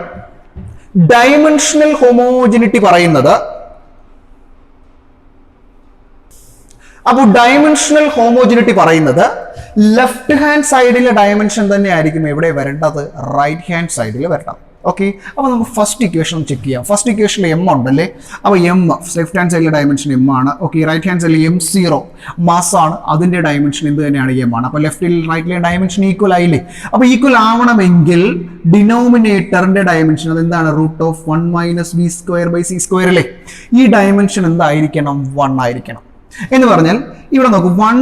ഡയമെൻഷണൽ ഹോമോജനിറ്റി പറയുന്നത്, അപ്പോൾ ഡയമെൻഷണൽ ഹോമോജനിറ്റി പറയുന്നത് ലെഫ്റ്റ് ഹാൻഡ് സൈഡിലെ ഡയമെൻഷൻ തന്നെ ആയിരിക്കും എവിടെ വരേണ്ടത്? റൈറ്റ് ഹാൻഡ് സൈഡിൽ വരണം. ഓക്കെ, അപ്പോൾ നമുക്ക് ഫസ്റ്റ് ഇക്വേഷൻ ചെക്ക് ചെയ്യാം. ഫസ്റ്റ് ഇക്വേഷനിൽ എം ഉണ്ടല്ലേ, അപ്പോൾ എം ലെഫ്റ്റ് ഹാൻഡ് സൈഡിലെ ഡയമെൻഷൻ എം ആണ്. ഓക്കെ, റൈറ്റ് ഹാൻഡ് സൈഡിൽ M0 മാസാണ്, അതിൻ്റെ ഡയമെൻഷൻ എന്ത് തന്നെയാണ്? എം ആണ്. അപ്പോൾ ലെഫ്റ്റിൽ റൈറ്റിലെ ഡയമെൻഷൻ ഈക്വൽ ആയില്ലേ? അപ്പോൾ ഈക്വൽ ആവണമെങ്കിൽ ഡിനോമിനേറ്ററിന്റെ ഡയമെൻഷൻ അതെന്താണ്? √1 - v²/c² അല്ലേ? ഈ ഡയമെൻഷൻ എന്തായിരിക്കണം? 1 ആയിരിക്കണം. എന്ന് പറഞ്ഞാൽ ഇവിടെ നോക്കൂ, 1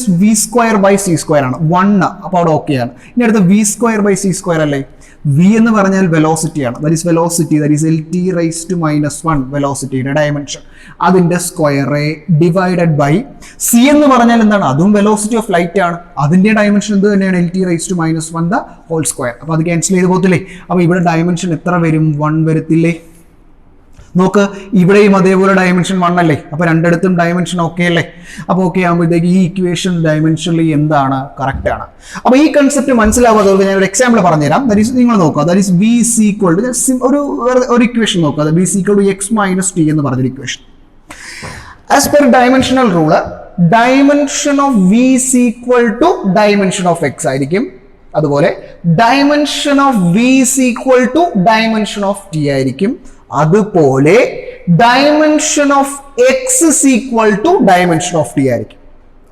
- v²/c² ആണ് 1. അപ്പോൾ അവിടെ ഓക്കെ ആണ്. ഇനി അടുത്ത v²/c² അല്ലേ? v എന്ന് പറഞ്ഞാൽ വെലോസിറ്റി ആണ്. That is velocity, that is LT⁻⁻1 വെലോസിറ്റിയുടെ ഡയമെൻഷൻ, അതിന്റെ സ്ക്വയർ ഡിവൈഡഡ് ബൈ c എന്ന് പറഞ്ഞാൽ എന്താണ്? അതും വെലോസിറ്റി ഓഫ് ലൈറ്റ് ആണ്, അതിന്റെ ഡയമെൻഷൻ എന്ത് തന്നെയാണ്? LT⁻⁻1 the whole square. അപ്പോൾ അത് ക്യാൻസൽ ചെയ്ത് പോകത്തില്ലേ? അപ്പോൾ ഇവിടെ ഡയമെൻഷൻ എത്ര വരും? 1 വരത്തില്ലേ? നോക്ക്, ഇവിടെയും അതേപോലെ ഡയമെൻഷൻ 1 അല്ലേ? അപ്പോൾ രണ്ടിടത്തും ഡയമെൻഷൻ ഓക്കെ അല്ലേ? അപ്പോൾ ഓക്കെ ആകുമ്പോഴത്തേക്ക് ഈ ഇക്വേഷൻ ഡയമെൻഷനലി എന്താണ്? കറക്റ്റ് ആണ്. അപ്പോൾ ഈ കൺസെപ്റ്റ് മനസ്സിലാവാത്തവർക്ക് ഞാൻ ഒരു എക്സാമ്പിൾ പറഞ്ഞുതരാം. ദാറ്റ് ഈസ് നിങ്ങൾ നോക്കുക, ദാറ്റ് ഈസ് v = ഒരു ഇക്വേഷൻ നോക്കുക, v = x - t എന്ന് പറഞ്ഞൊരു equation. As per dimensional rule dimension of v = dimension of x ആയിരിക്കും. അതുപോലെ dimension of v = dimension of t ആയിരിക്കും. അതുപോലെ dimension of x = dimension of t ആയിരിക്കും.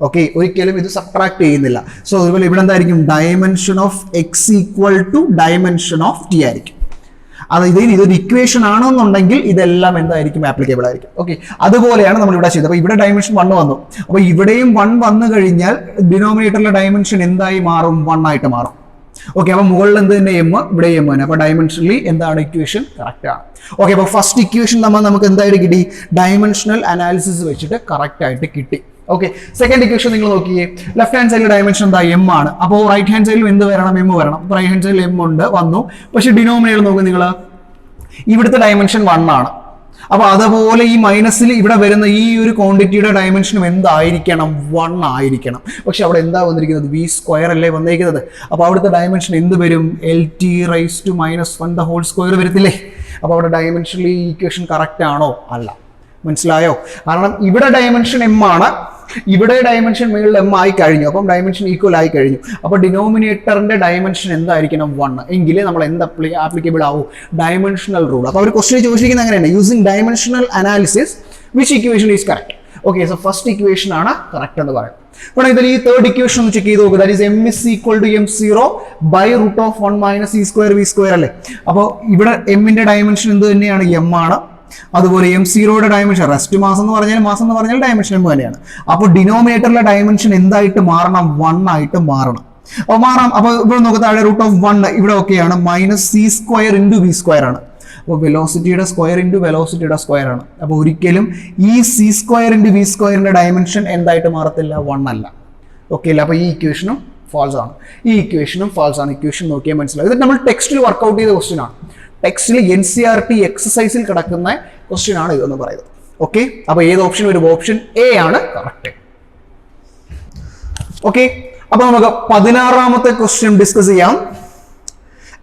ഓക്കെ, ഒരിക്കലും ഇത് സബ്ട്രാക്ട് ചെയ്യുന്നില്ല. സോ അതുപോലെ ഇവിടെ എന്തായിരിക്കും? Dimension of x = dimension of t ആയിരിക്കും. അതായത് ഇതൊരു ഇക്വേഷൻ ആണെന്നുണ്ടെങ്കിൽ ഇതെല്ലാം എന്തായിരിക്കും? ആപ്ലിക്കബിൾ ആയിരിക്കും. ഓക്കെ, അതുപോലെയാണ് നമ്മൾ ഇവിടെ ചെയ്തത്. അപ്പോൾ ഇവിടെ ഡയമെൻഷൻ 1 വന്നു, അപ്പോൾ ഇവിടെയും 1 വന്നു കഴിഞ്ഞാൽ ഡിനോമിനേറ്ററിലെ ഡയമെൻഷൻ എന്തായി മാറും? 1 ആയിട്ട് മാറും. ഓക്കെ, അപ്പോൾ മുകളിൽ എന്ത് തന്നെ എം, ഇവിടെ എം തന്നെ. അപ്പോൾ ഡയമെൻഷനലി എന്താണ്? ഇക്വേഷൻ കറക്റ്റ് ആണ്. ഓക്കെ, അപ്പോൾ ഫസ്റ്റ് ഇക്വേഷൻ നമുക്ക് എന്തായിട്ട് കിട്ടി? ഡയമെൻഷണൽ അനാലിസിസ് വെച്ചിട്ട് കറക്റ്റ് ആയിട്ട് കിട്ടി. ഓക്കെ, സെക്കൻഡ് ഇക്വേഷൻ നിങ്ങൾ നോക്കിയേ, ലെഫ്റ്റ് ഹാൻഡ് സൈഡിൽ ഡയമെൻഷൻ എന്താ? എം ആണ്. അപ്പോൾ റൈറ്റ് ഹാൻഡ് സൈഡിലും എന്ത് വരണം? എം വരണം. അപ്പോൾ റൈറ്റ് ഹാൻഡ് സൈഡിൽ എം ഉണ്ട്, വന്നു. പക്ഷേ ഡിനോമിനേറ്റർ നോക്കുക നിങ്ങൾ, ഇവിടുത്തെ ഡയമെൻഷൻ 1 ആണ്. അപ്പോൾ അതുപോലെ ഈ മൈനസിൽ ഇവിടെ വരുന്ന ഈ ഒരു ക്വാണ്ടിറ്റിയുടെ ഡയമെൻഷനും എന്തായിരിക്കണം? 1 ആയിരിക്കണം. പക്ഷെ അവിടെ എന്താ വന്നിരിക്കുന്നത്? v² അല്ലേ വന്നിരിക്കുന്നത്. അപ്പോൾ അവിടുത്തെ ഡയമെൻഷൻ എന്ത് വരും? LT⁻⁻1 ദ ഹോൾ സ്ക്വയർ വരത്തില്ലേ? അപ്പോൾ അവിടെ ഡയമെൻഷനലി ഈ ഇക്വേഷൻ കറക്റ്റ് ആണോ? അല്ല. മനസ്സിലായോ? കാരണം ഇവിടെ ഡയമെൻഷൻ m ആണ്, ഇവിടെ ഡയമെൻഷൻ മുകളിൽ m ആയി കഴിഞ്ഞു, അപ്പം ഡയമെൻഷൻ ഈക്വൽ ആയി കഴിഞ്ഞു. അപ്പോൾ ഡിനോമിനേറ്ററിന്റെ ഡയമെൻഷൻ എന്തായിരിക്കണം? 1. എങ്കിലേ നമ്മൾ എന്ത് ആപ്ലിക്കബിൾ ആവും? Dimensional rule. അപ്പോൾ അവർ ക്വസ്റ്റ്യൻ ചോദിച്ചിരിക്കുന്നത് അങ്ങനെയാണ്, using dimensional analysis which equation is correct. Okay, so first equation ആണ് കറക്റ്റ് എന്ന് പറയുന്നത്. അപ്പോൾ ഇതിൽ ഈ തേർഡ് ഇക്വേഷൻ ഒന്ന് ചെക്ക് ചെയ്ത് നോക്കുക. That is m = m0 √1 - c²v² അല്ലേ? അപ്പോൾ ഇവിടെ m-ന്റെ ഡയമെൻഷൻ എന്ത് തന്നെയാണ്? m ആണ്. അതുപോലെ M0യുടെ ഡയമെൻഷൻ റെസ്റ്റ് മാസം എന്ന് പറഞ്ഞാൽ ഡയമെൻഷൻ m തന്നെയാണ്. അപ്പോൾ ഡിനോമിനേറ്ററിലെ ഡയമെൻഷൻ എന്തായിട്ട് മാറണം? 1 ആയിട്ട് മാറണം. അപ്പോൾ മാറാം. അപ്പോൾ ഇവിടെ നോക്കുക, താഴെ √1 ഇവിടെ ഓക്കെയാണ്, -c² × v² ആണ്. അപ്പോൾ വെലോസിറ്റിയുടെ സ്ക്വയർ ഇൻറ്റു വെലോസിറ്റിയുടെ സ്ക്വയർ ആണ്. അപ്പോൾ ഒരിക്കലും ഈ c² × v² ഡയമെൻഷൻ എന്തായിട്ട് മാറത്തില്ല? 1 അല്ല. ഓക്കെ അല്ല? അപ്പോൾ ഈ ഇക്വേഷനും ഫാൾസ് ആണ്, ഈ ഇക്വേഷനും ഫാൾസ് ആണ്. ഇക്വേഷൻ നോക്കിയാൽ മനസ്സിലാവും. ഇത് നമ്മൾ ടെക്സ്റ്റിൽ വർക്ക്ഔട്ട് ചെയ്ത ക്വസ്റ്റ്യൻ ആണ്. ടെക്സ്റ്റിൽ NCERT എക്സസൈസിൽ കിടക്കുന്ന ക്വസ്റ്റ്യൻ ആണ് ഇതെന്ന് പറയുന്നത്. ഓക്കെ, അപ്പോൾ ഏത് ഓപ്ഷൻ വരും? ഓപ്ഷൻ എ ആണ് കറക്റ്റ്. ഓക്കെ, അപ്പോൾ നമുക്ക് 16ാമത്തെ ക്വസ്റ്റ്യൻ ഡിസ്കസ് ചെയ്യാം.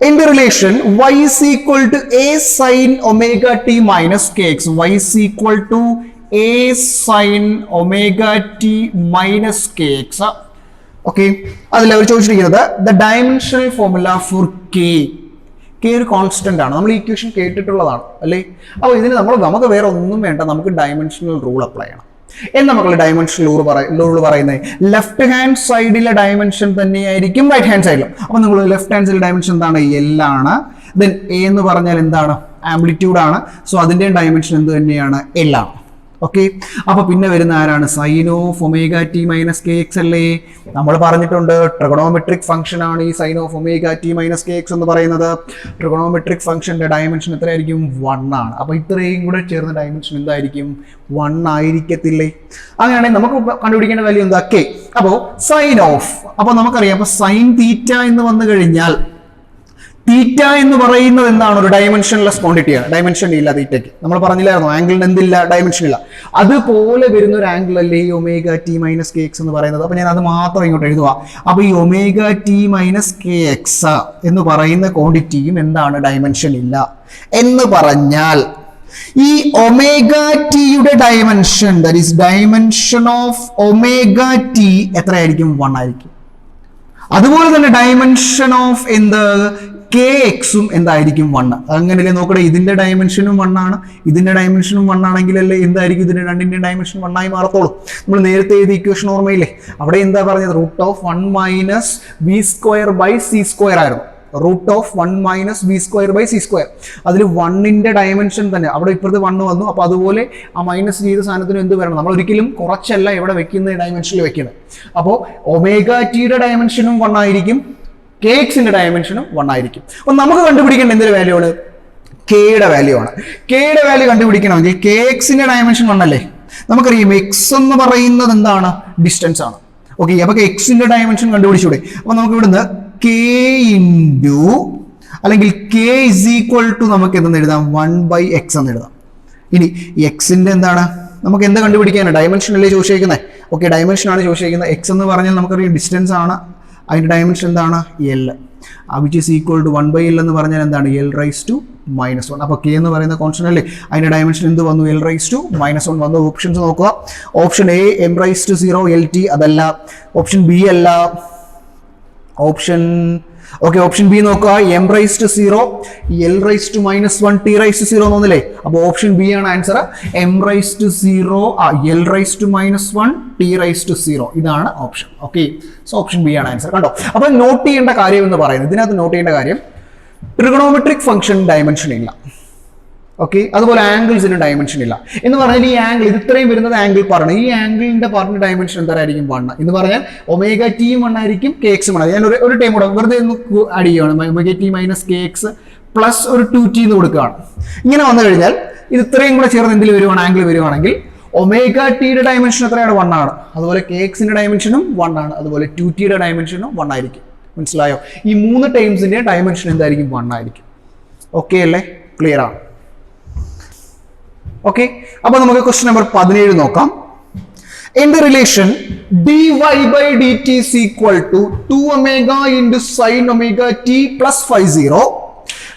In the relation y is equal to a sin omega t minus kx, y is equal to a sin omega t minus kx. Okay, അതിൽ അവർ ചോദിച്ചിരിക്കുന്നത് the dimensional formula for k. k ഒരു constant ആണ്, നമ്മൾ ഈ equation കേട്ടിട്ടുള്ളതാണ് അല്ലേ? അപ്പോൾ ഇതിന് നമുക്ക് വേറെ ഒന്നും വേണ്ട, നമുക്ക് ഡയമെൻഷണൽ റൂൾ അപ്ലൈ ചെയ്യണം. എന്താ മക്കളെ ഡയമെൻഷണൽ റൂൾ പറയുന്നത്? ലെഫ്റ്റ് ഹാൻഡ് സൈഡിലെ ഡയമെൻഷൻ തന്നെയായിരിക്കും റൈറ്റ് ഹാൻഡ് സൈഡിലും. അപ്പോൾ നിങ്ങൾ ലെഫ്റ്റ് ഹാൻഡ് സൈഡിലെ ഡയമെൻഷൻ എന്താണ്? L ആണ്. ദെൻ എ എന്ന് പറഞ്ഞാൽ എന്താണ്? ആംപ്ലിറ്റ്യൂഡ് ആണ്. സോ അതിൻ്റെ ഡയമെൻഷൻ എന്ത് തന്നെയാണ്? L ആണ്. ഓക്കെ, അപ്പോൾ പിന്നെ വരുന്ന ആരാണ്? Sine of omega T minus K X അല്ലേ? നമ്മൾ പറഞ്ഞിട്ടുണ്ട് ട്രിഗണോമെട്രിക് ഫംഗ്ഷൻ ആണ് ഈ sine of omega T minus K X എന്ന് പറയുന്നത്. ട്രിഗണോമെട്രിക് ഫംഗ്ഷന്റെ ഡയമെൻഷൻ എത്രയായിരിക്കും? 1 ആണ്. അപ്പോൾ ഇത്രയും കൂടെ ചേർന്ന ഡയമെൻഷൻ എന്തായിരിക്കും? 1 ആയിരിക്കത്തില്ലേ? അങ്ങനെയാണെങ്കിൽ നമുക്ക് കണ്ടുപിടിക്കേണ്ട വാല്യൂ എന്താ? കെ. അപ്പോൾ സൈൻ ഓഫ്, അപ്പോൾ നമുക്കറിയാം, അപ്പോൾ സൈൻ തീറ്റ എന്ന് വന്നു കഴിഞ്ഞാൽ തീറ്റ എന്ന് പറയുന്നത് എന്താണ്? ഒരു ഡയമെൻഷൻലെസ് ക്വാണ്ടിറ്റിയാണ്. ഡയമെൻഷൻ ഇല്ല തീറ്റയ്ക്ക്. നമ്മൾ പറഞ്ഞില്ലായിരുന്നു ആംഗിളിന് എന്തില്ല? ഡയമെൻഷൻ ഇല്ല. അതുപോലെ വരുന്ന ഒരു ആംഗിൾ അല്ലേ ഈ omega T minus K X എന്ന് പറയുന്നത്. അപ്പോൾ ഞാൻ അത് മാത്രം ഇങ്ങോട്ട് എഴുതുക. അപ്പോൾ ഈ omega T minus K X എന്ന് പറയുന്ന ക്വാണ്ടിറ്റിയും എന്താണ്? ഡയമെൻഷൻ ഇല്ല. എന്ന് പറഞ്ഞാൽ ഈ ഒമേഗ ടിയുടെ dimension, that is dimension of omega T എത്രയായിരിക്കും? 1 ആയിരിക്കും. അതുപോലെ തന്നെ ഡയമെൻഷൻ ഓഫ് എന്ത് കെ എക്സും എന്തായിരിക്കും 1. അങ്ങനെയല്ലേ നോക്കട്ടെ, ഇതിന്റെ ഡയമെൻഷനും 1 ആണ്, ഇതിന്റെ ഡയമെൻഷനും 1 ആണെങ്കിലല്ലേ എന്തായിരിക്കും ഇതിന്റെ രണ്ടിന്റെ ഡയമെൻഷൻ 1 ആയി മാറത്തോളൂ. നമ്മൾ നേരത്തെ എഴുതിയ ഇക്വേഷൻ ഓർമ്മയില്ലേ, അവിടെ എന്താ പറഞ്ഞത്, √1 - v²/c² ആയിരുന്നു. √1 - v²/c². അതിൽ 1ന്റെ ഡയമെൻഷൻ തന്നെ അവിടെ ഇപ്പുറത്ത് 1 വന്നു. അപ്പൊ അതുപോലെ ആ മൈനസ് ചെയ്ത സാധനത്തിന് എന്ത് വരണം, നമ്മൾ ഒരിക്കലും കുറച്ചല്ല ഇവിടെ വെക്കുന്ന ഡയമെൻഷനിൽ വെക്കുന്നത്. അപ്പോൾ ഒമേഗ ടിയുടെ ഡയമെൻഷനും 1 ആയിരിക്കും, കെ എക്സിന്റെ ഡയമെൻഷനും 1 ആയിരിക്കും. അപ്പൊ നമുക്ക് കണ്ടുപിടിക്കേണ്ട എന്തൊരു വാല്യൂ ആണ്, കെയുടെ വാല്യൂ ആണ്. കെയുടെ വാല്യൂ കണ്ടുപിടിക്കണമെങ്കിൽ കെ എക്സിന്റെ ഡയമെൻഷൻ 1 അല്ലേ, നമുക്കറിയാം എക്സ് എന്ന് പറയുന്നത് എന്താണ്, ഡിസ്റ്റൻസ് ആണ്. ഓക്കെ, അപ്പൊ എക്സിന്റെ ഡയമെൻഷൻ കണ്ടുപിടിച്ചൂടെ. അപ്പൊ നമുക്ക് ഇവിടുന്ന് കെ ഇൻറ്റു അല്ലെങ്കിൽ കെ ഇസ് ഈക്വൽ ടു നമുക്ക് എന്തെന്ന് എഴുതാം, 1/x എന്ന് എഴുതാം. ഇനി എക്സിന്റെ എന്താണ്, നമുക്ക് എന്താ കണ്ടുപിടിക്കാനാണ്, ഡയമെൻഷൻ അല്ലേ ചോദിച്ചിരിക്കുന്നത്. ഓക്കെ, ഡയമെൻഷൻ ആണ് ചോദിച്ചിരിക്കുന്നത്. എക്സ് എന്ന് പറഞ്ഞാൽ നമുക്കറിയാം ഡിസ്റ്റൻസ് ആണ്, അതിന്റെ ഡയമെൻഷൻ എന്താണ്, L, which is equal to 1/l എന്ന് പറഞ്ഞാൽ എന്താണ്, l⁻⁻1. അപ്പോൾ കെ എന്ന് പറയുന്ന കോൺസ്റ്റന്റ് അല്ലേ, അതിന്റെ ഡയമെൻഷൻ എന്ത് വന്നു, l⁻⁻1 വന്നു. ഓപ്ഷൻസ് നോക്കുക, ഓപ്ഷൻ എ m⁻0 LT, അതല്ല. ഓപ്ഷൻ ബി അല്ല, ഓപ്ഷൻ ബി നോക്കുക, m⁻0 l⁻⁻1 t⁻0 എന്നൊന്നില്ലേ. അപ്പൊ ഓപ്ഷൻ ബി ആണ് ആൻസർ, m⁻0 l⁻⁻1 t⁻0 ഇതാണ് option. Okay, so option B ആണ് ആൻസർ. കണ്ടോ, അപ്പൊ നോട്ട് ചെയ്യേണ്ട കാര്യം എന്ന് പറയുന്നത്, ഇതിനകത്ത് നോട്ട് ചെയ്യേണ്ട കാര്യം, ട്രിഗണോമെട്രിക് ഫംഗ്ഷൻ ഡയമെൻഷൻ ഇല്ല. ഓക്കെ, അതുപോലെ ആംഗിൾസിന് ഡയമെൻഷൻ ഇല്ല എന്ന് പറഞ്ഞാൽ ഈ ആംഗിൾ ഇത് ഇത്രയും വരുന്നത് ആംഗിൾ പറയണം, ഈ ആംഗിളിന്റെ പറഞ്ഞ ഡയമെൻഷൻ എന്തായിരിക്കും, 1 എന്ന് പറഞ്ഞാൽ ഒമേഗ ടിയും 1 ആയിരിക്കും, കെ എക്സും 1. ഞാൻ ഒരു ടൈം കൂടെ വെറുതെ ഒന്ന് ആഡ് ചെയ്യുകയാണ്, ഒമേഗ ടി - kx പ്ലസ് ഒരു 2t എന്ന് കൊടുക്കുകയാണ്. ഇങ്ങനെ വന്നു കഴിഞ്ഞാൽ ഇത് ഇത്രയും കൂടെ ചേർന്ന് എന്തിൽ വരുവാണ്, ആംഗിൾ വരുവാണെങ്കിൽ ഒമേഗ ടിയുടെ ഡയമെൻഷൻ എത്രയാണ്, 1 ആണ്. അതുപോലെ കെ എക്സിന്റെ ഡയമെൻഷനും 1 ആണ്. അതുപോലെ 2tയുടെ ഡയമെൻഷനും 1 ആയിരിക്കും. മനസ്സിലായോ, ഈ 3 ടൈംസിന്റെ ഡയമെൻഷൻ എന്തായിരിക്കും, 1 ആയിരിക്കും. ഓക്കെ അല്ലേ, ക്ലിയർ ആണ്. ഓക്കെ, അപ്പൊ നമുക്ക് ക്വസ്റ്റ്യൻ നമ്പർ 17 നോക്കാം. In the relation dy/dt is equal to 2 omega into sin omega t plus phi0,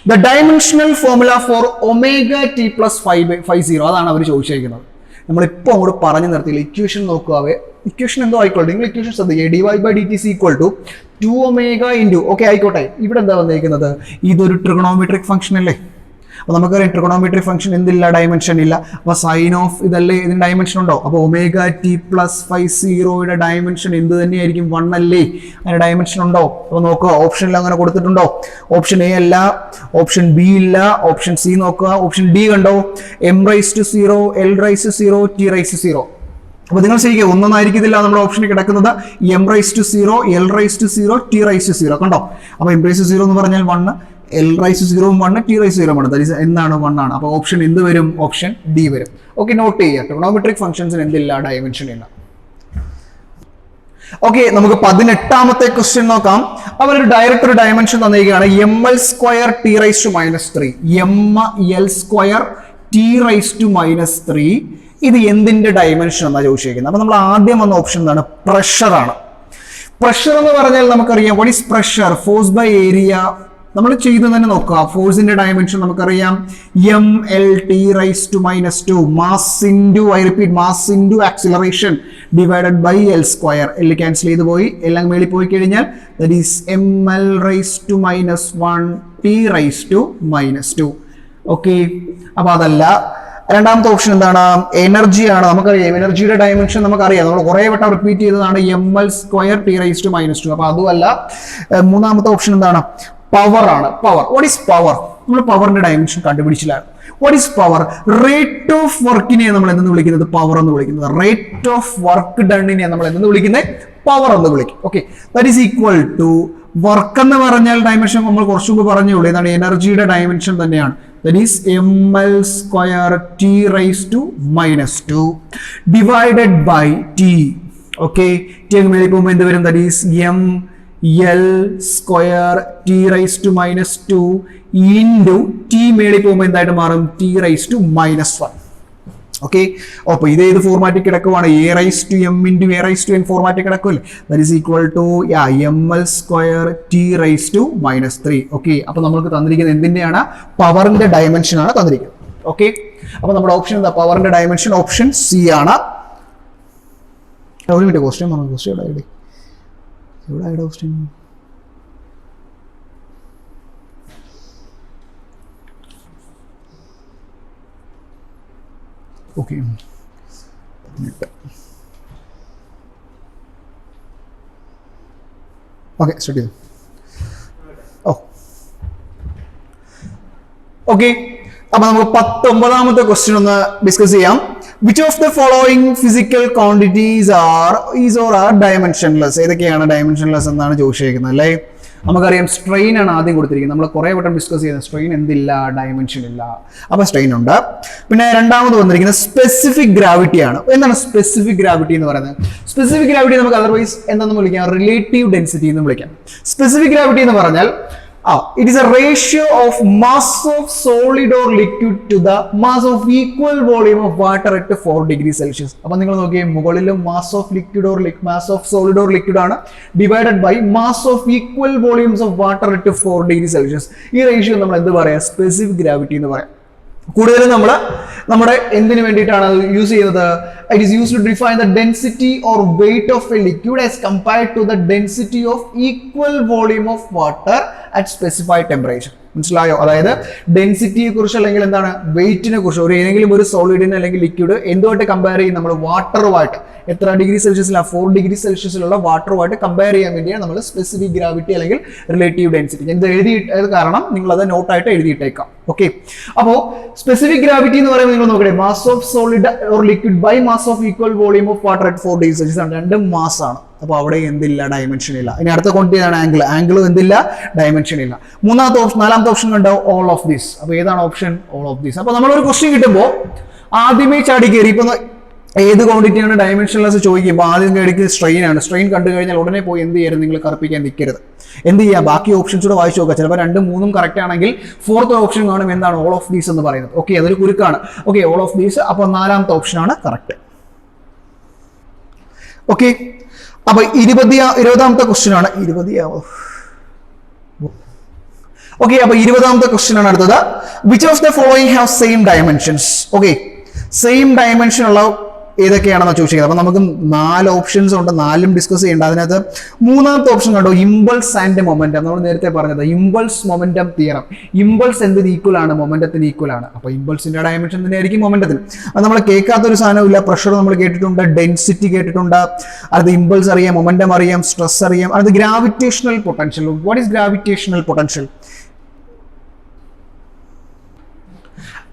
the dimensional formula for omega t plus phi0 അതാണ് അവർ ചോദിച്ചിരിക്കുന്നത്. നമ്മളിപ്പോൾ അങ്ങോട്ട് പറഞ്ഞു നിർത്തിയില്ല, ഇക്വേഷൻ നോക്കുക. ഇക്വേഷൻ എന്തോ ആയിക്കോട്ടെ, നിങ്ങൾ ഇക്വേഷൻ ശ്രദ്ധിക്കുക. dy/dt is equal to 2 omega into, okay ആയിക്കോട്ടെ, ഇവിടെ എന്താ വന്നിരിക്കുന്നത്, ഇതൊരു ട്രിഗണോമെട്രിക് ഫംഗ്ഷൻ അല്ലേ. അപ്പൊ നമുക്കറിയാം ട്രിഗണോമെട്രിക് ഫംഗ്ഷൻ എന്തില്ല, ഡയമെൻഷൻ ഇല്ല. അപ്പൊ സൈൻ ഓഫ് ഇതല്ലേ, ഇതിന് ഡയമെൻഷൻ ഉണ്ടോ. അപ്പൊ ഒമേഗ ടി പ്ലസ് phi0യുടെ ഡയമെൻഷൻ എന്ത് തന്നെയായിരിക്കും, 1 അല്ലേ, അതിന് ഡയമെൻഷൻ ഉണ്ടോ. അപ്പൊ നോക്കുക, ഓപ്ഷനിൽ അങ്ങനെ കൊടുത്തിട്ടുണ്ടോ, ഓപ്ഷൻ എ അല്ല, ഓപ്ഷൻ ബി ഇല്ല, ഓപ്ഷൻ സി നോക്കുക, ഓപ്ഷൻ ഡി കണ്ടോ, m⁻0 l⁻0 t⁻0. അപ്പൊ നിങ്ങൾ ശരിക്കും ഒന്നൊന്നായിരിക്കത്തില്ല നമ്മുടെ ഓപ്ഷനിൽ കിടക്കുന്നത്, m⁻0 l⁻0 t⁻0 കണ്ടോ. അപ്പൊ m⁻0 എന്ന് പറഞ്ഞാൽ 1, l⁻0 1, t⁻0 1, ദാറ്റ് ഈസ് എന്താണ്, 1 ആണ്. അപ്പോൾ ഓപ്ഷൻ എന്ത് വരും, ഓപ്ഷൻ ഡി വരും. ഓക്കെ, നോട്ട് ചെയ്യുക, ട്രിഗണോമെട്രിക് ഫംഗ്ഷൻസിന് എന്തില്ല, ഡയമെൻഷൻ ഇല്ല. ഓക്കെ, നമുക്ക് 18ാമത്തെ ക്വസ്റ്റ്യൻ നോക്കാം. അവരൊരു ഡയറക്റ്റ് ഒരു ഡയമെൻഷൻ തന്നിരിക്കുകയാണ്, ml² t⁻3, ml² t⁻3. ഇത് എന്തിന്റെ ഡയമെൻഷൻ എന്നാണ് ചോദിച്ചിരിക്കുന്നത്. അപ്പൊ നമ്മൾ ആദ്യം വന്ന ഓപ്ഷൻ എന്താണ്, പ്രഷർ ആണ്. പ്രഷർ എന്ന് പറഞ്ഞാൽ നമുക്കറിയാം, what is pressure, force by area. നമ്മൾ ചെയ്ത് തന്നെ നോക്കുക, ഫോഴ്സിന്റെ ഡയമെൻഷൻ നമുക്കറിയാം, mlt⁻², mass into, I repeat, mass into acceleration divided by l². L cancel ചെയ്ത് പോയി, എല്ലാം മേളിൽ പോയി കഴിഞ്ഞാൽ that is ml⁻1 t⁻². Okay, അപ്പൊ അതല്ല. രണ്ടാമത്തെ ഓപ്ഷൻ എന്താണ്, എനർജിയാണ്. നമുക്കറിയാം എനർജിയുടെ ഡയമെൻഷൻ നമുക്കറിയാം, നമ്മൾ കുറെ വട്ടം റിപ്പീറ്റ് ചെയ്തതാണ്, ml² t⁻². അപ്പൊ അതുമല്ല. മൂന്നാമത്തെ ഓപ്ഷൻ എന്താണ്, പവർ ആണ്. പവർ, വാട്ട് ഈസ് പവർ, നമ്മൾ പവറിന്റെ ഡയമെൻഷൻ കണ്ടുപിടിച്ചില്ലായിരുന്നു. What is power, rate of വർക്കിനെ നമ്മൾ എന്തെന്ന് വിളിക്കുന്നത്, പവർ എന്ന് വിളിക്കുന്നത്. റേറ്റ് ഓഫ് വർക്ക് ഡണ്ണിനെ നമ്മൾ എന്തെന്ന് വിളിക്കുന്നത്, പവർ എന്ന് വിളിക്കും. Okay, that is equal to, work എന്ന് പറഞ്ഞാൽ ഡയമെൻഷൻ നമ്മൾ കുറച്ചു മുമ്പ് പറഞ്ഞുള്ളൂ, എന്താണ്, എനർജിയുടെ ഡയമെൻഷൻ തന്നെയാണ്. That is ml² t⁻² divided by t. Okay, t അങ്ങ് മേളിൽ പോകുമ്പോൾ എന്ത് വരും, that is ml² t⁻² into t മേളിൽ പോകുമ്പോൾ എന്തായിട്ട് മാറും, t⁻⁻1. ഓക്കെ, അപ്പൊ ഇത് ഏത് ഫോർമാറ്റിൽ കിടക്കുവാണ്, a⁻m into a⁻n ഫോർമാറ്റിൽ കിടക്കുമല്ലേ. That is equal to ml² t⁻3. Okay, അപ്പൊ നമുക്ക് തന്നിരിക്കുന്നത് എന്തിന്റെയാണ്, പവറിന്റെ ഡയമെൻഷൻ ആണ് തന്നിരിക്കുന്നത്. ഓക്കെ, അപ്പൊ നമ്മുടെ ഓപ്ഷൻ എന്താ, പവറിന്റെ ഡയമെൻഷൻ ഓപ്ഷൻ സി ആണ്. ഒരു minute, question question question okay, okay start ചെയ്തു. ഓ ഓക്കെ, അപ്പൊ നമുക്ക് 19ാമത്തെ ക്വസ്റ്റ്യൻ ഒന്ന് ഡിസ്കസ് ചെയ്യാം. Which of the following physical quantities R dimensionless? ഏതൊക്കെയാണ് ഡയമെൻഷൻലെസ് എന്നാണ് ചോദിച്ചിരിക്കുന്നത് അല്ലേ? നമുക്കറിയാം സ്ട്രെയിൻ ആണ് ആദ്യം കൊടുത്തിരിക്കുന്നത്. നമ്മൾ കുറേ വട്ടം ഡിസ്കസ് ചെയ്യുന്നത് സ്ട്രെയിൻ എന്തില്ല, ഡയമെൻഷൻ ഇല്ല. അപ്പൊ സ്ട്രെയിൻ ഉണ്ട്. പിന്നെ രണ്ടാമത് വന്നിരിക്കുന്നത് സ്പെസിഫിക് ഗ്രാവിറ്റി ആണ്. എന്താണ് സ്പെസിഫിക് ഗ്രാവിറ്റി എന്ന് പറയുന്നത്? സ്പെസിഫിക് ഗ്രാവിറ്റി നമുക്ക് അതർവൈസ് എന്താണെന്ന് വിളിക്കാം, റിലേറ്റീവ് ഡെൻസിറ്റി എന്ന് വിളിക്കാം. സ്പെസിഫിക് ഗ്രാവിറ്റി എന്ന് പറഞ്ഞാൽ it is a ratio of mass of solid or liquid to the mass of equal volume of water at 4 degrees Celsius. അപ്പോൾ നിങ്ങൾ നോക്കിയേ, മുകളിലും mass of liquid or mass of solid or liquid ആണ്, divided by mass of equal volumes of water at 4 degrees Celsius. ഈ ratio നമ്മൾ എന്ത് പറയാം? Specific gravity എന്ന് പറയാം. കൂടുതലും നമ്മൾ നമ്മുടെ എന്തിനു വേണ്ടിയിട്ടാണ് യൂസ് ചെയ്യുന്നത്? It is use to define the density or weight of a liquid as compared to the density of equal volume of water at specified temperature. മനസ്സിലായോ? അതായത് ഡെൻസിറ്റിയെ കുറിച്ച് അല്ലെങ്കിൽ എന്താണ് വെയിറ്റിനെ കുറിച്ച് ഒരു ഏതെങ്കിലും ഒരു സോളിഡിന് അല്ലെങ്കിൽ ലിക്വിഡ് എന്തുമായിട്ട് കമ്പയർ ചെയ്യും? നമ്മൾ വാട്ടറുമായിട്ട്. എത്ര ഡിഗ്രി സെൽഷ്യസിലാണ്? 4 ഡിഗ്രി സെൽഷ്യസിലുള്ള വാട്ടറുമായിട്ട് കമ്പയർ ചെയ്യാൻ വേണ്ടിയാണ് നമ്മൾ സ്പെസിഫിക് ഗ്രാവിറ്റി അല്ലെങ്കിൽ റിലേറ്റീവ് ഡെൻസിറ്റി. ഞാൻ ഇത് എഴുതിയിട്ടത് കാരണം നിങ്ങൾ അത് നോട്ടായിട്ട് എഴുതിയിട്ടേക്കാം. ഓക്കെ, അപ്പോൾ സ്പെസിഫിക് ഗ്രാവിറ്റി എന്ന് പറയുമ്പോൾ നിങ്ങൾ നോക്കട്ടെ, mass of solid or liquid by mass of equal volume of water at 4 degree celsius ആണ്. രണ്ടും മാസ് ആണ്. അപ്പോൾ അവിടെ എന്തില്ല? ഡയമെൻഷൻ ഇല്ല. ഇനി അടുത്ത ക്വാണ്ടിറ്റി ആണ് ആംഗിൾ. ആംഗിളും എന്തില്ല? ഡയമെൻഷൻ ഇല്ല. നാലാമത്തെ ഓപ്ഷൻ ഉണ്ടാവും ഓൾ ഓഫ് ദീസ്. അപ്പോൾ ഏതാണ് ഓപ്ഷൻ? All of these. അപ്പോൾ നമ്മളൊരു ക്വസ്റ്റ്യൻ കിട്ടുമ്പോൾ ആദ്യമേ ചാടി കയറി ഇപ്പൊ ഏത് ക്വാണ്ടിറ്റിയാണ് ഡയമെൻഷൻലെസ് ചോദിക്കുമ്പോൾ ആദ്യം കയറിക്ക് സ്ട്രെയിൻ ആണ്. സ്ട്രെയിൻ കണ്ടു കഴിഞ്ഞാൽ ഉടനെ പോയി എന്ത് ചെയ്യരുത്? നിങ്ങൾ കറുപ്പിക്കാൻ നിൽക്കരുത്. എന്ത് ചെയ്യുക? ബാക്കി ഓപ്ഷൻസ് കൂടെ വായിച്ചു നോക്കുക. ചിലപ്പോൾ 2, 3 കറക്റ്റ് ആണെങ്കിൽ 4th ഓപ്ഷൻ കാണും. എന്താണ്? ഓൾ ഓഫ് ദീസ് എന്ന് പറയുന്നത്. ഓക്കെ, അതൊരു കുരുക്കാണ്. Okay, all of these. അപ്പോൾ 4ാമത്തെ ഓപ്ഷൻ ആണ് കറക്റ്റ്. ഓക്കെ, അപ്പൊ 20ാമത്തെ ക്വസ്റ്റ്യൻ ആണ്. ഓക്കെ, അപ്പൊ 20ാമത്തെ ക്വസ്റ്റ്യൻ ആണ് അടുത്തത്. Which of the following have same dimensions? Okay, same dimension ഉള്ള ഏതൊക്കെയാണെന്ന് ചോദിച്ചിരിക്കുന്നത്. അപ്പൊ നമുക്ക് 4 ഓപ്ഷൻസ് ഉണ്ട്, 4ഉം ഡിസ്കസ് ചെയ്യേണ്ട. അതിനകത്ത് 3ാമത്തെ ഓപ്ഷൻ കണ്ടോ, ഇമ്പൾസ് ആൻഡ് മൊമെന്റം. നമ്മൾ നേരത്തെ പറഞ്ഞത് ഇമ്പൾസ് മൊമെന്റം തിയറം. ഇമ്പൾസ് എന്തിന് ഈക്വൽ ആണ്? മൊമെന്റത്തിന് ഈക്വൽ ആണ്. അപ്പൊ ഇമ്പൾസിന്റെ ഡയമെൻഷൻ തന്നെയായിരിക്കും മൊമെന്റത്തിന്. അത് നമ്മൾ കേൾക്കാത്തൊരു സാധനമില്ല. പ്രഷർ നമ്മൾ കേട്ടിട്ടുണ്ട്, ഡെൻസിറ്റി കേട്ടിട്ടുണ്ട്, അത് ഇമ്പൾസ് അറിയാം, മൊമെന്റം അറിയാം, സ്ട്രെസ് അറിയാം. അത് gravitational potential. What is gravitational potential?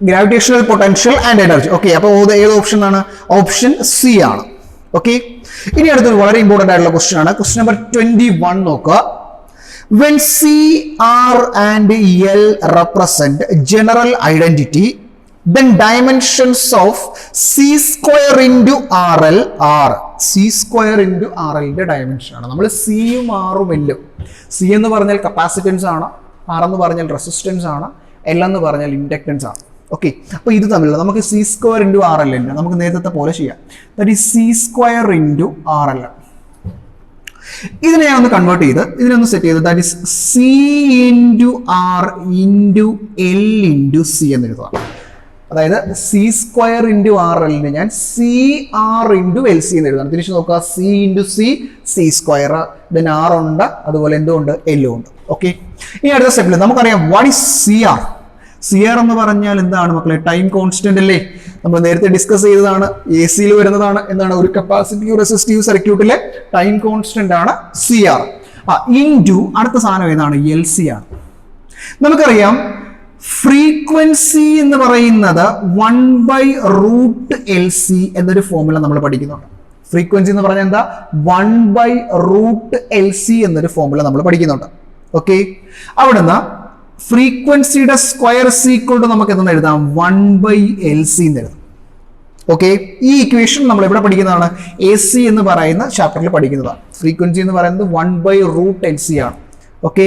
Gravitational potential and energy. Okay, അപ്പോൾ ഏത് ഓപ്ഷൻ ആണ്? ഓപ്ഷൻ സി ആണ്. ഓക്കെ, ഇനി അടുത്തൊരു വളരെ ഇമ്പോർട്ടന്റ് ആയിട്ടുള്ള ക്വസ്റ്റ്യൻ ആണ്. ക്വസ്റ്റ്യൻ നമ്പർ 21 നോക്കുക. When C, R and L represent general identity, then dimensions of C square into RL are. C square into RL ന്റെ ഡയമെൻഷൻ ആണ്. നമ്മൾ സിയും ആറും എല്ലും. സി എന്ന് പറഞ്ഞാൽ കപ്പാസിറ്റൻസ് ആണ്, ആർ എന്ന് പറഞ്ഞാൽ റെസിസ്റ്റൻസ് ആണ്, എൽ എന്ന് പറഞ്ഞാൽ ഇൻഡക്റ്റൻസ് ആണ്. ഓക്കെ, അപ്പൊ ഇത് തമ്മിലുള്ള നമുക്ക് C square into R L ഉണ്ട്. നമുക്ക് നേരത്തെ പോലെ ചെയ്യാം. That is C square into R L. ഇതിനെ ഞാൻ ഒന്ന് കൺവേർട്ട് ചെയ്ത് ഇതിനൊന്ന് സെറ്റ് ചെയ്ത് that is C into R into L into C എന്ന് എഴുതുക. അതായത് സി സ്ക്വയർ ഇൻറ്റു ആർ എല്ലിന് ഞാൻ C R into L C എന്ന് എഴുതാം. തിരിച്ചു നോക്കുക, C into C, C square, then R ഉണ്ട്, അതുപോലെ എന്തുകൊണ്ട്? എല്ലും ഉണ്ട്. ഓക്കെ, ഇനി അടുത്ത സ്റ്റെപ്പിൽ നമുക്കറിയാം what is C R. C R എന്ന് പറഞ്ഞാൽ എന്താണ് മക്കളെ? ടൈം കോൺസ്റ്റന്റ് അല്ലേ? നമ്മൾ നേരത്തെ ഡിസ്കസ് ചെയ്തതാണ്, എ സിയിൽ വരുന്നതാണ്. എന്താണ്? ഒരു കപ്പാസിറ്റീവ് റെസിസ്റ്റീവ് സർക്യൂട്ടിലെ ടൈം കോൺസ്റ്റന്റ് ആണ് സി ആർ. ഇൻറ്റു അടുത്ത സാധനം ഏതാണ്? എൽ സി ആണ്. നമുക്കറിയാം ഫ്രീക്വൻസി എന്ന് പറയുന്നത് 1/√LC എന്നൊരു ഫോർമുല നമ്മൾ പഠിക്കുന്നുണ്ട്. ഫ്രീക്വൻസി എന്ന് പറഞ്ഞാൽ എന്താ? 1/√LC എന്നൊരു ഫോർമുല നമ്മൾ പഠിക്കുന്നുണ്ട്. ഓക്കെ, അവിടുന്ന് ഫ്രീക്വൻസിയുടെ സ്ക്വയർ ഈക്വൽ ടു നമുക്ക് എന്തെന്ന് എഴുതാം? 1/LC എന്ന് എഴുതാം. ഓക്കെ, ഈ ഇക്വേഷൻ നമ്മൾ എവിടെ പഠിക്കുന്നതാണ്? AC എന്ന് പറയുന്ന ചാപ്റ്ററിൽ പഠിക്കുന്നതാണ്. ഫ്രീക്വൻസി എന്ന് പറയുന്നത് 1/√LC ആണ്. ഓക്കെ,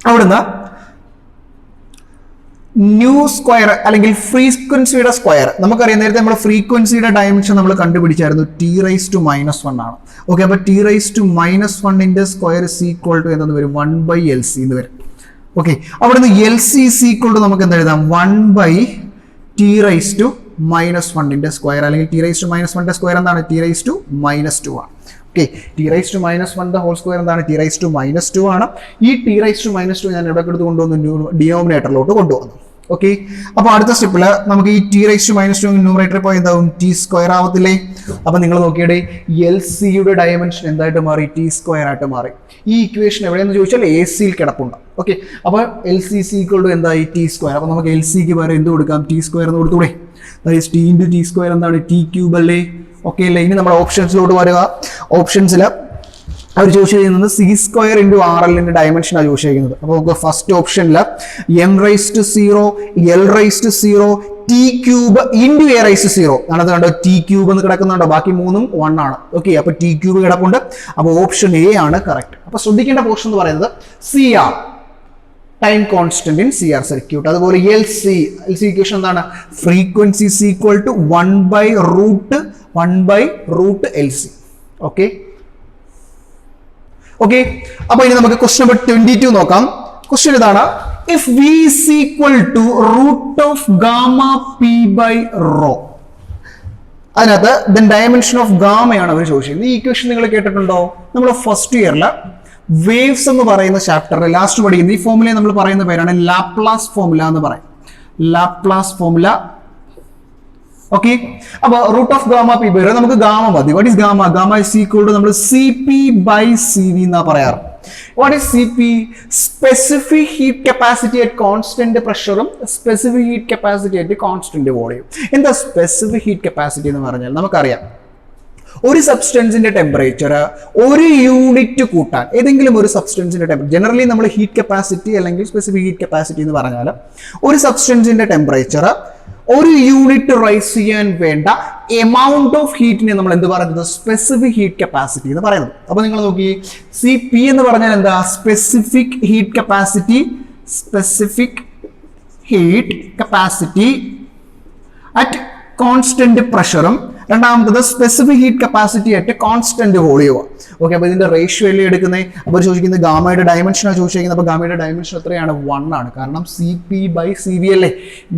അവിടുന്ന് ന്യൂ സ്ക്വയർ അല്ലെങ്കിൽ ഫ്രീക്വൻസിയുടെ സ്ക്വയർ നമുക്കറിയാം. നേരത്തെ നമ്മൾ ഫ്രീക്വൻസിയുടെ ഡയമെൻഷൻ നമ്മൾ കണ്ടുപിടിച്ചായിരുന്നു, T⁻⁻1 ആണ്. ഓക്കെ, അപ്പൊ T⁻⁻1ന്റെ സ്ക്വയർ ഇസ് ഈക്വൽ ടു എന്തെന്ന് വരും? 1/LC എന്ന് വരും. ഓക്കെ, അവിടുന്ന് LC ഇസ് ഈക്വൽ ടു നമുക്ക് എന്താ എഴുതാം? 1/T⁻⁻1ന്റെ സ്ക്വയർ അല്ലെങ്കിൽ T⁻⁻1ന്റെ സ്ക്വയർ എന്താണ്? T⁻⁻2 ആണ്. ഓക്കെ, T⁻⁻1 ഹോൾ സ്ക്വയർ എന്താണ്? T⁻⁻2 ആണ്. ഈ T⁻⁻2 ഞാൻ എവിടെ എടുത്ത് കൊണ്ടുവന്നു? ഡിനോമിനേറ്ററിലോട്ട് കൊണ്ടുവന്നു. ഓക്കെ, അപ്പൊ അടുത്ത സ്റ്റെപ്പിൽ നമുക്ക് ഈ t⁻² ന്യൂമറേറ്റർ ഇപ്പോൾ എന്താവും t² ആവത്തില്ലേ? അപ്പൊ നിങ്ങൾ നോക്കിയേ എൽ സിയുടെ ഡയമെൻഷൻ എന്തായിട്ട് മാറി? t² ആയിട്ട് മാറി. ഈ ഇക്വേഷൻ എവിടെയെന്ന് ചോദിച്ചാൽ എ സിയിൽ കിടപ്പുണ്ട്. ഓക്കെ, അപ്പോൾ എൽ സി സി ഈക്വൽ എന്തായി? t². അപ്പൊ നമുക്ക് എൽ സിക്ക് പകരം എന്ത് കൊടുക്കാം? t² എന്ന് കൊടുത്തൂടെ? ടി ഇൻറ്റു t² എന്താണ്? t³ അല്ലേ? ഓക്കെ അല്ലേ? ഇനി നമ്മുടെ ഓപ്ഷൻസിലോട്ട് വരിക. ഓപ്ഷൻസിൽ അവർ ചൂസ് ചെയ്യുന്നത് c² ഇൻറ്റു RL ഡയമെൻഷനാണ് ചൂസ് ചെയ്യുന്നത്. അപ്പോൾ നമുക്ക് ഫസ്റ്റ് ഓപ്ഷനിൽ m⁻0 l⁻0 t³ into a⁻0 ആണത് കണ്ടോ? t³ എന്ന് കിടക്കുന്നുണ്ടോ? ബാക്കി മൂന്നും 1 ആണ്. ഓക്കെ, അപ്പൊ t³ കിടപ്പുണ്ട്. അപ്പോൾ ഓപ്ഷൻ എ ആണ് കറക്റ്റ്. അപ്പൊ ശ്രദ്ധിക്കേണ്ട പോർഷൻ എന്ന് പറയുന്നത് CR, time constant in CR circuit. അതുപോലെ എൽ സി ഇക്വേഷൻ എന്താണ്? Frequency is equal to 1/√LC. Okay okay, അപ്പൊ ഇനി നമുക്ക് ക്വസ്റ്റ്യൻ നമ്പർ 22 നോക്കാം. ക്വസ്റ്റ്യൻ ഇതാണ്: if V is equal to √Γ(p/ρ), അതിനകത്ത് ദെൻ ഡയമെൻഷൻ ഓഫ് ഗാമയാണ് അവർ ചോദിച്ചത്. ഈ ഇക്വേഷൻ നിങ്ങൾ കേട്ടിട്ടുണ്ടോ? നമ്മൾ ഫസ്റ്റ് ഇയറിൽ വേവ്സ് എന്ന് പറയുന്ന ചാപ്റ്ററിൽ ലാസ്റ്റ് പഠിക്കുന്ന ഈ ഫോമുല നമ്മൾ പറയുന്ന പേരാണ് ലാപ്ലാസ് ഫോമുല എന്ന് പറയും. Laplace formula. ഓക്കെ, അപ്പൊ √Γ(p/ρ) നമുക്ക് ഗാമ മതി. What is gamma? Gamma is equal to നമ്മൾ CP/CV എന്നാ പറയാറ്. What is CP? Specific heat capacity at constant പ്രഷറും specific heat capacity at constant volume. എന്താ സ്പെസിഫിക് ഹീറ്റ് കപ്പാസിറ്റി എന്ന് പറഞ്ഞാൽ നമുക്കറിയാം, ഒരു സബ്സ്റ്റൻസിന്റെ ടെമ്പറേച്ചർ ഒരു യൂണിറ്റ് കൂട്ടാൻ, ഏതെങ്കിലും ഒരു സബ്സ്റ്റൻസിന്റെ ടെമ്പറേച്ചർ, ജനറലി നമ്മൾ ഹീറ്റ് കപ്പാസിറ്റി അല്ലെങ്കിൽ സ്പെസിഫിക് ഹീറ്റ് കപ്പാസിറ്റി എന്ന് പറഞ്ഞാൽ ഒരു സബ്സ്റ്റൻസിന്റെ ടെമ്പറേച്ചർ ഒരു യൂണിറ്റ് റൈസ് ചെയ്യാൻ വേണ്ട എമൗണ്ട് ഓഫ് ഹീറ്റിനെ നമ്മൾ എന്ത് പറയുന്നത്? സ്പെസിഫിക് ഹീറ്റ് കപ്പാസിറ്റി എന്ന് പറയുന്നത്. അപ്പൊ നിങ്ങൾ നോക്കി, CP എന്ന് പറഞ്ഞാൽ എന്താ? Specific heat capacity, specific heat capacity at constant പ്രഷറും രണ്ടാമത്തത് specific heat capacity at constant volume. Okay, അപ്പൊ ഇതിന്റെ റേഷ്യോ അല്ലേ എടുക്കുന്നത്? അപ്പോൾ ചോദിക്കുന്നത് ഗാമയുടെ ഡയമെൻഷനാണ് ചോദിച്ചിരിക്കുന്നത്. അപ്പോൾ ഗാമയുടെ ഡയമെൻഷൻ എത്രയാണ്? 1 ആണ്. കാരണം CP/CV അല്ലേ?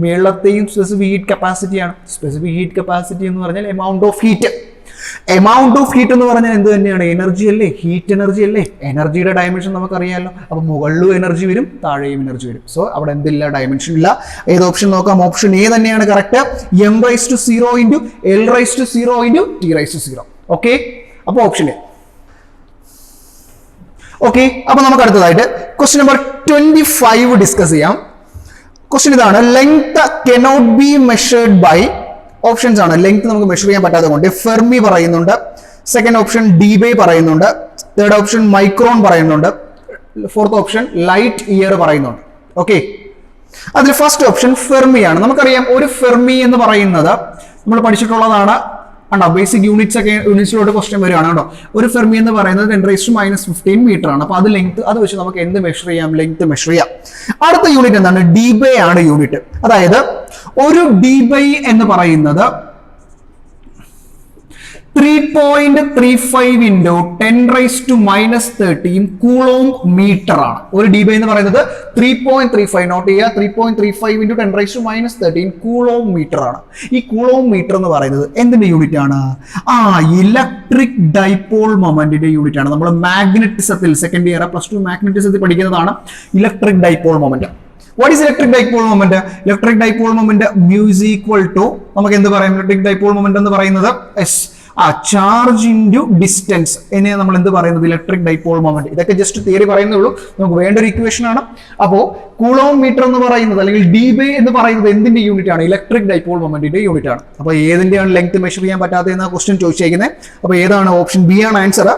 മേളത്തെയും സ്പെസിഫിക് ഹീറ്റ് കപ്പാസിറ്റിയാണ്. സ്പെസിഫിക് ഹീറ്റ് കപ്പാസിറ്റി എന്ന് പറഞ്ഞാൽ amount of heat. Amount of heat എന്ന് പറഞ്ഞാൽ എന്ത് തന്നെയാണ്? എനർജി അല്ലേ? ഹീറ്റ് എനർജി അല്ലേ? എനർജിയുടെ ഡയമെൻഷൻ നമുക്കറിയാമല്ലോ. അപ്പൊ മുകളിലും എനർജി വരും, താഴെയും എനർജി വരും. സോ അവിടെ എന്തില്ല? ഡയമെൻഷൻ ഇല്ല. ഏത് ഓപ്ഷൻ നോക്കാം? ഓപ്ഷൻ എ തന്നെയാണ് correct. m⁻0 into l⁻0 into t⁻0. Okay, അപ്പൊ ഓപ്ഷൻ എ. ഓക്കെ, അപ്പൊ നമുക്ക് അടുത്തതായിട്ട് ക്വസ്റ്റ്യൻ നമ്പർ 25 ഡിസ്കസ് ചെയ്യാം. ക്വസ്റ്റ്യൻ ഇതാണ്: length cannot be measured by. Options ആണ്. ലെങ്ത് നമുക്ക് മെഷർ ചെയ്യാൻ പറ്റാത്തത് കൊണ്ട് ഫെർമി പറയുന്നുണ്ട്. സെക്കൻഡ് ഓപ്ഷൻ ഡീബേ പറയുന്നുണ്ട്. തേർഡ് ഓപ്ഷൻ മൈക്രോൺ പറയുന്നുണ്ട്. ഫോർത്ത് ഓപ്ഷൻ ലൈറ്റ് ഇയർ പറയുന്നുണ്ട്. ഓക്കെ, അതിൽ ഫസ്റ്റ് ഓപ്ഷൻ ഫെർമി ആണ്. നമുക്കറിയാം ഒരു ഫെർമി എന്ന് പറയുന്നത് നമ്മൾ പഠിച്ചിട്ടുള്ളതാണ്. ആണോ? ബേസിക് യൂണിറ്റ്സിലോട്ട് ക്വസ്റ്റ്യൻ വരികയാണ് കേട്ടോ. ഒരു ഫെർമി എന്ന് പറയുന്നത് 10⁻15 മീറ്റർ ആണ്. അപ്പൊ അത് ലെങ്ത്, അത് വെച്ച് നമുക്ക് എന്ത് മെഷർ ചെയ്യാം? ലെങ്ത് മെഷർ ചെയ്യാം. അടുത്ത യൂണിറ്റ് എന്താണ്? ഡീബേ ആണ് യൂണിറ്റ്. അതായത് ഒരു ഡീബൈ എന്ന് പറയുന്നത് 3.35 ഇൻറ്റു 10⁻13 കൂളോം മീറ്റർ ആണ്. ഒരു ഡീബൈ എന്ന് പറയുന്നത് 3.35, നോട്ട് ചെയ്യുക, 3.35 ഇൻറ്റു 10⁻13 കൂളോം മീറ്റർ ആണ്. ഈ കൂളോം മീറ്റർ എന്ന് പറയുന്നത് എന്തിന്റെ യൂണിറ്റ് ആണ്? ഇലക്ട്രിക് ഡൈപോൾ മൊമെന്റിന്റെ യൂണിറ്റ് ആണ്. നമ്മൾ മാഗ്നറ്റിസത്തിൽ സെക്കൻഡ് ഇയർ +2 മാഗ്നറ്റിസത്തിൽ പഠിക്കുന്നതാണ് electric dipole moment. What is electric dipole moment? Electric dipole moment mu is equal to, നമുക്ക് എന്ത് പറയാം? ഇലക്ട്രിക് ഡൈപോൾ മൊമെന്റ് എന്ന് പറയുന്നത് ചാർജ് ഇൻറ്റു ഡിസ്റ്റൻസ്. ഇതിനെ നമ്മൾ എന്ത് പറയുന്നത്? Electric dipole moment. ഇതൊക്കെ ജസ്റ്റ് തിയറി പറയുന്നുള്ളൂ, നമുക്ക് വേണ്ട ഒരു ഇക്വേഷൻ ആണ്. അപ്പോൾ കൂളോം മീറ്റർ എന്ന് പറയുന്നത് അല്ലെങ്കിൽ ഡീബേ എന്ന് പറയുന്നത് എന്തിന്റെ യൂണിറ്റ് ആണ്? ഇലക്ട്രിക് ഡൈപോൾ മൊമെന്റിന്റെ യൂണിറ്റ് ആണ്. അപ്പോൾ ഏതിന്റെയാണ് ലെങ്ത് മെഷർ ചെയ്യാൻ പറ്റാത്തത് എന്ന ക്വസ്റ്റ്യൻ ചോദിച്ചേക്കുന്നത്. അപ്പോൾ ഏതാണ്? ഓപ്ഷൻ ബി ആണ് ആൻസർ.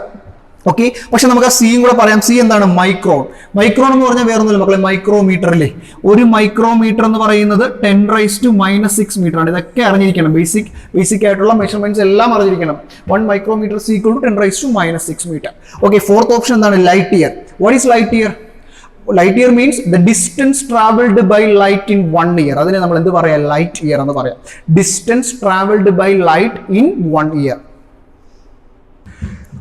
ഓക്കെ, പക്ഷെ നമുക്ക് ആ സിയും കൂടെ പറയാം. സി എന്താണ്? മൈക്രോൺ. മൈക്രോൺ എന്ന് പറഞ്ഞാൽ വേറെ ഒന്നുമില്ല മക്കളെ, മൈക്രോമീറ്റർ അല്ലേ? ഒരു മൈക്രോമീറ്റർ എന്ന് പറയുന്നത് 10⁻6 മീറ്റർ ആണ്. ഇതൊക്കെ അറിഞ്ഞിരിക്കണം. ബേസിക് ആയിട്ടുള്ള മെഷർമെന്റ്സ് എല്ലാം അറിഞ്ഞിരിക്കണം. 1 micrometre is equal to 10⁻6 metre. Okay, fourth option എന്താണ്? Light year. What is light year? Light year means the distance travelled by light in 1 year. അതിനെ നമ്മൾ എന്ത് പറയാം? ലൈറ്റ് ഇയർ എന്ന് പറയാം. Distance travelled by light in 1 year.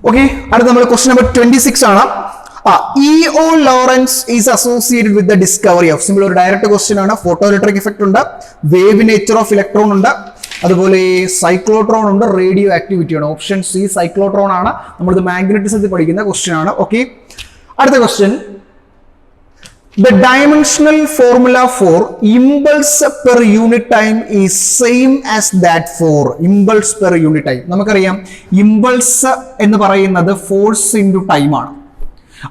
Okay, അടുത്ത നമ്മൾ question number 26 ആണ്. E.O. Lawrence is associated with the discovery of, simple ഒരു ഡയറക്റ്റ് ക്വസ്റ്റ്യൻ ആണ്. ഫോട്ടോ ഇലക്ട്രിക് ഇഫക്റ്റ് ഉണ്ട്, വേവ് നേച്ചർ ഓഫ് ഇലക്ട്രോൺ ഉണ്ട്, അതുപോലെ സൈക്ലോട്രോൺ ഉണ്ട്, റേഡിയോ ആക്ടിവിറ്റി ആണ്. ഓപ്ഷൻ സി സൈക്ലോട്രോൺ ആണ്. നമ്മളിത് മാഗ്നറ്റിസത്തിൽ പഠിക്കുന്ന ക്വസ്റ്റ്യൻ ആണ്. ഓക്കെ, അടുത്ത question: The dimensional formula for impulse per unit time is same as that for impulse per unit time. നമുക്കറിയാം ഇമ്പൾസ് എന്ന് പറയുന്നത് ഫോഴ്സ് ഇൻറ്റു ടൈം ആണ്.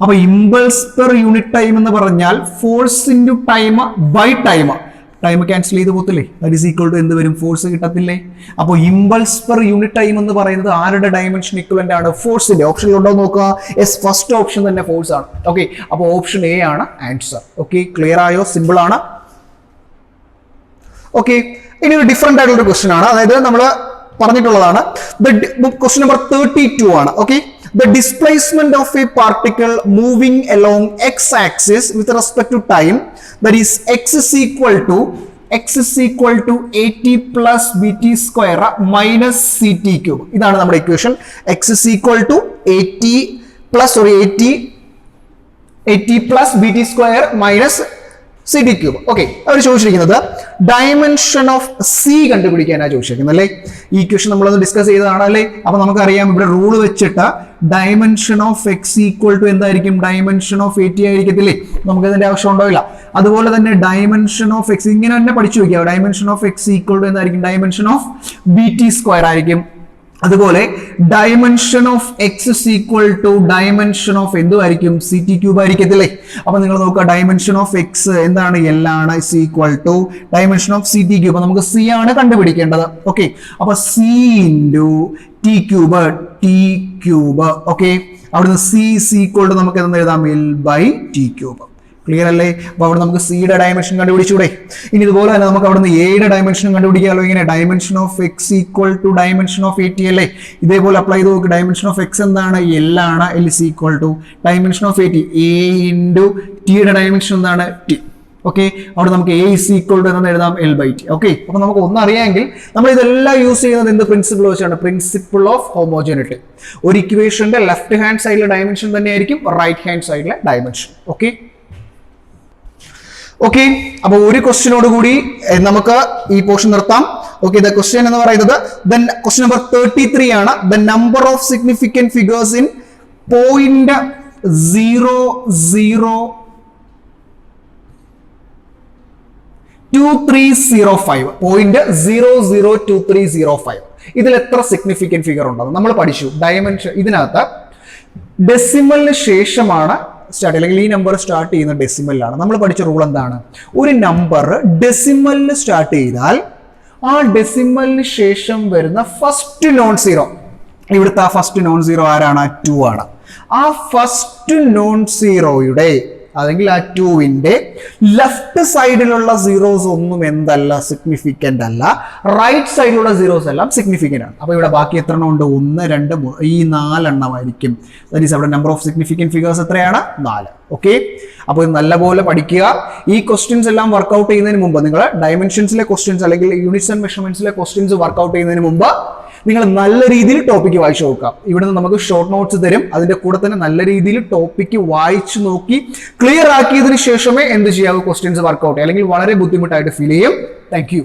അപ്പൊ ഇമ്പൾസ് പെർ യൂണിറ്റ് ടൈം എന്ന് പറഞ്ഞാൽ force into time by time. Time cancel ചെയ്ത് പോകത്തില്ലേ? That is equal to എന്ത് വരും? ഫോഴ്സ് കിട്ടത്തില്ലേ? അപ്പോൾ ഇമ്പൾസ് പെർ യൂണിറ്റ് ടൈം എന്ന് പറയുന്നത് ആരുടെ ഡയമെൻഷൻ ഇക്വലന്റ് ആണ്? ഫോഴ്സിന്റെ. ഓപ്ഷനിലുണ്ടോ നോക്കുക. യെസ്, ഫസ്റ്റ് ഓപ്ഷൻ തന്നെ ഫോഴ്സ് ആണ്. ഓക്കെ, അപ്പോൾ ഓപ്ഷൻ എ ആണ് ആൻസർ. ഓക്കെ, ക്ലിയർ ആയോ? സിമ്പിൾ ആണ്. ഓക്കെ, ഇനി ഒരു ഡിഫറെന്റ് ആയിട്ടുള്ള ക്വസ്റ്റ്യൻ ആണ്. അതായത് നമ്മൾ പറഞ്ഞിട്ടുള്ളതാണ്. ക്വസ്റ്റ്യൻ നമ്പർ 32 ആണ്. Okay, the displacement of a particle moving along x-axis with respect to time, that is x is equal to at plus bt square minus ct cube. ഇതാണ് നമ്മുടെ equation. x is equal to at plus bt square minus ct cube. Okay, അവർ ചോദിച്ചിരിക്കുന്നത് dimension of C കണ്ടുപിടിക്കാനാണ് ചോദിച്ചിരിക്കുന്നത് അല്ലേ? ഈ equation നമ്മളൊന്ന് discuss ചെയ്തതാണ് അല്ലേ? അപ്പൊ നമുക്കറിയാം ഇവിടെ റൂൾ വെച്ചിട്ട് dimension of X equal to എന്തായിരിക്കും? ഡയമെൻഷൻ ഓഫ് എ ടി ആയിരിക്കത്തില്ലേ? നമുക്ക് ഇതിന്റെ ആവശ്യം ഉണ്ടാവില്ല. അതുപോലെ തന്നെ ഡയമെൻഷൻ ഓഫ് എക്സ് ഇങ്ങനെ തന്നെ പഠിച്ചു വെക്കുക. Dimension of X equal to എന്തായിരിക്കും? Dimension of B T square ആയിരിക്കും. അതുപോലെ dimension of X is equal to dimension of എന്തുമായിരിക്കും? സി ടി ക്യൂബ് ആയിരിക്കത്തില്ലേ? അപ്പൊ നിങ്ങൾ നോക്കുക, ഡയമെൻഷൻ ഓഫ് എക്സ് എന്താണ്? എൽ ആണ്. Is equal to dimension of C T cube. നമുക്ക് സി ആണ് കണ്ടുപിടിക്കേണ്ടത്. ഓക്കെ, അപ്പൊ C into T cube. Okay, അവിടുന്ന് സി ഇസ് ഈക്വൽ ടു നമുക്ക് എന്ന് എഴുതാം? L by T cube. Clear അല്ലേ? അപ്പൊ അവിടെ നമുക്ക് സിയുടെ ഡയമെൻഷൻ കണ്ടുപിടിച്ചൂടെ? ഇനി ഇതുപോലെ തന്നെ നമുക്ക് അവിടുന്ന് എയുടെ ഡയമെൻഷൻ കണ്ടുപിടിക്കാമല്ലോ. ഇങ്ങനെ dimension of X equal to dimension of A T അല്ലേ? ഇതേപോലെ അപ്ലൈ ചെയ്ത് നോക്ക്. ഡയമെൻഷൻ ഓഫ് എക്സ് എന്താണ്? എൽ ആണ്. L is equal to dimension of A T. A into ടിയുടെ ഡയമെൻഷൻ എന്താണ്? ടി. ഓക്കെ, അവിടെ നമുക്ക് എ ഇസ് ഈക്വൽ ടു എന്ന് എഴുതാം? L by T. ഓക്കെ, അപ്പൊ നമുക്ക് ഒന്നറിയാമെങ്കിൽ നമ്മൾ ഇതെല്ലാം യൂസ് ചെയ്യുന്നത് എന്ത് പ്രിൻസിപ്പിൾ വെച്ചാണ്? Principle of homogeneity. ഒരു ഇക്വേഷന്റെ ലെഫ്റ്റ് ഹാൻഡ് സൈഡിലെ ഡയമെൻഷൻ തന്നെയായിരിക്കും റൈറ്റ് ഹാൻഡ് സൈഡിലെ ഡയമെൻഷൻ. ഓക്കെ, ഓക്കെ, അപ്പൊ ഒരു ക്വസ്റ്റ്യനോട് കൂടി നമുക്ക് ഈ പോർഷൻ നിർത്താം. ഓക്കെ, ദ ക്വസ്റ്റ്യൻ എന്ന് പറയുന്നത് ക്വസ്റ്റ്യൻ നമ്പർ 33 ആണ്. The number of significant figures in 0.002305. ഇതിൽ എത്ര സിഗ്നിഫിക്കന്റ് ഫിഗർ ഉണ്ടെന്ന് നമ്മൾ പഠിച്ചു. ഡയമെൻഷൻ ഇതിനകത്ത് ഡെസിമലിന് ശേഷമാണ് സ്റ്റാർട്ട്, അല്ലെങ്കിൽ ഈ നമ്പർ സ്റ്റാർട്ട് ചെയ്യുന്ന ഡെസിമലിലാണ്. നമ്മൾ പഠിച്ച റൂൾ എന്താണ്? ഒരു നമ്പർ ഡെസിമലിന് സ്റ്റാർട്ട് ചെയ്താൽ ആ ഡെസിമലിന് ശേഷം വരുന്ന ഫസ്റ്റ് നോൺ സീറോ, ഇവിടുത്തെ ആ ഫസ്റ്റ് നോൺ സീറോ ആരാണ്? 2 ആണ്. ആ ഫസ്റ്റ് നോൺ സീറോയുടെ അല്ലെങ്കിൽ ആ 2വിന്റെ ലെഫ്റ്റ് സൈഡിലുള്ള സീറോസ് ഒന്നും എന്തല്ല? സിഗ്നിഫിക്കന്റ് അല്ല. റൈറ്റ് സൈഡിലുള്ള സീറോസ് എല്ലാം സിഗ്നിഫിക്കന്റ് ആണ്. അപ്പൊ ഇവിടെ ബാക്കി എത്ര എണ്ണം ഉണ്ട്? 1, 2, 3, ഈ 4 എണ്ണമായിരിക്കും. ദാറ്റ് ഈസ് അവിടെ നമ്പർ ഓഫ് സിഗ്നിഫിക്കന്റ് ഫിഗേഴ്സ് എത്രയാണ്? 4. ഓക്കെ, അപ്പോൾ ഇത് നല്ലപോലെ പഠിക്കുക. ഈ ക്വസ്റ്റ്യൻസ് എല്ലാം വർക്ക്ഔട്ട് ചെയ്യുന്നതിന് മുമ്പ് നിങ്ങൾ ഡയമെൻഷൻസിലെ ക്വസ്റ്റ്യൻസ് അല്ലെങ്കിൽ യൂണിറ്റ്സ് ആൻഡ് മെഷർമെന്റ്സിലെ ക്വസ്റ്റ്യൻസ് വർക്ക്ഔട്ട് ചെയ്യുന്നതിന് മുമ്പ് നിങ്ങൾ നല്ല രീതിയിൽ ടോപ്പിക്ക് വായിച്ചു നോക്കാം. ഇവിടുന്ന് നമുക്ക് ഷോർട്ട് നോട്ട്സ് തരും. അതിന്റെ കൂടെ തന്നെ നല്ല രീതിയിൽ ടോപ്പിക്ക് വായിച്ചു നോക്കി ക്ലിയർ ആക്കിയതിനു ശേഷമേ എന്ത് ചെയ്യാവൂ? ക്വസ്റ്റ്യൻസ് വർക്ക്ഔട്ട് അല്ലെങ്കിൽ വളരെ ബുദ്ധിമുട്ടായിട്ട് ഫീൽ ചെയ്യും. Thank you.